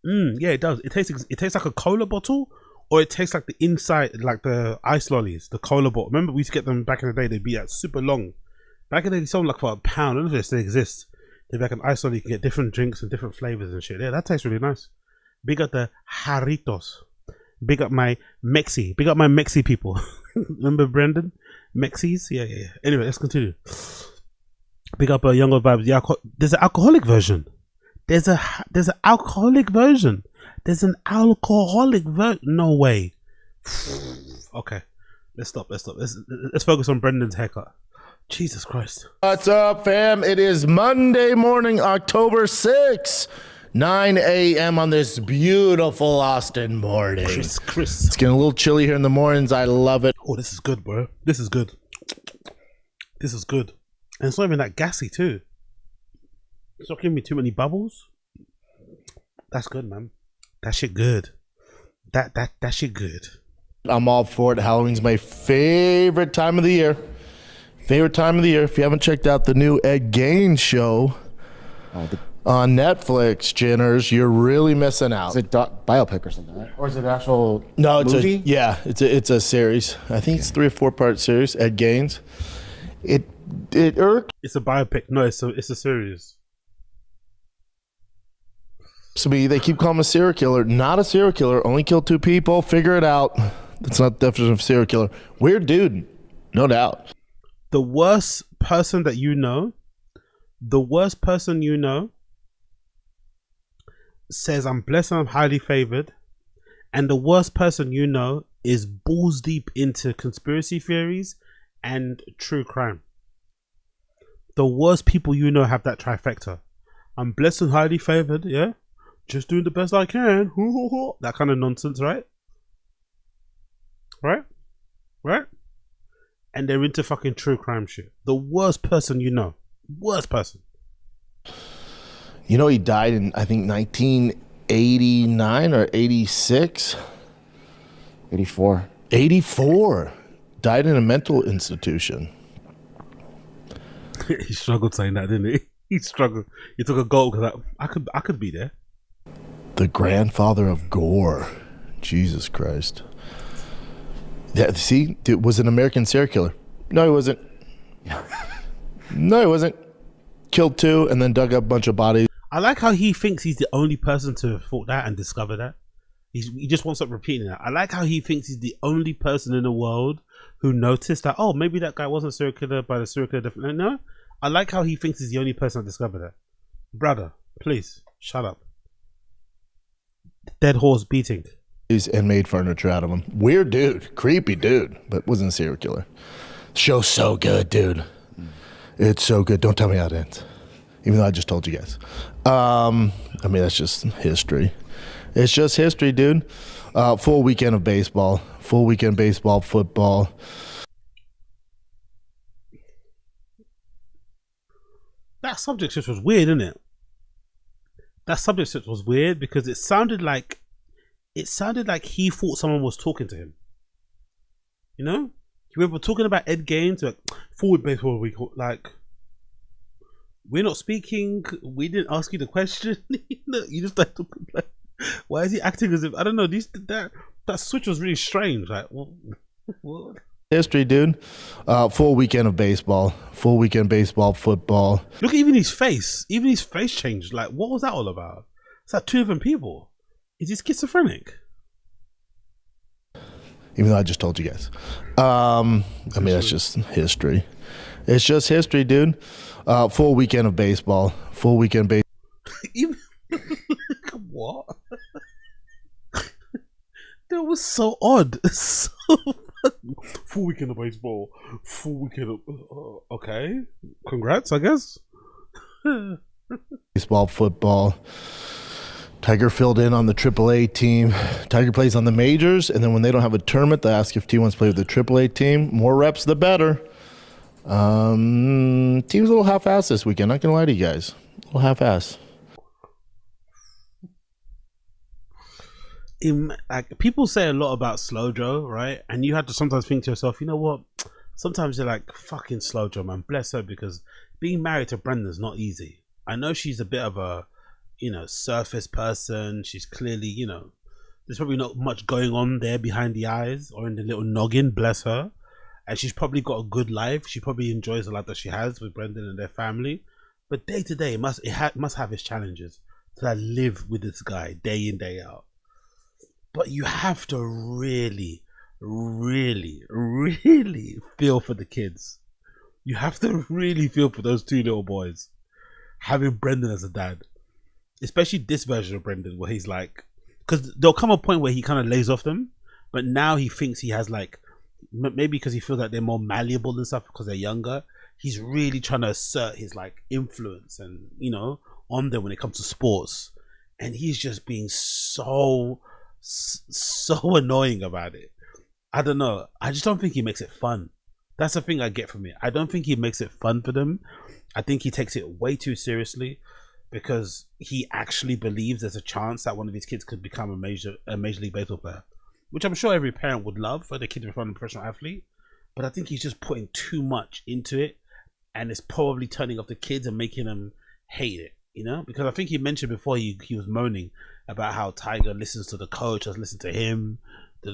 Yeah, it does. It tastes like a cola bottle, or it tastes like the inside, like the ice lollies, the cola bottle. Remember we used to get them back in the day. They'd be super long. Back in the day, they sold like for £1. I don't know if they still exist. They'd be like an ice lolly. You can get different drinks and different flavors and shit. Yeah, that tastes really nice. Big up the Jarritos. Big up my Mexi. Big up my Mexi people. Remember Brendan? Mexis? Yeah. Anyway, let's continue. Big up Younger Vibes. There's an alcoholic version. There's an alcoholic version. There's an alcoholic version. No way. Okay. Let's stop. Let's focus on Brendan's haircut. Jesus Christ. What's up, fam? It is Monday morning, October 6th. 9 a.m. on this beautiful Austin morning. Chris. It's getting a little chilly here in the mornings. I love it. Oh, this is good, bro. This is good. And it's not even that gassy, too. It's not giving me too many bubbles. That's good, man. That shit good. That shit good. I'm all for it. Halloween's my favorite time of the year. If you haven't checked out the new Ed Gaines show on Netflix, Jinners, you're really missing out. Is it biopic or something, right? Or is it actual No, it's movie? It's a series. I think it's 3 or 4 part series. Ed Gaines. It's a biopic. No, it's a series. To me, they keep calling him a serial killer. Not a serial killer. Only killed 2 people. Figure it out. That's not the definition of serial killer. Weird dude, no doubt. The worst person you know says I'm blessed and I'm highly favored, and the worst person you know is balls deep into conspiracy theories and true crime. The worst people you know have that trifecta. I'm blessed and highly favored, yeah? Just doing the best I can. That kind of nonsense, right? Right? And they're into fucking true crime shit. The worst person you know. Worst person. You know, he died in, I think, 1989 or 86? 84. 84. Died in a mental institution. He struggled saying that, didn't he? He struggled. He took a gulp because I could be there. The grandfather of gore. Jesus Christ. Yeah, see, dude was an American serial killer. No, he wasn't. Killed 2 and then dug up a bunch of bodies. I like how he thinks he's the only person to have thought that and discover that. He just wants to stop repeating that. I like how he thinks he's the only person in the world who noticed that, oh, maybe that guy wasn't a serial killer, but a serial killer definitely. No, I like how he thinks he's the only person to discover that. Brother, please, shut up. Dead horse beating. And made furniture out of him. Weird dude. Creepy dude. But wasn't a serial killer. Show's so good, dude. It's so good. Don't tell me how it ends. Even though I just told you guys. I mean, that's just history. It's just history, dude. Full weekend of baseball. full weekend baseball, football. That subject switch was weird, isn't it? That subject switch was weird because it sounded like he thought someone was talking to him. You know? You remember talking about Ed Gaines, like forward baseball week, like we're not speaking. We didn't ask you the question. You just like, why is he acting as if I don't know? That switch was really strange. Like what? History, dude. Full weekend of baseball. Full weekend baseball, football. Look at even his face. Even his face changed. Like, what was that all about? It's like two different people. Is he schizophrenic? Even though I just told you guys. I mean, that's just history. It's just history, dude. Full weekend of baseball. Full weekend baseball. What? That was so odd. So full weekend of baseball. Full weekend of okay. Congrats, I guess. Baseball, football. Tiger filled in on the AAA team. Tiger plays on the majors, and then when they don't have a tournament, they ask if T wants to play with the AAA team. More reps, the better. Team's a little half-assed this weekend. Not gonna lie to you guys, a little half-assed. Like people say a lot about Slow Joe, right? And you have to sometimes think to yourself, you know what? Sometimes you're like, fucking Slow Joe, man. Bless her, because being married to Brendan's not easy. I know she's a bit of a, surface person. She's clearly, there's probably not much going on there behind the eyes or in the little noggin. Bless her. And she's probably got a good life. She probably enjoys the life that she has with Brendan and their family. But day to day, it must have its challenges to live with this guy day in, day out. But you have to really, really, really feel for the kids. You have to really feel for those two little boys having Brendan as a dad. Especially this version of Brendan where he's like, because there'll come a point where he kind of lays off them, but now he thinks he has like, maybe because he feels like they're more malleable and stuff because they're younger, he's really trying to assert his like influence and, on them when it comes to sports. And he's just being so annoying about it. I don't know. I just don't think he makes it fun. That's the thing I get from it. I don't think he makes it fun for them. I think he takes it way too seriously because he actually believes there's a chance that one of his kids could become a major league baseball player, which I'm sure every parent would love for their kid to become a professional athlete. But I think he's just putting too much into it, and it's probably turning off the kids and making them hate it. Because I think he mentioned before he was moaning about how Tiger listens to the coach, doesn't listen to him. I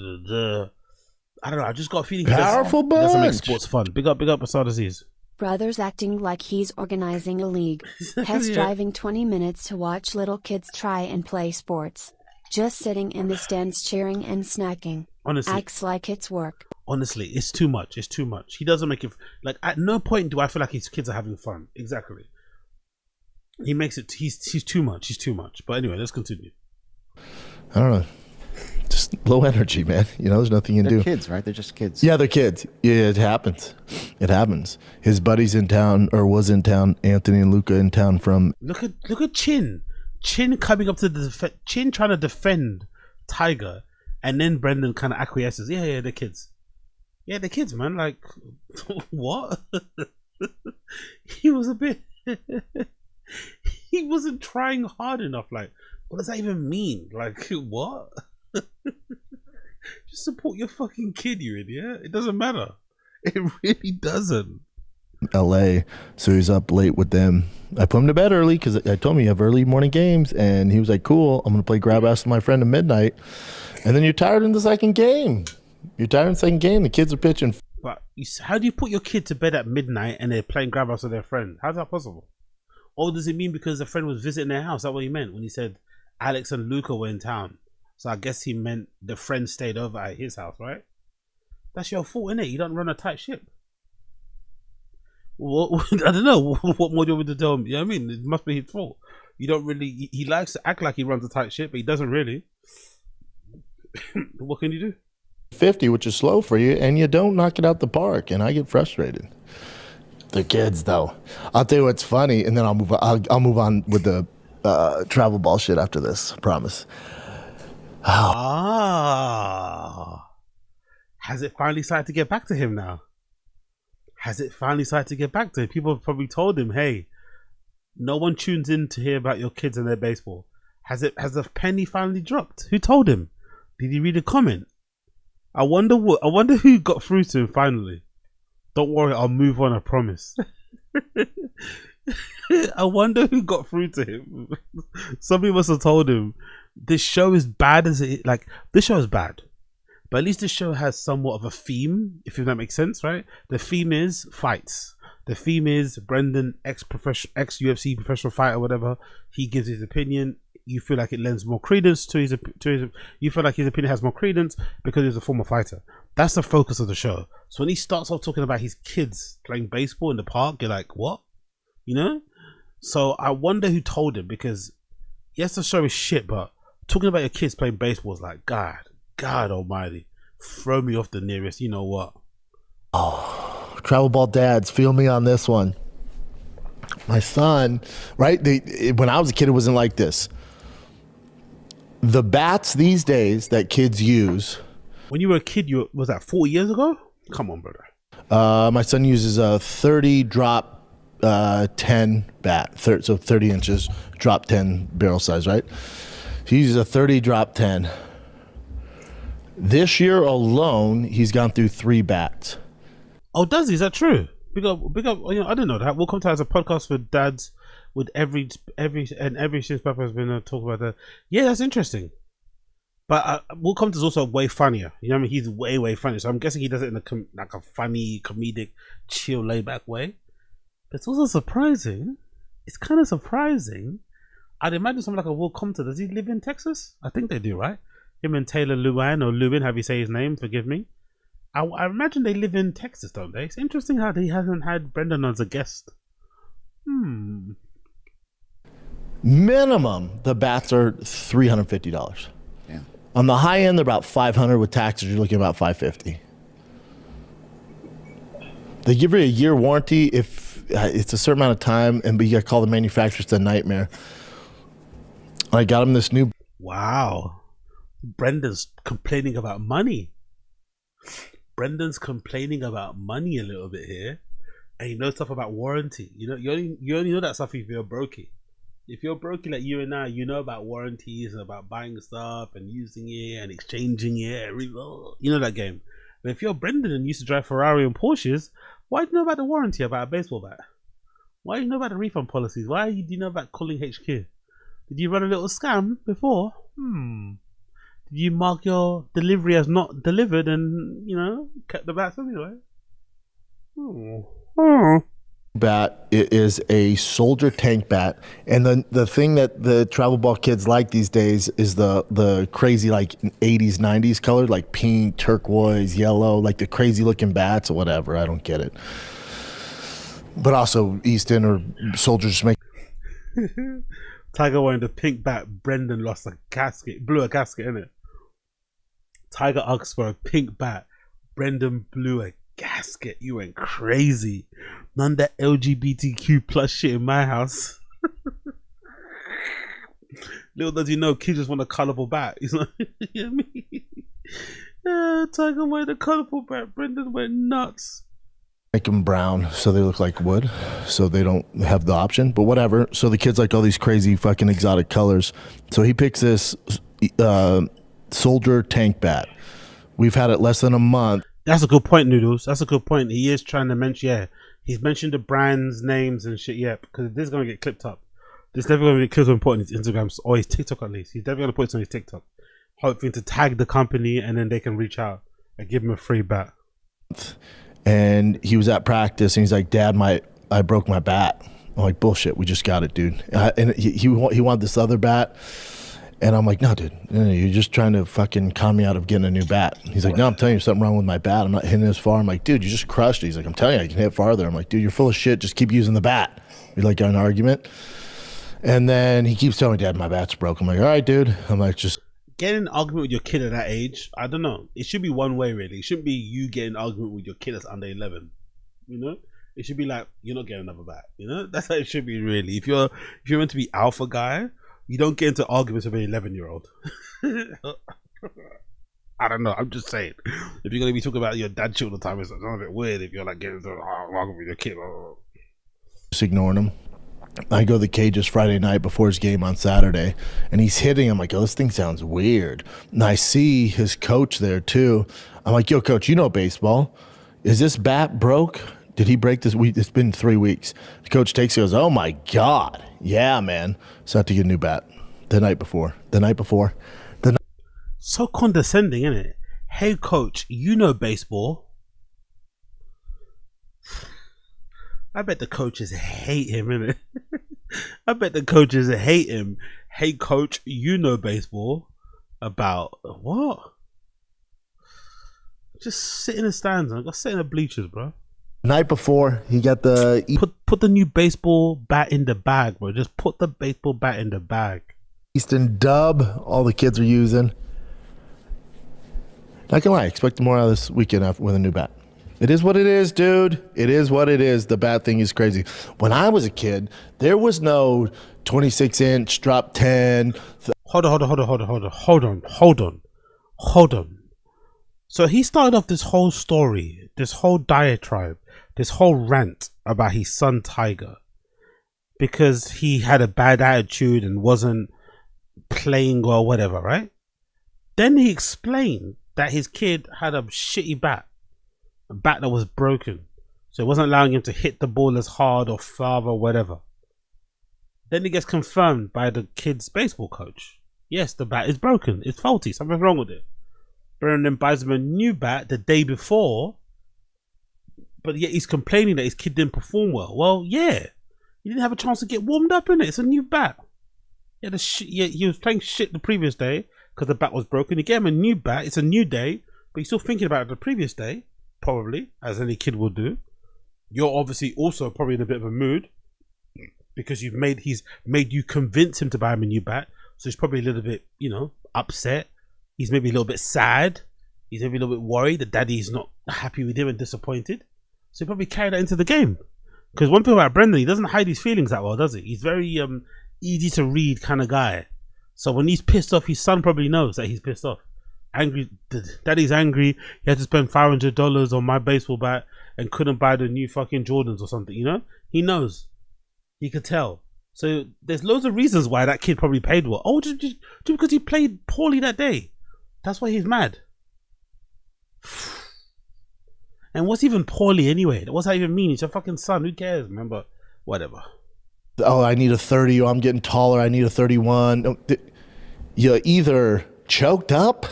don't know. I just got a feeling Powerful bunch. He doesn't make sports fun. Big up, Asad Aziz. Brothers acting like he's organizing a league. Hess driving 20 minutes to watch little kids try and play sports. Just sitting in the stands cheering and snacking. Honestly, acts like it's work. Honestly, it's too much. It's too much. He doesn't make it like at no point do I feel like his kids are having fun. Exactly. He makes it. He's too much. He's too much. But anyway, let's continue. I don't know. Just low energy, man. There's nothing you can do. They're kids, right? They're just kids. Yeah, they're kids. Yeah, it happens. It happens. His buddy's in town, or was in town. Anthony and Luca in town from. Look at Chin. Chin coming up to the Chin trying to defend Tiger, and then Brendan kind of acquiesces. Yeah, they're kids. Yeah, they're kids, man. Like, what? He was a bit. He wasn't trying hard enough. Like, what does that even mean? Like, what? Just support your fucking kid, you idiot. It doesn't matter. It really doesn't. LA, so he's up late with them. I put him to bed early because I told him you have early morning games, and he was like, cool, I'm gonna play grab ass with my friend at midnight. And then you're tired in the second game. The kids are pitching. But how do you put your kid to bed at midnight and they're playing grab ass with their friend? How's that possible? Or does it mean because the friend was visiting their house? Is that what he meant when he said Alex and Luca were in town? So I guess he meant the friend stayed over at his house, right? That's your fault, innit? You don't run a tight ship. What, I don't know. What more do you want me to tell him? You know what I mean? It must be his fault. You don't really... He likes to act like he runs a tight ship, but he doesn't really. What can you do? 50, which is slow for you, and you don't knock it out the park, and I get frustrated. They're kids, though. I'll tell you what's funny, and then I'll move on with the travel ball shit after this. I promise. Has it finally started to get back to him now? Has it finally started to get back to him? People have probably told him, hey, no one tunes in to hear about your kids and their baseball. Has the penny finally dropped? Who told him? Did he read a comment? I wonder who got through to him finally. Don't worry, I'll move on, I promise. I wonder who got through to him. Somebody must have told him this show is bad as it like this show is bad. But at least this show has somewhat of a theme, if that makes sense, right? The theme is fights. The theme is Brendan, ex-UFC professional fighter, whatever. He gives his opinion. You feel like it lends more credence to his. You feel like his opinion has more credence because he's a former fighter. That's the focus of the show. So when he starts off talking about his kids playing baseball in the park, you're like, what? You know? So I wonder who told him, because yes, the show is shit, but talking about your kids playing baseball is like, God almighty, throw me off the nearest, you know what? Oh, travel ball dads, feel me on this one. My son, right? When I was a kid, it wasn't like this. The bats these days that kids use. When you were a kid, was that 4 years ago? Come on, brother. My son uses a 30 drop 10 bat, so 30 inches, drop 10 barrel size, right? He uses a 30 drop 10. This year alone, he's gone through 3 bats. Oh, does he? Is that true? Big up. You know, I didn't know that. We'll come to as a podcast for dads with every since Papa has been talking about that. Yeah, that's interesting. But Will Compton is also way funnier. You know what I mean? He's way funnier. So I'm guessing he does it in a funny, comedic, chill, laid back way. But it's also surprising. It's kind of surprising. I'd imagine someone like a Will Compton. Does he live in Texas? I think they do, right? Him and Taylor Lewin, or Lewin, however you say his name, forgive me. I imagine they live in Texas, don't they? It's interesting how he hasn't had Brendan as a guest. Minimum, the bats are $350. Yeah. On the high end, they're about $500. With taxes, you're looking at about $550. They give you a year warranty if it's a certain amount of time, but you got to call the manufacturer. It's a nightmare. I got him this new. Wow. Brendan's complaining about money. Brendan's complaining about money a little bit here, and he knows stuff about warranty. You know, you only know that stuff if you're a brokey. If you're a brokey like you and I, you know about warranties and about buying stuff and using it and exchanging it. You know that game. But if you're Brendan and used to drive Ferrari and Porsches, why do you know about the warranty about a baseball bat? Why do you know about the refund policies? Why do you know about calling HQ? Did you run a little scam before? Did you mark your delivery as not delivered and, you know, kept the bats anyway? Bat is a soldier tank bat, and the thing that the travel ball kids like these days is the crazy like 80s 90s color, like pink, turquoise, yellow, like the crazy looking bats or whatever. I don't get it, but also Easton or soldiers make. Tiger wearing the pink bat. Brendan lost a casket, blew a casket in it. Tiger asked for a pink bat. Brendan blew a gasket. You went crazy. None of that LGBTQ plus shit in my house. Little does you know, kids just want a colourful bat. You know what I mean? Yeah, Tiger went a colourful bat. Brendan went nuts. Make them brown so they look like wood, so they don't have the option. But whatever. So the kids like all these crazy fucking exotic colors. So he picks this soldier tank bat. We've had it less than a month. That's a good point, Noodles. That's a good point. He is trying to mention, yeah, he's mentioned the brands, names, and shit, yeah, because this is going to get clipped up. This is definitely going to get clipped up and put on his Instagram, or his TikTok at least. He's definitely going to put it on his TikTok, hoping to tag the company, and then they can reach out and give him a free bat. And he was at practice, and he's like, Dad, I broke my bat. I'm like, bullshit, we just got it, dude. And he wanted this other bat. And I'm like, no, dude, you're just trying to fucking con me out of getting a new bat. He's like, no, I'm telling you, something wrong with my bat. I'm not hitting it as far. I'm like, dude, you just crushed it. He's like, I'm telling you, I can hit farther. I'm like, dude, you're full of shit. Just keep using the bat. We like got an argument. And then he keeps telling me, Dad, my bat's broke. I'm like, all right, dude. I'm like, just. Getting an argument with your kid at that age, I don't know. It should be one way, really. It shouldn't be you getting an argument with your kid that's under 11. You know? It should be like, you're not getting another bat. You know? That's how it should be, really. If you're meant to be alpha guy, you don't get into arguments with an 11-year-old. I don't know. I'm just saying. If you're gonna be talking about your dad shit all the time, it's a bit weird. If you're like getting to arguing with your kid, just ignoring him. I go to the cages Friday night before his game on Saturday, and he's hitting. I'm like, oh, this thing sounds weird. And I see his coach there too. I'm like, yo, coach, you know baseball. Is this bat broke? Did he break this? It's been 3 weeks. The coach takes it, goes, oh my God. Yeah, man. So I had to get a new bat the night before. So condescending, isn't it? Hey, coach, you know baseball. I bet the coaches hate him, innit? I bet the coaches hate him. Hey, coach, you know baseball. About what? Just sit in the stands. I got sit in the bleachers, bro. Night before, he got the... Put the new baseball bat in the bag, bro. Just put the baseball bat in the bag. Easton dub, all the kids are using. Not gonna lie, expect more out of this weekend with a new bat. It is what it is, dude. It is what it is. The bat thing is crazy. When I was a kid, there was no 26-inch, drop 10. Hold on. So he started off this whole story, this whole diatribe, this whole rant about his son Tiger because he had a bad attitude and wasn't playing or whatever, right? Then he explained that his kid had a shitty bat, a bat that was broken, so it wasn't allowing him to hit the ball as hard or far or whatever. Then it gets confirmed by the kid's baseball coach. Yes, the bat is broken, it's faulty, something's wrong with it. Burr then buys him a new bat the day before, but yet he's complaining that his kid didn't perform well. Well, yeah, he didn't have a chance to get warmed up in it. It's a new bat. Yeah, he was playing shit the previous day because the bat was broken. He gave him a new bat. It's a new day, but he's still thinking about it the previous day, probably, as any kid will do. You're obviously also probably in a bit of a mood because he's made you convince him to buy him a new bat. So he's probably a little bit, upset. He's maybe a little bit sad. He's maybe a little bit worried that daddy's not happy with him and disappointed. So he probably carried that into the game. Because one thing about Brendan, he doesn't hide his feelings that well, does he? He's very easy to read kind of guy. So when he's pissed off, his son probably knows that he's pissed off. Angry, daddy's angry. He had to spend $500 on my baseball bat and couldn't buy the new fucking Jordans or something, He knows. He could tell. So there's loads of reasons why that kid probably played well. Oh, just because he played poorly that day. That's why he's mad. And what's even poorly anyway? What's that even mean? It's your fucking son. Who cares? Remember, whatever. Oh, I need a 30. Oh, I'm getting taller. I need a 31. You either choked up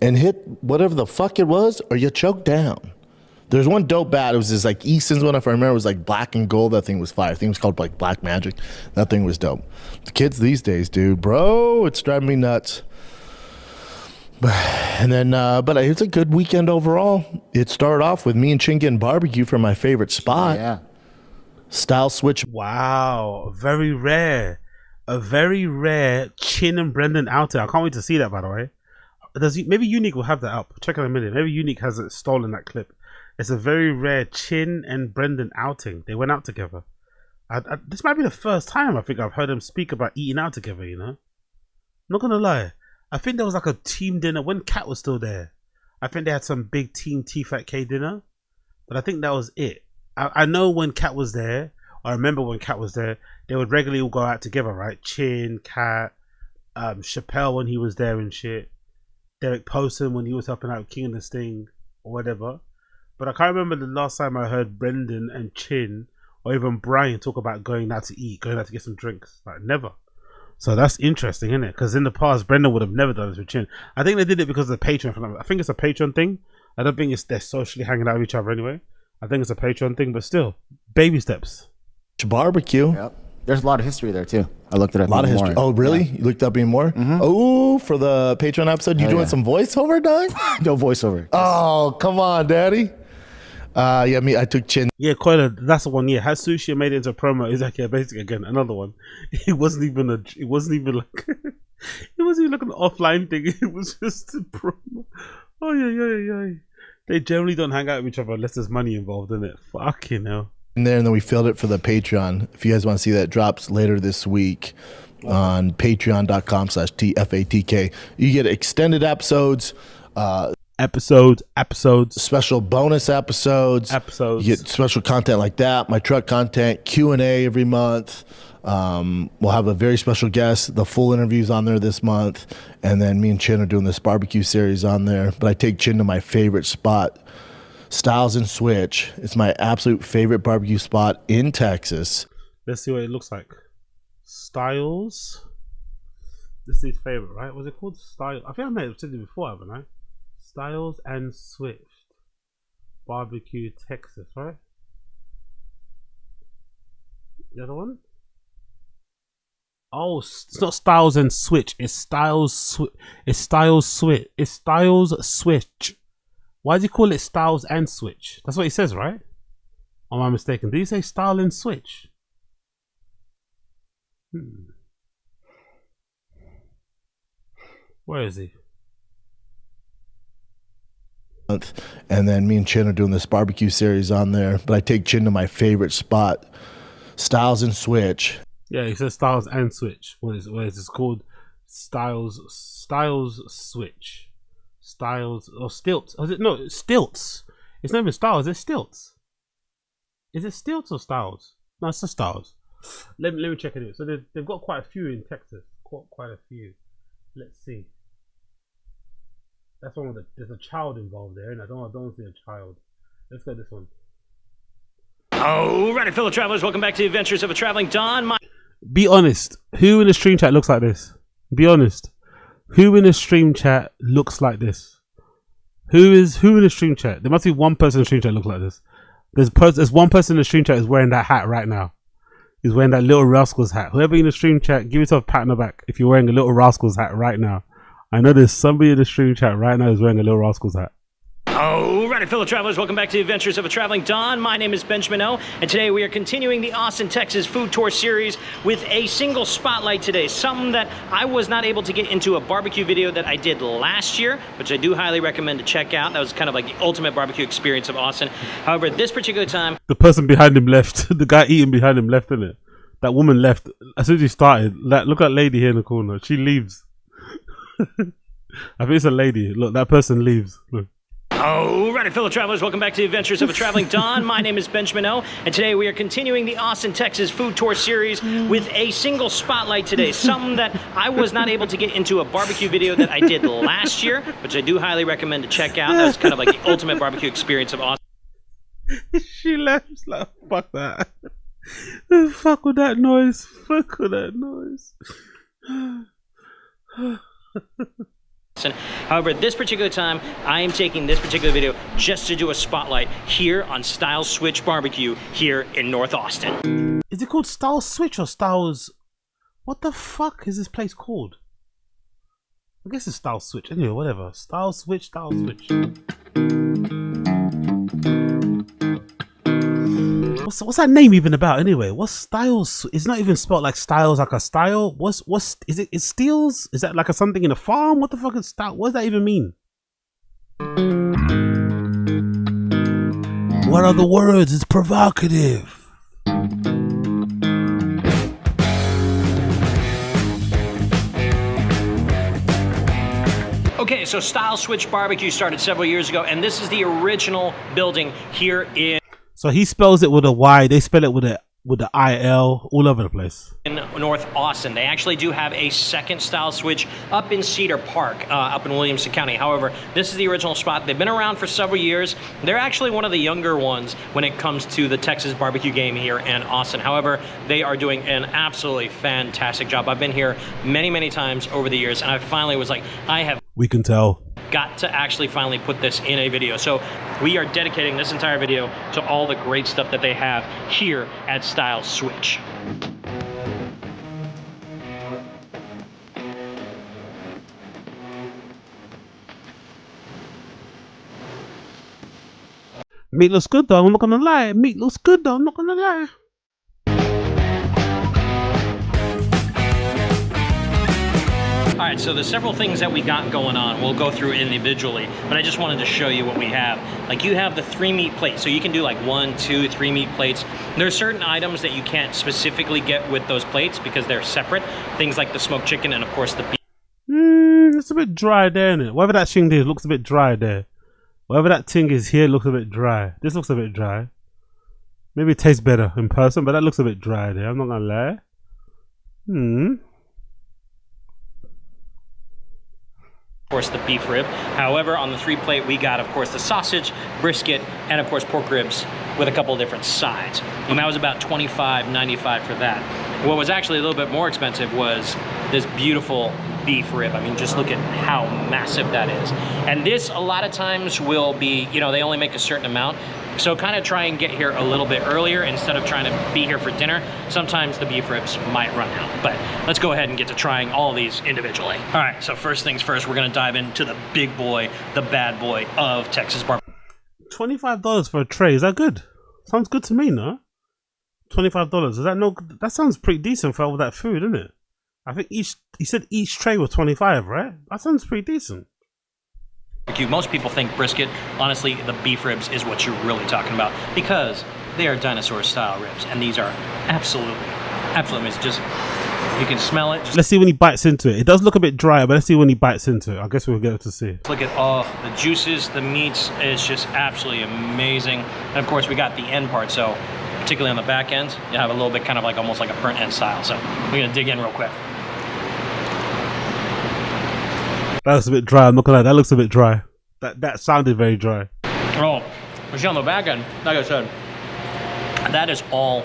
and hit whatever the fuck it was, or you choked down. There's one dope bat. It was this like Easton's one. If I remember, it was like black and gold. That thing was fire. I think it was called like Black Magic. That thing was dope. The kids these days, dude, bro, it's driving me nuts. And then, but it's a good weekend overall. It started off with me and Chin getting barbecue from my favorite spot. Yeah. Style switch. Wow. Very rare. A very rare Chin and Brendan outing. I can't wait to see that, by the way. Maybe Unique will have that up. Check in a minute. Maybe Unique has it stolen that clip. It's a very rare Chin and Brendan outing. They went out together. This might be the first time I think I've heard them speak about eating out together, Not gonna lie. I think there was like a team dinner when Kat was still there. I think they had some big team T-Fat-K dinner. But I think that was it. I know when Kat was there, I remember when Kat was there, they would regularly all go out together, right? Chin, Kat, Chappelle when he was there and shit. Derek Poston when he was helping out King of the Sting or whatever. But I can't remember the last time I heard Brendan and Chin or even Brian talk about going out to eat, going out to get some drinks. Like, never. So that's interesting, isn't it? Because in the past, Brendan would have never done this with Chin. I think they did it because of the Patreon. I think it's a Patreon thing. I don't think they're socially hanging out with each other anyway. I think it's a Patreon thing, but still, baby steps. Barbecue. Yep. There's a lot of history there too. I looked it up. A lot of history. Oh, really? Yeah. You looked up even more? Mm-hmm. Oh, for the Patreon episode, you doing some voiceover, dog? No voiceover. Oh, come on, daddy. I took Chin. Yeah, quite a. That's the one. Yeah, has Sushi made it into a promo? Is like, yeah, basically again another one. It wasn't even like it wasn't even like an offline thing. It was just a promo. Oh yeah. They generally don't hang out with each other unless there's money involved in it. Fucking hell. And then we filled it for the Patreon. If you guys want to see that, it drops later this week. on patreon.com/TFATK. You get extended episodes, special bonus episodes. You get special content like that, my truck content, Q&A every month. We'll have a very special guest, the full interviews on there this month, and then me and Chin are doing this barbecue series on there. But I take Chin to my favorite spot, Styles and Switch. It's my absolute favorite barbecue spot in Texas. Let's see what it looks like. Styles. This is his favorite, right? Was it called Styles? I think I may have said it before, haven't I? Styles and Swift Barbecue, Texas, right? The other one? Oh, it's not Styles and Switch. It's Styles. It's Styles Switch. It's Styles Switch. Why does he call it Styles and Switch? That's what he says, right? Or am I mistaken? Did he say Style and Switch? Where is he? And then me and Chin are doing this barbecue series on there. But I take Chin to my favorite spot, Styles and Switch. Yeah, he says Styles and Switch. What is this called? Styles Switch. Styles or Stilts? Is it no Stilts? It's not even Styles. It's Stilts. Is it Stilts or Styles? No, it's just Styles. Let me check it out. So they've got quite a few in Texas. Quite a few. Let's see. That's one with there's a child involved there, and I don't see a child. Let's go this one. All right, fellow travelers, welcome back to the Adventures of a Traveling Don. Be honest. Who in the stream chat looks like this? Be honest. Who in the stream chat looks like this? Who in the stream chat? There must be one person in the stream chat looks like this. There's one person in the stream chat is wearing that hat right now. He's wearing that Little Rascals hat. Whoever in the stream chat, give yourself a pat on the back if you're wearing a Little Rascals hat right now. I know there's somebody in the stream chat right now who's wearing a Little Rascals hat. All right, fellow travelers, welcome back to the Adventures of a Traveling Don. My name is Benjamin O, and today we are continuing the Austin, Texas food tour series with a single spotlight today. Something that I was not able to get into a barbecue video that I did last year, which I do highly recommend to check out. That was kind of like the ultimate barbecue experience of Austin. However, this particular time... The person behind him left. The guy eating behind him left, innit? That woman left. As soon as he started, look at that lady here in the corner. She leaves. I think it's a lady. Look, that person leaves. Look. All right, fellow travelers, welcome back to the Adventures of a Traveling Don. My name is Benjamin O, and today we are continuing the Austin, Texas food tour series with a single spotlight today. Something that I was not able to get into a barbecue video that I did last year, which I do highly recommend to check out. That was kind of like the ultimate barbecue experience of Austin. She left. Like, fuck that. Fuck with that noise. Fuck with that noise. However, this particular time, I am taking this particular video just to do a spotlight here on Styles Switch Barbecue here in North Austin. Is it called Styles Switch or Styles? What the fuck is this place called? I guess it's Styles Switch. Anyway, whatever. Styles Switch, Styles Switch. What's that name even about anyway? What's Styles? It's not even spelled like Styles, like a style. What's is it? Is Steels? Is that like a something in a farm? What the fuck is style? What does that even mean? What are the words? It's provocative. Okay, so Styles Switch Barbecue started several years ago, and this is the original building here in... So he spells it with a Y. They spell it with the IL all over the place. In North Austin. They actually do have a second Styles Switch up in Cedar Park, up in Williamson County. However, this is the original spot. They've been around for several years. They're actually one of the younger ones when it comes to the Texas barbecue game here in Austin. However, they are doing an absolutely fantastic job. I've been here many, many times over the years, and I finally was like, We can tell. Got to actually finally put this in a video. So we are dedicating this entire video to all the great stuff that they have here at Styles Switch. Meat looks good though, I'm not gonna lie. Meat looks good though, I'm not gonna lie. All right, so there's several things that we got going on. We'll go through individually, but I just wanted to show you what we have. Like, you have the 3 meat plate, so you can do like 1, 2, 3 meat plates. There are certain items that you can't specifically get with those plates because they're separate. Things like the smoked chicken and of course the beef. It's a bit dry there, isn't it? Whatever that thing is, looks a bit dry there. Whatever that thing is here looks a bit dry. This looks a bit dry. Maybe it tastes better in person, but that looks a bit dry there. I'm not gonna lie. Of course, the beef rib. However, on the 3 plate, we got, of course, the sausage, brisket, and of course, pork ribs with a couple of different sides. And that was about $25.95 for that. What was actually a little bit more expensive was this beautiful beef rib. I mean, just look at how massive that is. And this, a lot of times, will be, you know, they only make a certain amount. So kind of try and get here a little bit earlier instead of trying to be here for dinner. Sometimes the beef ribs might run out, but let's go ahead and get to trying all of these individually. All right, so first things first, we're gonna dive into the big boy, the bad boy of Texas barbecue. $25 for a tray, is that good? Sounds good to me, no? $25, is that no? That sounds pretty decent for all that food, isn't it? I think he said each tray was 25, right? That sounds pretty decent. Most people think brisket. Honestly, the beef ribs is what you're really talking about because they are dinosaur style ribs, and these are absolutely amazing. Just, you can smell it. Let's see when he bites into it. It does look a bit dry, but let's see when he bites into it. I guess we'll get to see. Look at all the juices, the meats. It's just absolutely amazing. And of course, we got the end part. So particularly on the back end, you have a little bit kind of like almost like a burnt end style. So we're gonna dig in real quick. That looks a bit dry. I'm not gonna lie. That looks a bit dry. That sounded very dry. Oh, you see on the back end, like I said, that is all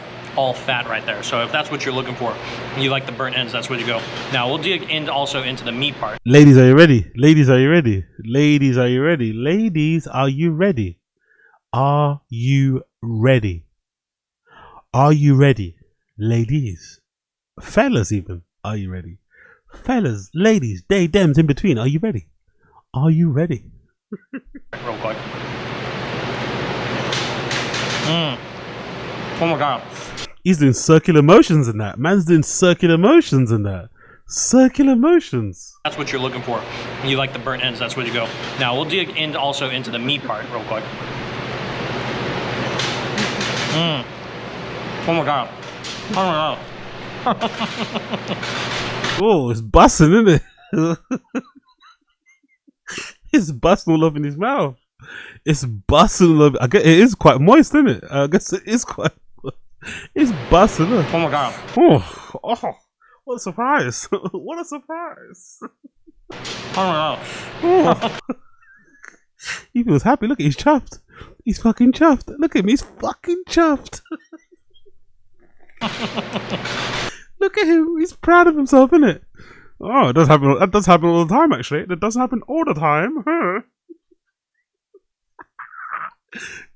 fat right there. So if that's what you're looking for, and you like the burnt ends, that's where you go. Now we'll dig in also into the meat part. Ladies, are you ready? Ladies, are you ready? Ladies, are you ready? Ladies, are you ready? Are you ready? Are you ready? Ladies, fellas, even, are you ready? Fellas, ladies, they, dems in between, are you ready? Are you ready? Real quick. Oh my god. He's doing circular motions in that. Man's doing circular motions in that. Circular motions. That's what you're looking for. You like the burnt ends, that's where you go. Now we'll dig in also into the meat part real quick. Oh my god. Oh my god. Oh, it's busting, isn't it? It's busting all up in his mouth. It's busting all over. I guess it is quite moist, isn't it? I guess it is quite. It's busting up. Oh my god. Oh, what a surprise. What a surprise. Oh my god. He feels happy. Look, he's chuffed. He's fucking chuffed. Look at him. He's fucking chuffed. Look at him. He's proud of himself, isn't it? Oh, it does happen. That does happen all the time, actually. That does happen all the time. Huh?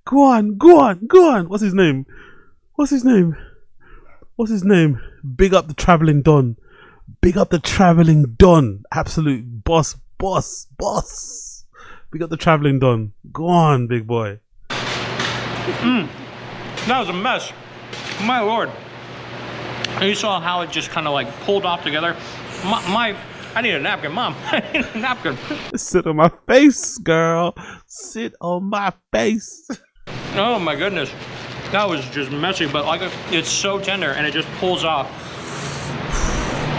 Go on, go on, go on. What's his name? What's his name? What's his name? Big up the traveling Don. Big up the traveling Don. Absolute boss. Big up the traveling Don. Go on, big boy. That was a mess. My lord. And you saw how it just kind of like pulled off together. I need a napkin, Mom. I need a napkin. Sit on my face, girl. Sit on my face. Oh my goodness. That was just messy, but like it's so tender and it just pulls off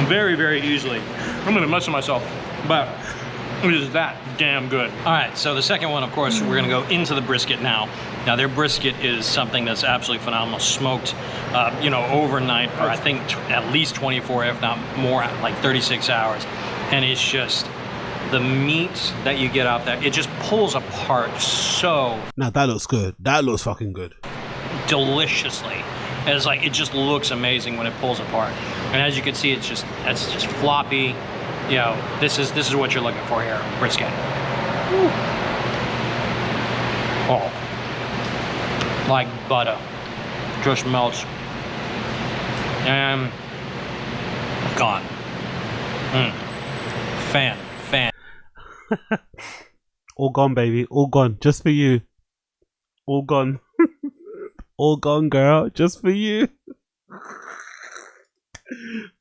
very, very easily. I'm gonna mess with myself, but it is that damn good. All right, so the second one, of course, we're gonna go into the brisket now. Now their brisket is something that's absolutely phenomenal, smoked, overnight for I think at least 24, if not more, like 36 hours. And it's just, the meat that you get out there, it just pulls apart so. Now that looks good. That looks fucking good. Deliciously. And it's like, it just looks amazing when it pulls apart. And as you can see, it's just floppy. You know, this is what you're looking for here, brisket. Woo. Oh. Like butter. Just melts. And gone. Fan. All gone, baby. All gone. Just for you. All gone. All gone, girl. Just for you.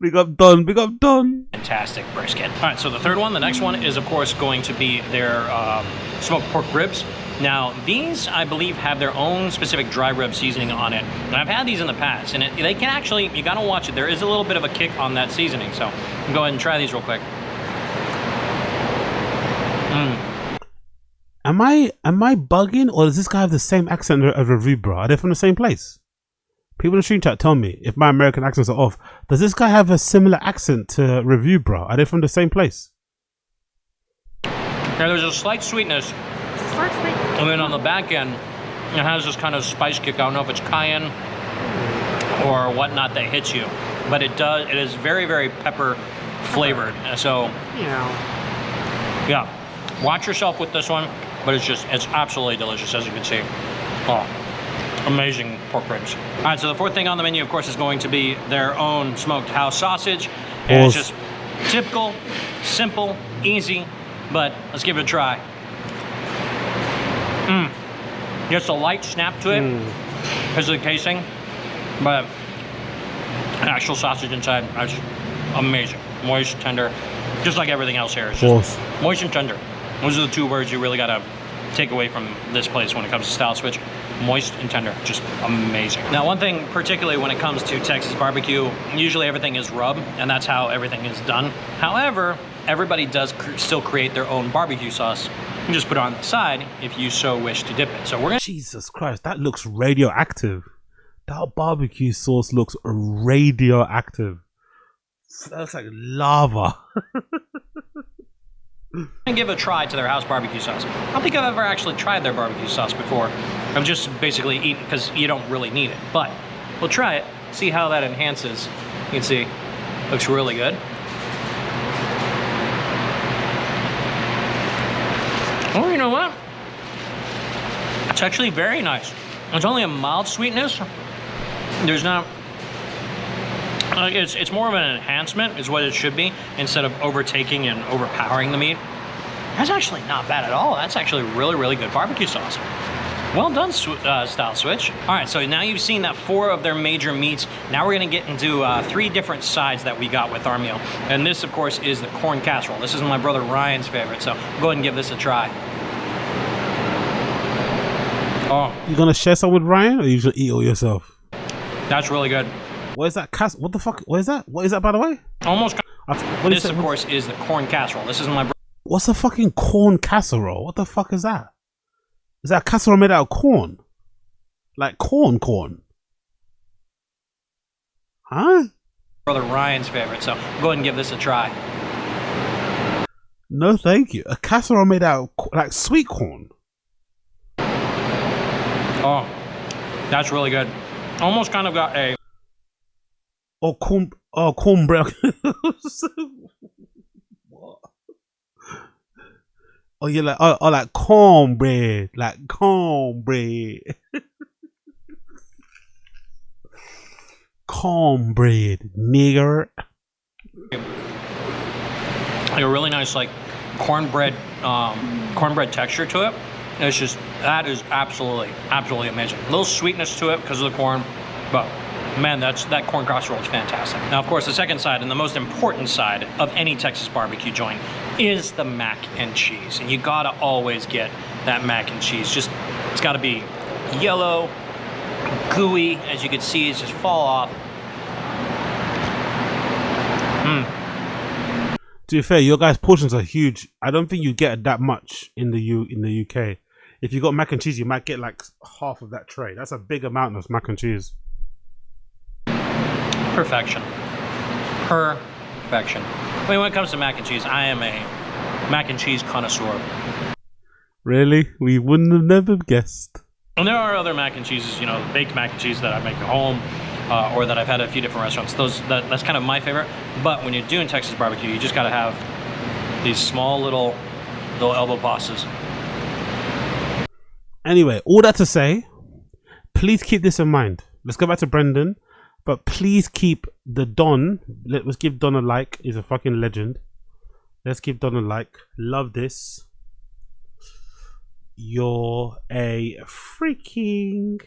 Big up Don. Big up Don. Fantastic brisket. All right, so the third one, the next one is, of course, going to be their smoked pork ribs. Now, these, I believe, have their own specific dry rib seasoning on it. And I've had these in the past, and they can actually, you gotta watch it. There is a little bit of a kick on that seasoning, so go ahead and try these real quick. Am I bugging, or does this guy have the same accent as Review Bro? Are they from the same place? People in the stream chat tell me if my American accents are off. Does this guy have a similar accent to Review Bro? Are they from the same place? Now, there's a slight sweetness. And then on the back end, it has this kind of spice kick. I don't know if it's cayenne or whatnot that hits you, but it is very, very pepper flavored. So, yeah, watch yourself with this one, but it's absolutely delicious, as you can see. Oh, amazing pork ribs. All right, so the fourth thing on the menu, of course, is going to be their own smoked house sausage. And it's just typical, simple, easy, but let's give it a try. Just a light snap to it because of the casing, but an actual sausage inside, that's amazing. Moist, tender, just like everything else here. It's just moist and tender. Those are the two words you really gotta take away from this place when it comes to Style Switch. Moist and tender, just amazing. Now, one thing particularly when it comes to Texas barbecue, usually everything is rub, and that's how everything is done. However, everybody does still create their own barbecue sauce. You just put it on the side if you so wish to dip it. So we're gonna. Jesus Christ, that looks radioactive. That barbecue sauce looks radioactive. That's like lava. And give a try to their house barbecue sauce. I don't think I've ever actually tried their barbecue sauce before. I've just basically eaten because you don't really need it. But we'll try it, see how that enhances. You can see, looks really good. Oh, you know what? It's actually very nice. It's only a mild sweetness. There's not. It's more of an enhancement, is what it should be, instead of overtaking and overpowering the meat. That's actually not bad at all. That's actually really, really good barbecue sauce. Well done, Style Switch. All right, so now you've seen that 4 of their major meats. Now we're gonna get into 3 different sides that we got with our meal. And this, of course, is the corn casserole. This is my brother Ryan's favorite, so go ahead and give this a try. Oh. You gonna share some with Ryan, or you gonna eat it all yourself? That's really good. What is that? What the fuck? What is that? What is that, by the way? Almost. This, of course, is the corn casserole. This is my. What's a fucking corn casserole? What the fuck is that? Is that a casserole made out of corn? Like corn? Huh? Brother Ryan's favorite. So go ahead and give this a try. No, thank you. A casserole made out of like sweet corn. Oh, that's really good. Almost kind of got a. Cornbread. What? Oh, you're like, like cornbread, like cornbread. Cornbread, nigger. Like a really nice, like, cornbread texture to it. It's just, that is absolutely amazing. A little sweetness to it because of the corn, but man, that corn casserole is fantastic. Now, of course, the second side and the most important side of any Texas barbecue joint is the mac and cheese. And you gotta always get that mac and cheese. Just, it's gotta be yellow, gooey, as you can see, it's just fall off. To be fair, your guys' portions are huge. I don't think you get that much in the UK. If you got mac and cheese, you might get like half of that tray. That's a big amount of mac and cheese. Perfection. I mean, when it comes to mac and cheese, I am a mac and cheese connoisseur. Really? We wouldn't have never guessed. And there are other mac and cheeses, you know, baked mac and cheese that I make at home, or that I've had at a few different restaurants. That's kind of my favorite. But when you're doing Texas barbecue, you just gotta have these small little elbow pastas. Anyway, all that to say, please keep this in mind. Let's go back to Brendan, but please keep the Don. Let's give Don a like. He's a fucking legend. Let's give Don a like. Love this. You're a freaking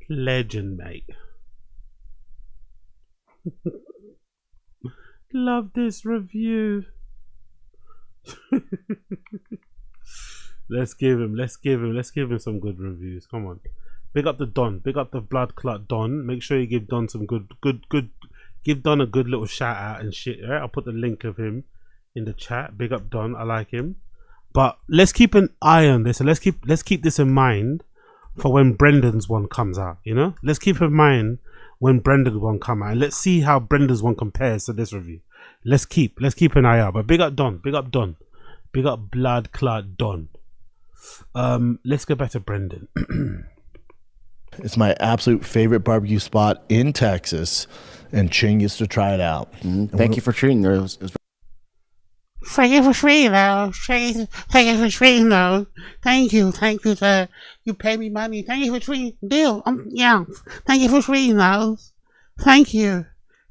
legend, mate. Love this review. Let's give him some good reviews. Come on. Big up the Don. Big up the blood clot Don. Make sure you give Don some good. Give Don a good little shout out and shit. Right? I'll put the link of him in the chat. Big up Don. I like him. But let's keep an eye on this. And let's keep this in mind for when Brendan's one comes out. You know. Let's keep in mind when Brendan's one come out. And let's see how Brendan's one compares to this review. Let's keep an eye out. But big up Don. Big up Don. Big up blood clot Don. Let's go back to Brendan. It's my absolute favorite barbecue spot in Texas, and Ching gets to try it out. Thank you for treating her. Thank you for treating those. Thank you for treating those. Thank you, sir. You pay me money. Thank you for treating. Deal. Yeah. Thank you for treating those. Thank you,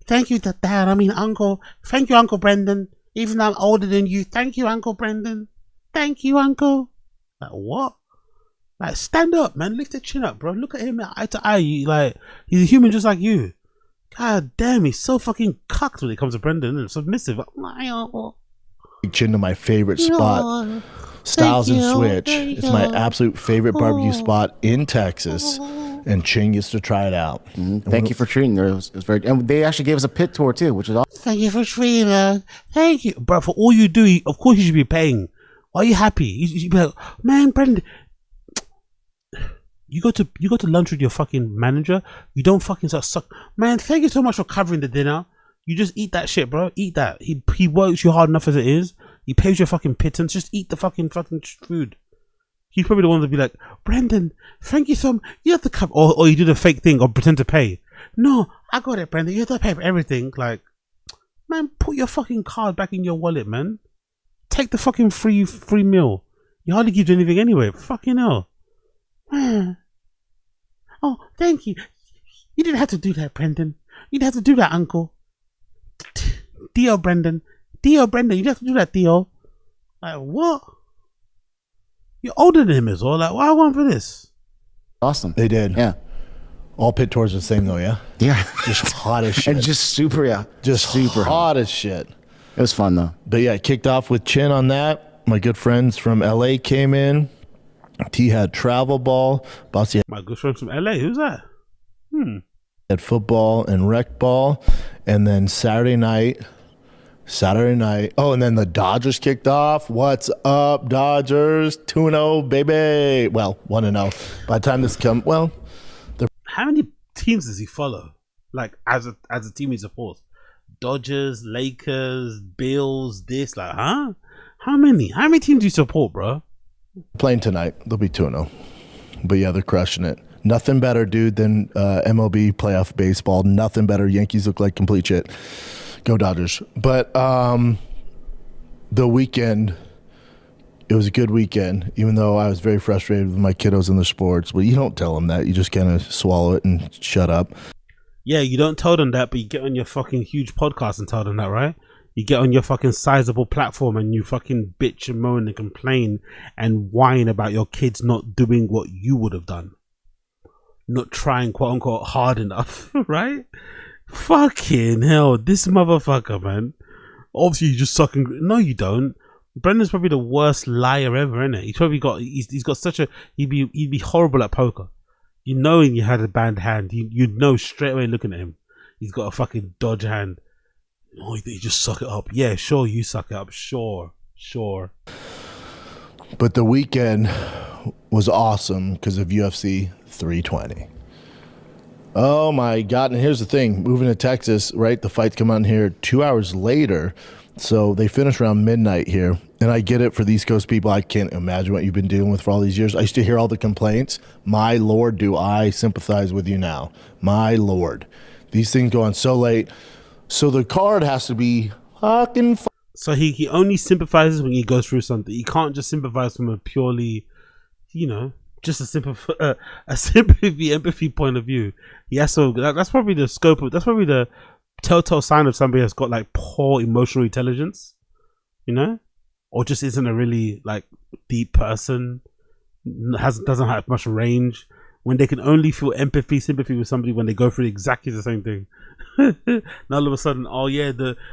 Dad. I mean, Uncle. Thank you, Uncle Brendan. Even though I'm older than you. Thank you, Uncle Brendan. Thank you, Uncle. Like what? Like, stand up, man. Lift the chin up, bro. Look at him eye to eye. Like, he's a human just like you. God damn, he's so fucking cucked when it comes to Brendan and submissive. Chin to my favorite spot, Styles and Switch. It's my absolute favorite barbecue spot in Texas, and Ching gets to try it out. Thank you for treating her. It was very, and they actually gave us a pit tour too, which is awesome. Thank you for treating her. Thank you, bro. For all you do, of course you should be paying. Why are you happy? You should be like, man, Brendan. You go to lunch with your fucking manager. You don't fucking start suck. Man, thank you so much for covering the dinner. You just eat that shit, bro. Eat that. He works you hard enough as it is. He pays your fucking pittance. Just eat the fucking food. He's probably the one to be like, Brendan, thank you so much. You have to cover, or you do the fake thing or pretend to pay. No, I got it, Brendan. You have to pay for everything. Like, man, put your fucking card back in your wallet, man. Take the fucking free meal. You hardly give you anything anyway. Fucking hell. Man. Oh, thank you. You didn't have to do that, Brendan. You didn't have to do that, Uncle. Dio, Brendan. You didn't have to do that, Dio. Like, what? You're older than him as well. Like, why I want for this? Awesome. They did. Yeah. All pit tours are the same though, yeah? Yeah. Just hot as shit. And just super, Just super hot as shit. It was fun though. But yeah, kicked off with Chin on that. My good friends from LA came in. T had travel ball. Bossy had my good friends from LA. Who's that? Had football and rec ball. And then Saturday night. Oh, and then the Dodgers kicked off. What's up, Dodgers? 2-0, baby. Well, 1-0. By the time this comes, how many teams does he follow? Like, as a team he supports? Dodgers, Lakers, Bills, this, like, huh? How many teams do you support, bro? Playing tonight. They'll be 2-0. But yeah, they're crushing it. Nothing better, dude, than MLB playoff baseball. Nothing better. Yankees look like complete shit. Go Dodgers. But the weekend, it was a good weekend, even though I was very frustrated with my kiddos in the sports. But you don't tell them that. You just kind of swallow it and shut up. Yeah, you don't tell them that, but you get on your fucking huge podcast and tell them that, right? You get on your fucking sizable platform and you fucking bitch and moan and complain and whine about your kids not doing what you would have done. Not trying, quote unquote, hard enough, right? Fucking hell, this motherfucker, man. Obviously, you just sucking. No, you don't. Brendan's probably the worst liar ever, isn't it? He's probably got. He's got such a. He'd be horrible at poker. You know, when you had a bad hand, you'd know straight away looking at him. He's got a fucking dodge hand. Oh, you just suck it up. Yeah, sure, you suck it up. Sure. But the weekend was awesome because of UFC 320. Oh my God. And here's the thing, moving to Texas, right? The fights come on here 2 hours later. So they finish around midnight here. And I get it for the East Coast people. I can't imagine what you've been dealing with for all these years. I used to hear all the complaints. My Lord, do I sympathize with you now. My Lord. These things go on so late. So the card has to be fucking So he only sympathizes when he goes through something. He can't just sympathize from a purely, just a sympathy, empathy point of view. He has to. That's probably the scope of. That's probably the telltale sign of somebody that's got like poor emotional intelligence, or just isn't a really like deep person. Doesn't have much range. when they can only feel empathy, sympathy with somebody when they go through exactly the same thing. Now all of a sudden, oh yeah,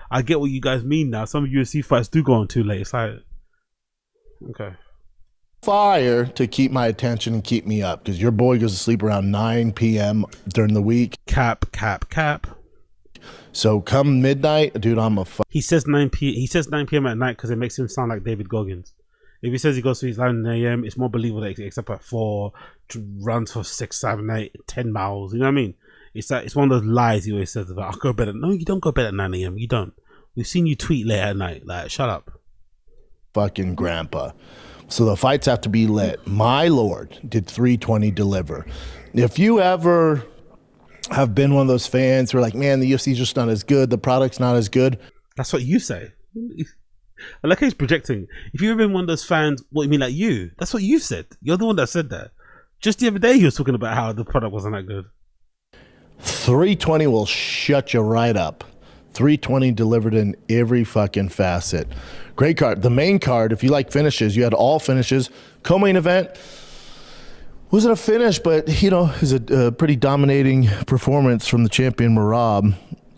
I get what you guys mean now. Some UFC fights do go on too late. It's like, okay. Fire to keep my attention and keep me up, because your boy goes to sleep around 9 p.m. during the week. Cap. So come midnight, dude, I'm a He says 9 p.m. at night because it makes him sound like David Goggins. If he says he goes to his 9 a.m., it's more believable that except at 4, runs for 6, 7, 8, 10 miles. You know what I mean? It's one of those lies he always says about, I'll go to bed at... No, you don't go to bed at 9 a.m. You don't. We've seen you tweet late at night. Like, shut up. Fucking grandpa. So the fights have to be lit. My lord, did 320 deliver. If you ever have been one of those fans who are like, man, the UFC's just not as good, the product's not as good. That's what you say. I like how he's projecting. If you've been one of those fans, what you mean, like you? That's what you said. You're the one that said that. Just the other day, he was talking about how the product wasn't that good. 320 will shut you right up. 320 delivered in every fucking facet. Great card. The main card, if you like finishes, you had all finishes. Co-main event wasn't a finish, but you know, it was a pretty dominating performance from the champion Marab.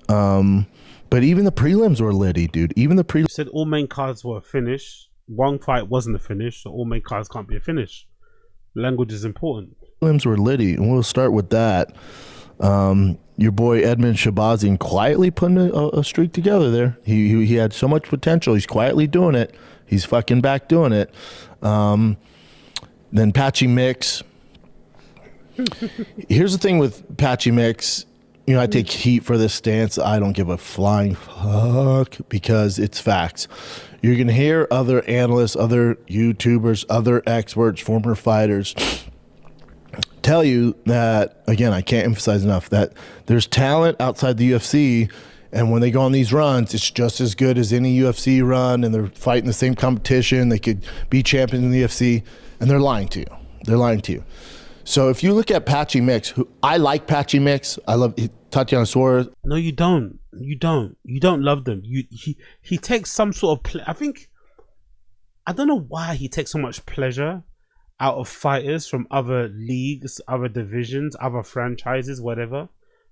But even the prelims were litty, dude. Even the prelims said all main cards were a finish. One fight wasn't a finish, so all main cards can't be a finish. Language is important. Prelims were litty, and we'll start with that. Your boy Edmund Shabazian quietly putting a streak together there. He had so much potential. He's quietly doing it. He's fucking back doing it. Then Patchy Mix. Here's the thing with Patchy Mix. You know, I take heat for this stance. I don't give a flying fuck because it's facts. You're going to hear other analysts, other YouTubers, other experts, former fighters tell you that, again, I can't emphasize enough, that there's talent outside the UFC, and when they go on these runs, it's just as good as any UFC run, and they're fighting the same competition. They could be champions in the UFC, and they're lying to you. They're lying to you. So if you look at Patchy Mix, who I like Patchy Mix, I love Tatiana Suarez. No, you don't. You don't love them. He takes some sort of I don't know why he takes so much pleasure out of fighters from other leagues, other divisions, other franchises, whatever,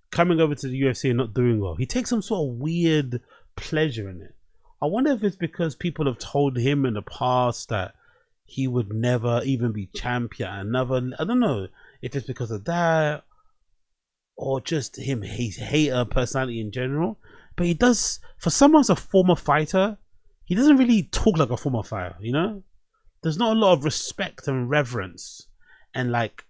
coming over to the UFC and not doing well. He takes some sort of weird pleasure in it. I wonder if it's because people have told him in the past that he would never even be champion. I don't know if it's because of that or just him, his hater personality in general. But he does, for someone who's a former fighter, he doesn't really talk like a former fighter, you know? There's not a lot of respect and reverence and like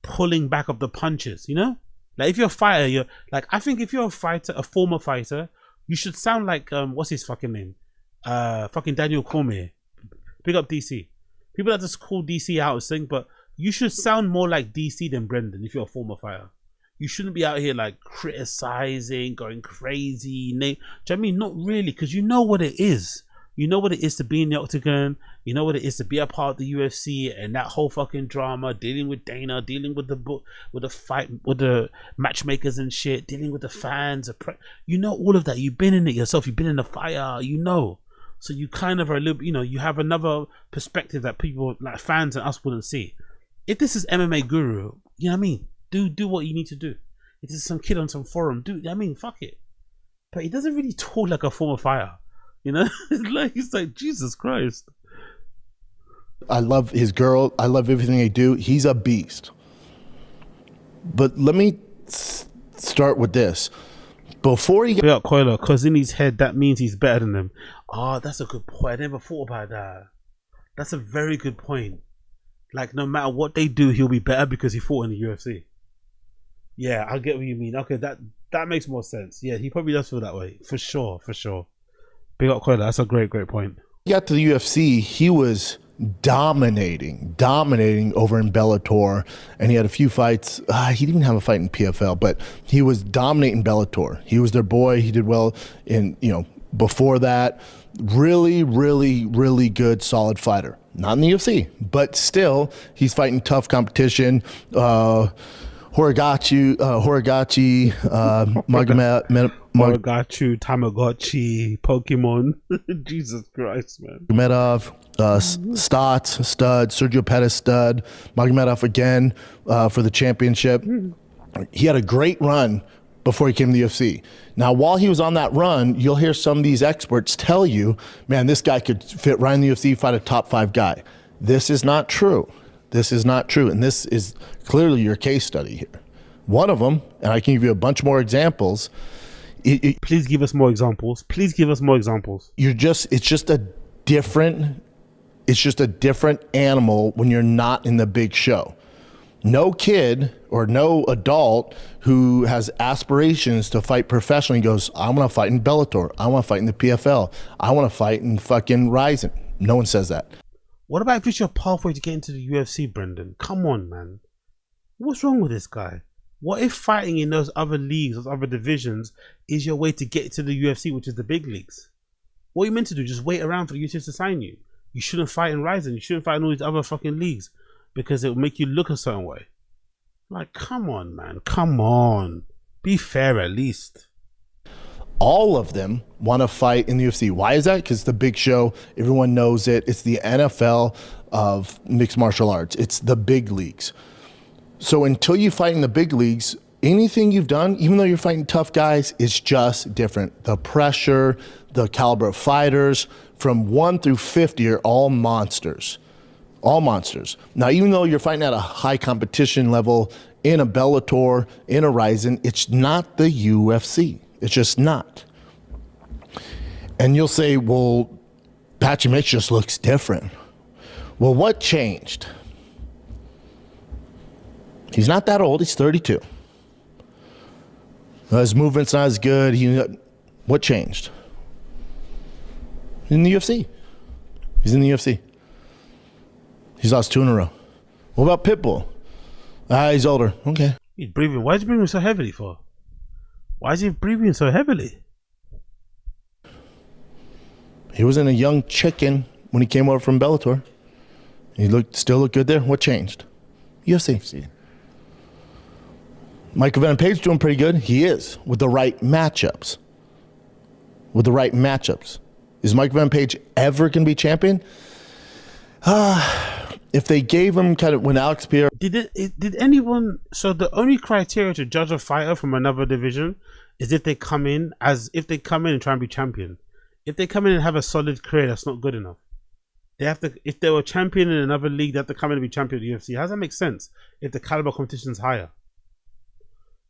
pulling back of the punches, you know? Like if you're a fighter, you're like, I think if you're a fighter, a former fighter, you should sound like what's his fucking name? Fucking Daniel Cormier. Big up DC. People that just call DC out and sing, but you should sound more like DC than Brendan if you're a former fighter. You shouldn't be out here like criticizing, going crazy. Do you know what I mean? Not really, because you know what it is. You know what it is to be in the octagon. You know what it is to be a part of the UFC and that whole fucking drama, dealing with Dana, dealing with the fight, with the matchmakers and shit, dealing with the fans. You know all of that. You've been in it yourself. You've been in the fire. You know. So you kind of are a little, you know, you have another perspective that people like fans and us wouldn't see. If this is MMA Guru, you know what I mean? Do what you need to do. If this is some kid on some forum, I mean, fuck it. But he doesn't really talk like a former fighter. You know, it's like Jesus Christ. I love his girl. I love everything they do. He's a beast. But let me start with this. Before he got Coiler, because in his head that means he's better than them. Oh, that's a good point. I never thought about that. That's a very good point. Like no matter what they do, he'll be better because he fought in the UFC. Yeah, I get what you mean. Okay, that makes more sense. Yeah, he probably does feel that way. For sure. Big up Coiler. That's a great point. He got to the UFC, he was dominating over in Bellator, and he had a few fights. He didn't have a fight in PFL, but he was dominating Bellator. He was their boy. He did well in, you know, before that. Really good, solid fighter. Not in the UFC, but still, he's fighting tough competition. Horigatu, Tamagotchi, Pokemon. Jesus Christ, man. Medov, Stotts, stud. Sergio Pettis, stud. Magomedov again for the championship. He had a great run before he came to the UFC. Now, while he was on that run, you'll hear some of these experts tell you, man, this guy could fit right in the UFC, fight a top 5 guy. This is not true. This is not true. And this is clearly your case study here. One of them, and I can give you a bunch more examples. Please give us more examples. Please give us more examples. It's just a different animal when you're not in the big show. No kid or no adult who has aspirations to fight professionally goes, I want to fight in Bellator. I want to fight in the PFL. I want to fight in fucking Ryzen. No one says that. What about if it's your pathway to get into the UFC, Brendan? Come on, man. What's wrong with this guy? What if fighting in those other leagues, those other divisions, is your way to get to the UFC, which is the big leagues? What are you meant to do? Just wait around for the UFC to sign you? You shouldn't fight in Ryzen. You shouldn't fight in all these other fucking leagues because it will make you look a certain way. Like, come on, man. Come on. Be fair at least. All of them want to fight in the UFC. Why is that? Because the big show, everyone knows it. It's the NFL of mixed martial arts. It's the big leagues. So until you fight in the big leagues, anything you've done, even though you're fighting tough guys, is just different. The pressure, the caliber of fighters, from 1 through 50 are all monsters. All monsters. Now, even though you're fighting at a high competition level in a Bellator, in a Ryzen, it's not the UFC. It's just not. And you'll say, well, Patchy Mitch just looks different. Well, what changed? He's not that old. He's 32. His movement's not as good. What changed? In the UFC. He's in the UFC. He's lost 2 in a row. What about Pitbull? He's older. Okay. He's breathing. Why is he breathing so heavily for? Why is he breathing so heavily? He wasn't a young chicken when he came over from Bellator. He still looked good there. What changed? UFC. Michael Venom Page doing pretty good. He is, with the right matchups. With the right matchups. Is Michael Venom Page ever going to be champion? If they gave him kind of when Alex Pierre did anyone? So the only criteria to judge a fighter from another division is if they come in and try and be champion. If they come in and have a solid career, that's not good enough. They have to. If they were champion in another league, they have to come in and be champion of the UFC. How does that make sense? If the caliber competition is higher,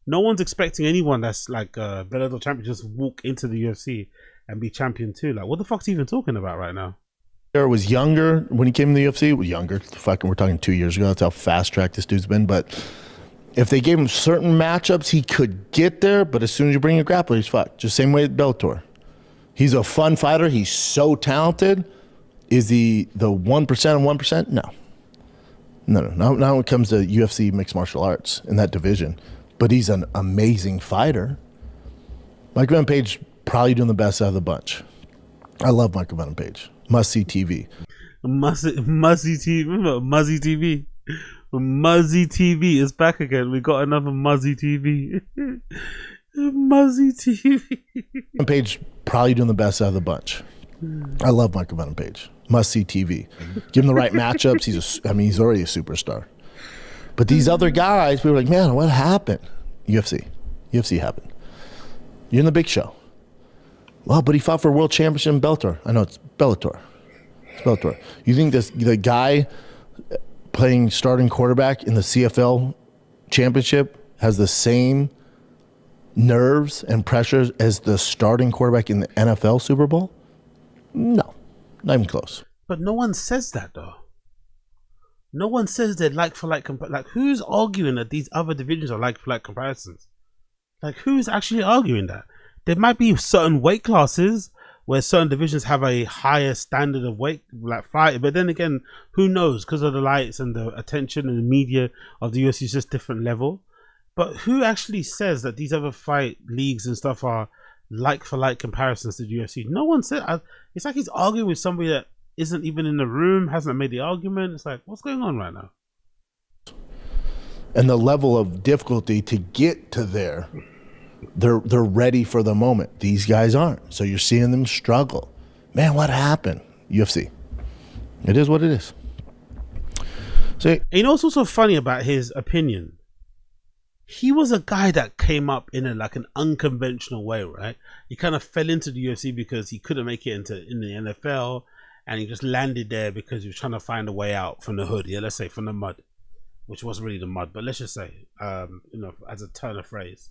no one's expecting anyone that's like Bellator champion just walk into the UFC and be champion too. Like, what the fuck's he even talking about right now? Was younger when he came to the UFC. He was younger. Fucking, we're talking 2 years ago. That's how fast track this dude's been. But if they gave him certain matchups, he could get there. But as soon as you bring a grappler, he's fucked. Just same way at Bellator. He's a fun fighter. He's so talented. Is he the 1% of 1%? No. Not when it comes to UFC mixed martial arts in that division. But he's an amazing fighter. Michael Venom Page probably doing the best out of the bunch. I love Michael Venom Page. Must-see TV. Muzzy TV. Remember Muzzy TV? Muzzy TV is back again. We got another Muzzy TV. Muzzy TV. Page probably doing the best out of the bunch. I love Michael Venom Page. Must-see TV. Give him the right matchups. He's already a superstar. But these other guys, people were like, man, what happened? UFC happened. You're in the big show. Well, but he fought for a world championship in Bellator. I know, it's Bellator. It's Bellator. You think the guy playing starting quarterback in the CFL championship has the same nerves and pressures as the starting quarterback in the NFL Super Bowl? No, not even close. But no one says that, though. No one says they're like for like. Like, who's arguing that these other divisions are like for like comparisons? Like, who's actually arguing that? There might be certain weight classes where certain divisions have a higher standard of weight, like fight. But then again, who knows? Because of the lights and the attention and the media of the UFC is just different level. But who actually says that these other fight leagues and stuff are like for like comparisons to the UFC? No one said. It's like he's arguing with somebody that isn't even in the room, hasn't made the argument. It's like, what's going on right now? And the level of difficulty to get to there. They're ready for the moment. These guys aren't. So you're seeing them struggle. Man, what happened? UFC. It is what it is. So, you know what's also funny about his opinion? He was a guy that came up in an unconventional way, right? He kind of fell into the UFC because he couldn't make it in the NFL, and he just landed there because he was trying to find a way out from the hood. Yeah, let's say from the mud, which wasn't really the mud, but let's just say, as a turn of phrase.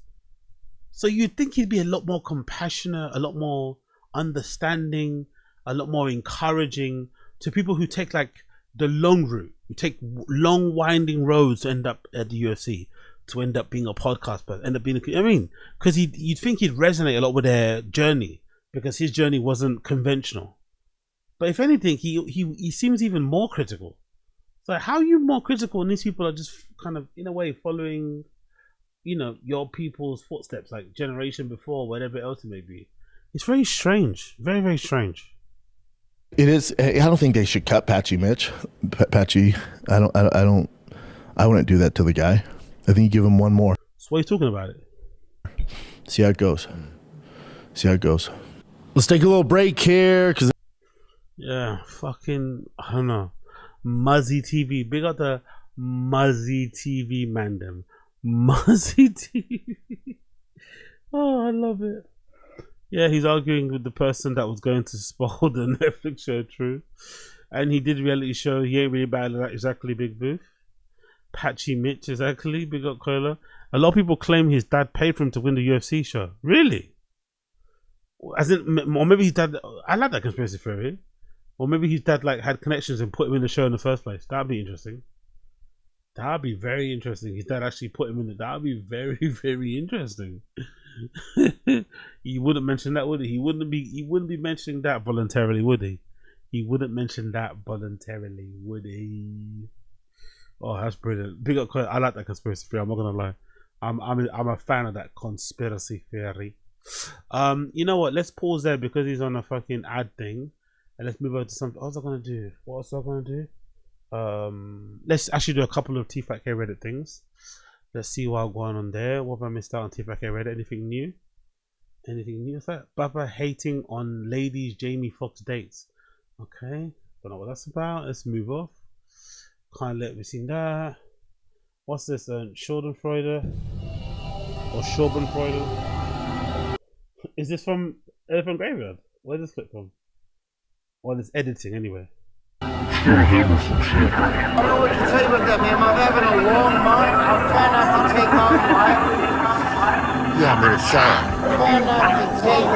So you'd think he'd be a lot more compassionate, a lot more understanding, a lot more encouraging to people who take the long route, who take long winding roads to end up at the UFC, to end up being a podcast, but end up being because you'd think he'd resonate a lot with their journey because his journey wasn't conventional. But if anything, he seems even more critical. So how are you more critical and these people are just kind of in a way following, your people's footsteps, like generation before, whatever else it may be? It's very strange, very, very strange. it is. I don't think they should cut Patchy Mitch. Patchy, I wouldn't do that to the guy. I think you give him one more. So why are you talking about it? See how it goes. Let's take a little break here. Yeah, fucking, I don't know. Muzzy TV. Big up the Muzzy TV mandem. Muzzy TV. Oh, I love it. Yeah, he's arguing with the person that was going to spoil the Netflix show True. And he did a reality show. He ain't really bad at that. Exactly, Big Booth. Patchy Mitch, exactly. Big up Cola. A lot of people claim his dad paid for him to win the UFC show. Really? As in, or maybe his dad, I like that conspiracy theory. Or maybe his dad had connections and put him in the show in the first place. That'd be interesting. That'd be very interesting. His dad actually put him in it. That'd be very, very interesting. He wouldn't mention that, would he? He wouldn't be mentioning that voluntarily, would he? He wouldn't mention that voluntarily, would he? Oh, that's brilliant. Big up, I like that conspiracy theory. I'm not gonna lie. I'm a fan of that conspiracy theory. You know what? Let's pause there because he's on a fucking ad thing, and let's move on to something. What was I gonna do? Let's actually do a couple of T-Fat K Reddit things. Let's see what's going on there. What have I missed out on T-Fat K Reddit? Anything new? What's that? Baba hating on ladies Jamie Foxx dates. Okay, don't know what that's about. Let's move off. Can't let me see that. What's this? Schadenfreude or Schadenfreude? Is this from Elephant Graveyard? Where's this clip from? Or this editing anyway? I don't know what to tell you about that, man. I'm having a long month. I'm trying not to take on life. Yeah, but it's sad. I'm trying not to take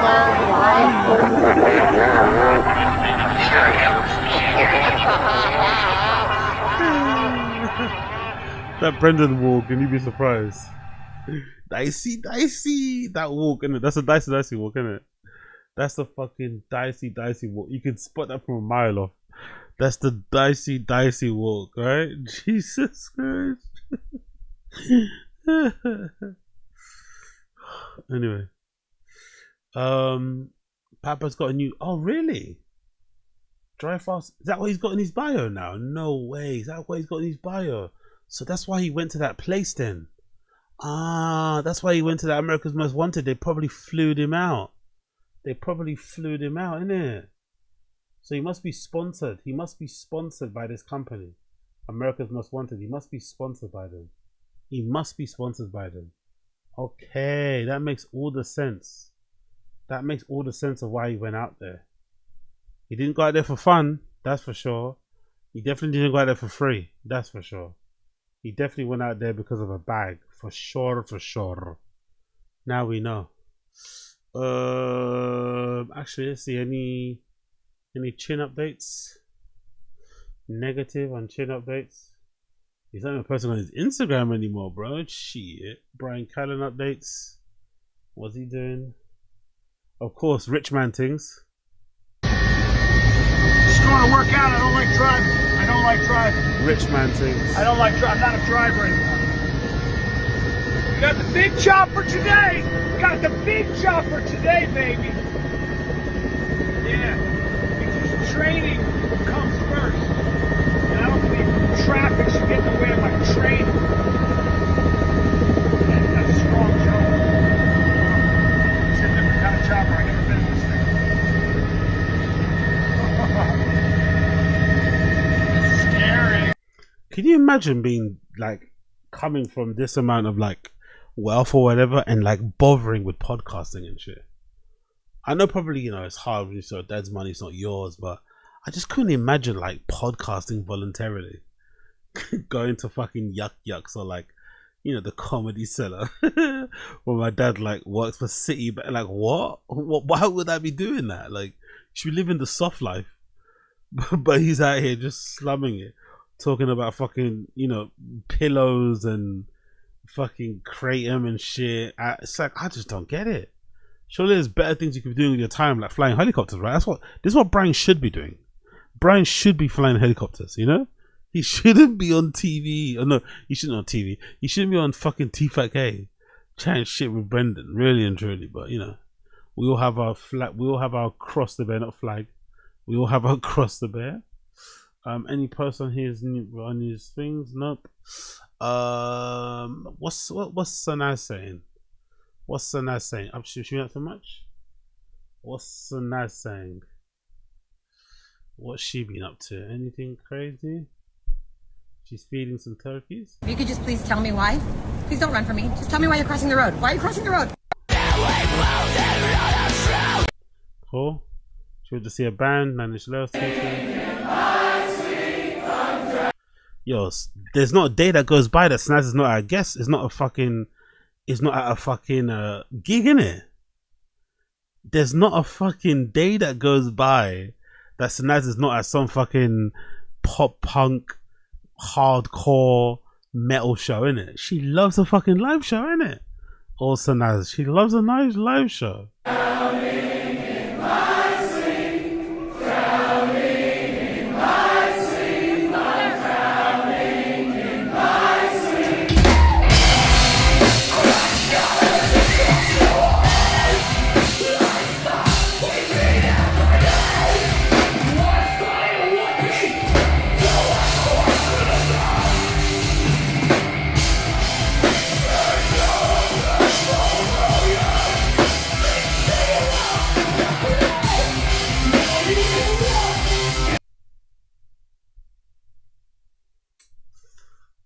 That Brendan walk, and you'd be surprised. Dicey. That walk, innit? That's a dicey walk, innit? That's the fucking dicey walk. You can spot that from a mile off. That's the dicey walk, right? Jesus Christ. Anyway. Papa's got a new... Oh, really? Dry fast. Is that what he's got in his bio now? No way. Is that what he's got in his bio? So that's why he went to that place then. That's why he went to that America's Most Wanted. They probably flew him out. Innit? So he must be sponsored. He must be sponsored by this company. America's Most Wanted. He must be sponsored by them. Okay, that makes all the sense. Of why he went out there. He didn't go out there for fun, that's for sure. He definitely didn't go out there for free, that's for sure. He definitely went out there because of a bag, for sure. Now we know. Actually, let's see, any chin updates? Negative on chin updates? He's not even posting on his Instagram anymore, bro. Shit. Brian Callen updates. What's he doing? Of course, rich man things. Just going to work out. I don't like driving. Rich man things. I don't like driving. I'm not a driver anymore. We got the big chopper today. Baby. Yeah. Because training comes first. And I don't believe traffic should get in the way of my training. And that's a strong joke. It's a different kind of chopper. I've never been in this thing. Can you imagine being like coming from this amount of like wealth or whatever and like bothering with podcasting and shit? I know probably, you know, it's hard when you sort of dad's money, it's not yours, but I just couldn't imagine like podcasting voluntarily. Going to fucking yucks or like, you know, the Comedy Cellar where my dad like works for City, but like what? Why would I be doing that? Like, you should be living the soft life. But he's out here just slumming it, talking about fucking, you know, pillows and fucking kratom and shit. It's like, I just don't get it. Surely there's better things you could be doing with your time, like flying helicopters, right? This is what Brian should be doing. Brian should be flying helicopters, you know? He shouldn't be on TV. Oh no, he shouldn't on TV. He shouldn't be on fucking TFAK chatting shit with Brendan, really and truly. But you know, we all have our flag. We all have our cross the bear, not flag. We all have our cross the bear. Any post on his things? Nope. What's Sanaz saying? What's Sanaz saying? I'm shooting out too much. What's Sanaz saying? What's she been up to? Anything crazy? She's feeding some turkeys. If you could just please tell me why. Please don't run from me. Just tell me why you're crossing the road. Why are you crossing the road? Cool. She went to see a band, Manish Love Station. Yo, there's not a day that goes by that Snaz is not at a guest. It's not a fucking gig, innit? There's not a fucking day that goes by that Snaz is not at some fucking pop punk hardcore metal show, innit? She loves a fucking live show, innit? Or Sanaz, she loves a nice live show.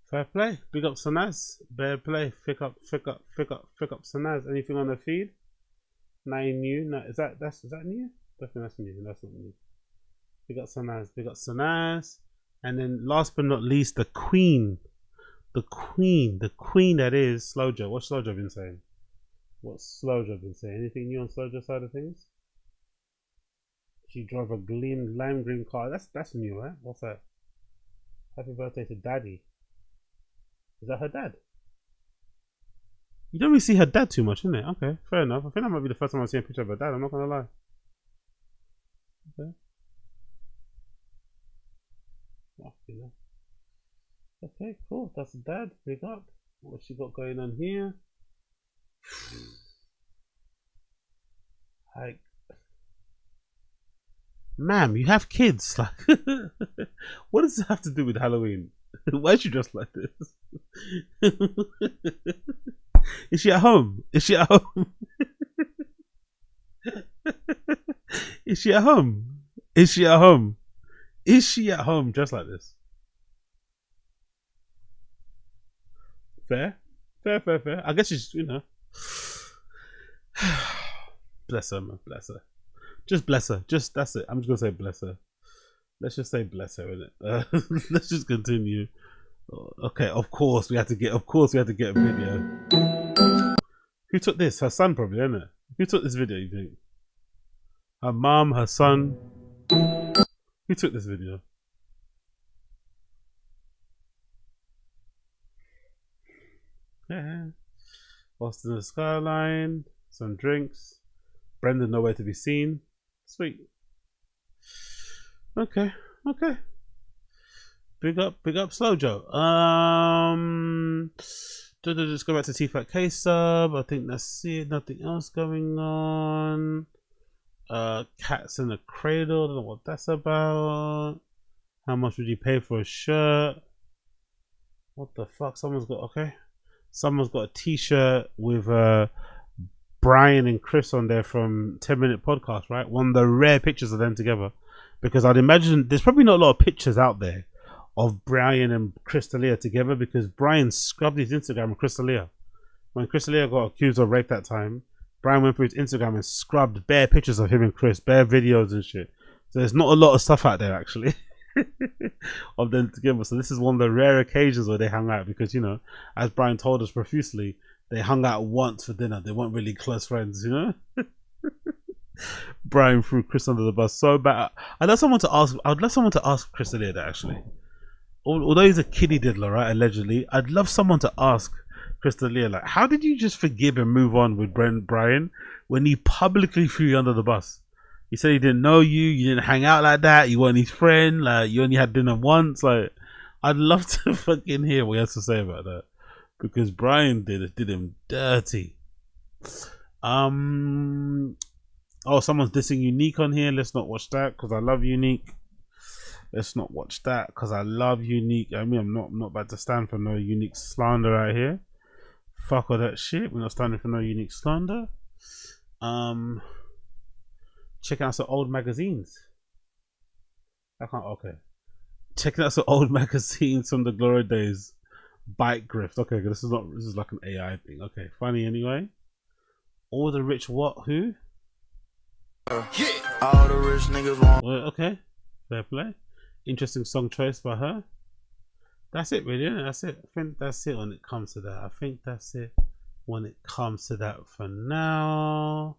Fair play. Big up Sanaz. Fair play. Pick up Sanaz. Anything on the feed? Nothing new. No, is that new? Definitely that's new. That's not new. Big up Sanaz. Big up Sanaz. And then last but not least, the queen. The queen that is Slowjo. What's Slowjo been saying? What's Slowjo been saying? Anything new on Slowjo side of things? She drove a lime green car. That's new, right? What's that? Happy birthday to Daddy. Is that her dad? You don't really see her dad too much, innit? Okay, fair enough. I think that might be the first time I've seen a picture of her dad. I'm not gonna lie. Okay. Okay, cool. That's dad. Big up. What's she got going on here? Like, ma'am, you have kids. Like, what does it have to do with Halloween? Why is she dressed like this? Is she at home? Is she at home? Is she at home? Is she at home? Is she at home dressed like this? Fair. I guess she's, you know. Bless her, man. Bless her. Just bless her. Just, that's it. I'm just gonna say bless her. Let's just say bless her, innit? Let's just continue. Okay, of course we had to get a video. Who took this? Her son probably, isn't it? Who took this video, you think? Her mom, her son. Who took this video? Yeah. Boston the skyline, some drinks. Brendan nowhere to be seen. Sweet. Okay. Big up Slowjo. Just go back to TFAT K sub. I think that's it. Nothing else going on. Cats in the cradle. Don't know what that's about. How much would you pay for a shirt? What the fuck? Someone's got a t-shirt with Brian and Chris on there from 10-Minute Podcast, right? One of the rare pictures of them together. Because I'd imagine there's probably not a lot of pictures out there of Brian and Crystalia together, because Brian scrubbed his Instagram with Crystalia. When Crystalia got accused of rape that time, Brian went through his Instagram and scrubbed bare pictures of him and Chris, bare videos and shit. So there's not a lot of stuff out there actually of them together. So this is one of the rare occasions where they hung out, because, you know, as Brian told us profusely, they hung out once for dinner. They weren't really close friends, you know. Brian threw Chris under the bus so bad. I'd love someone to ask Chris that actually. Although he's a kiddie diddler, right? Allegedly, I'd love someone to ask Chris like, how did you just forgive and move on with Brian when he publicly threw you under the bus? He said he didn't know you, you didn't hang out like that, you weren't his friend, like you only had dinner once. Like, I'd love to fucking hear what he has to say about that, because Brian did him dirty. Oh, someone's dissing Unique on here. Let's not watch that because I love Unique. Let's not watch that because I love Unique. I mean, I'm not about to stand for no Unique slander right here. Fuck all that shit. We're not standing for no Unique slander. Check out some old magazines. Okay. Checking out some old magazines from the glory days. Bike grift. Okay, this is like an AI thing. Okay, funny anyway. All the rich what? Who? All the rich niggas want. Well, okay, fair play. Interesting song choice by her. That's it, really. Isn't it? That's it. I think that's it when it comes to that. I think that's it when it comes to that for now.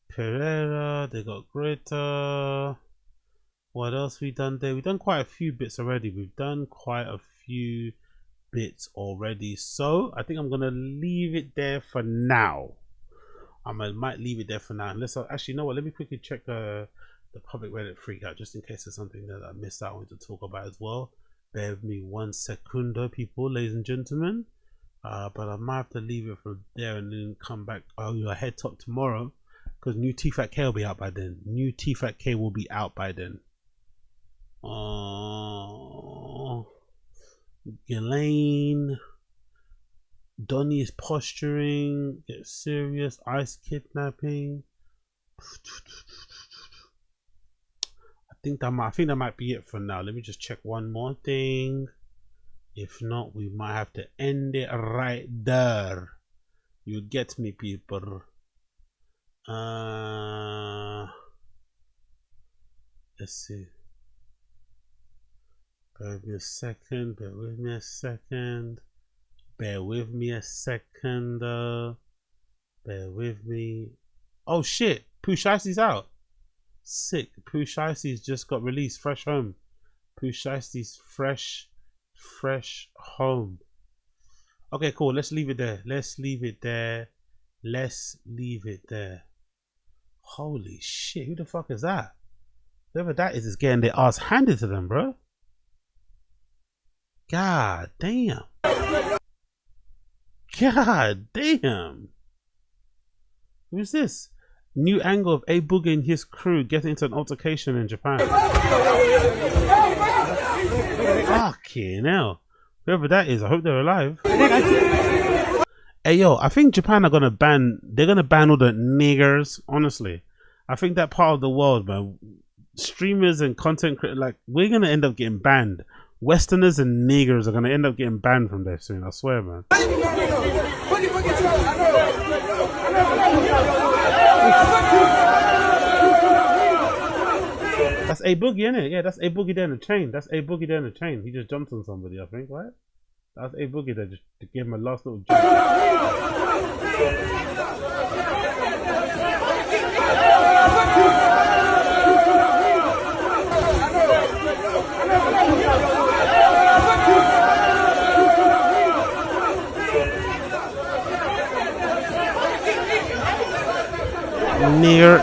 Pereira, they got Greta. What else we done there? We've done quite a few bits already. So I think I'm gonna leave it there for now. Might leave it there for now. Unless actually, you know what? Let me quickly check the public Reddit freak out, just in case there's something that I missed out on to talk about as well. Bear with me 1 second, people, ladies and gentlemen. But I might have to leave it from there and then come back. Oh, your head top tomorrow, because new T-Fat K will be out by then. New T-Fat K will be out by then. Ghislaine. Donnie is posturing. Get serious. Ice kidnapping. I think that might be it for now. Let me just check one more thing. If not, we might have to end it right there. You get me, people. Let's see. Bear with me a second. Bear with me a second. Oh shit, Pooh Shiesty's out. Sick. Pooh Shiesty's just got released. Fresh home. Pooh Shiesty's fresh home. Okay, cool. Let's leave it there. Holy shit, who the fuck is that? Whoever that is getting their ass handed to them, bro. God damn. Who's this? New angle of A Boogie and his crew getting into an altercation in Japan. Fucking hell. Whoever that is, I hope they're alive. Hey yo, I think Japan they're gonna ban all the niggers, honestly. I think that part of the world, man, streamers and content creators, like, we're gonna end up getting banned. Westerners and niggers are gonna end up getting banned from there soon, I swear, man. That's A Boogie, innit? Yeah, that's A Boogie there in the chain. He just jumped on somebody, I think, right? That's A Boogie there, just to give him a last little jump. Nigger.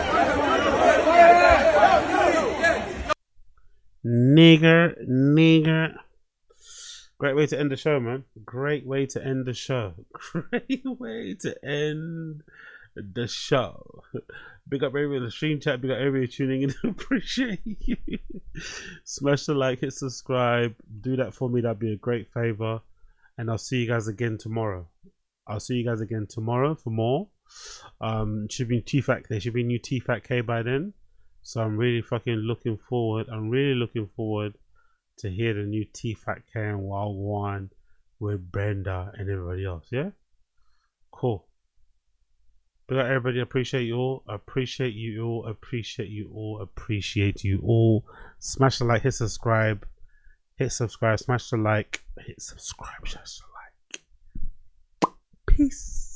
Great way to end the show, man. Great way to end the show. Big up everybody in the stream chat. Big up everybody tuning in. Appreciate you. Smash the like, hit subscribe. Do that for me. That'd be a great favor. And I'll see you guys again tomorrow. For more. Should be T-Fat. There should be new T-Fat K by then. So I'm really fucking looking forward. to hear the new T-Fat K and Wild One with Brenda and everybody else. Yeah, cool. But everybody, appreciate you all. Appreciate you all. Appreciate you all. Appreciate you all. Smash the like. Hit subscribe. Hit subscribe. Smash the like. Hit subscribe. Smash the like. Peace.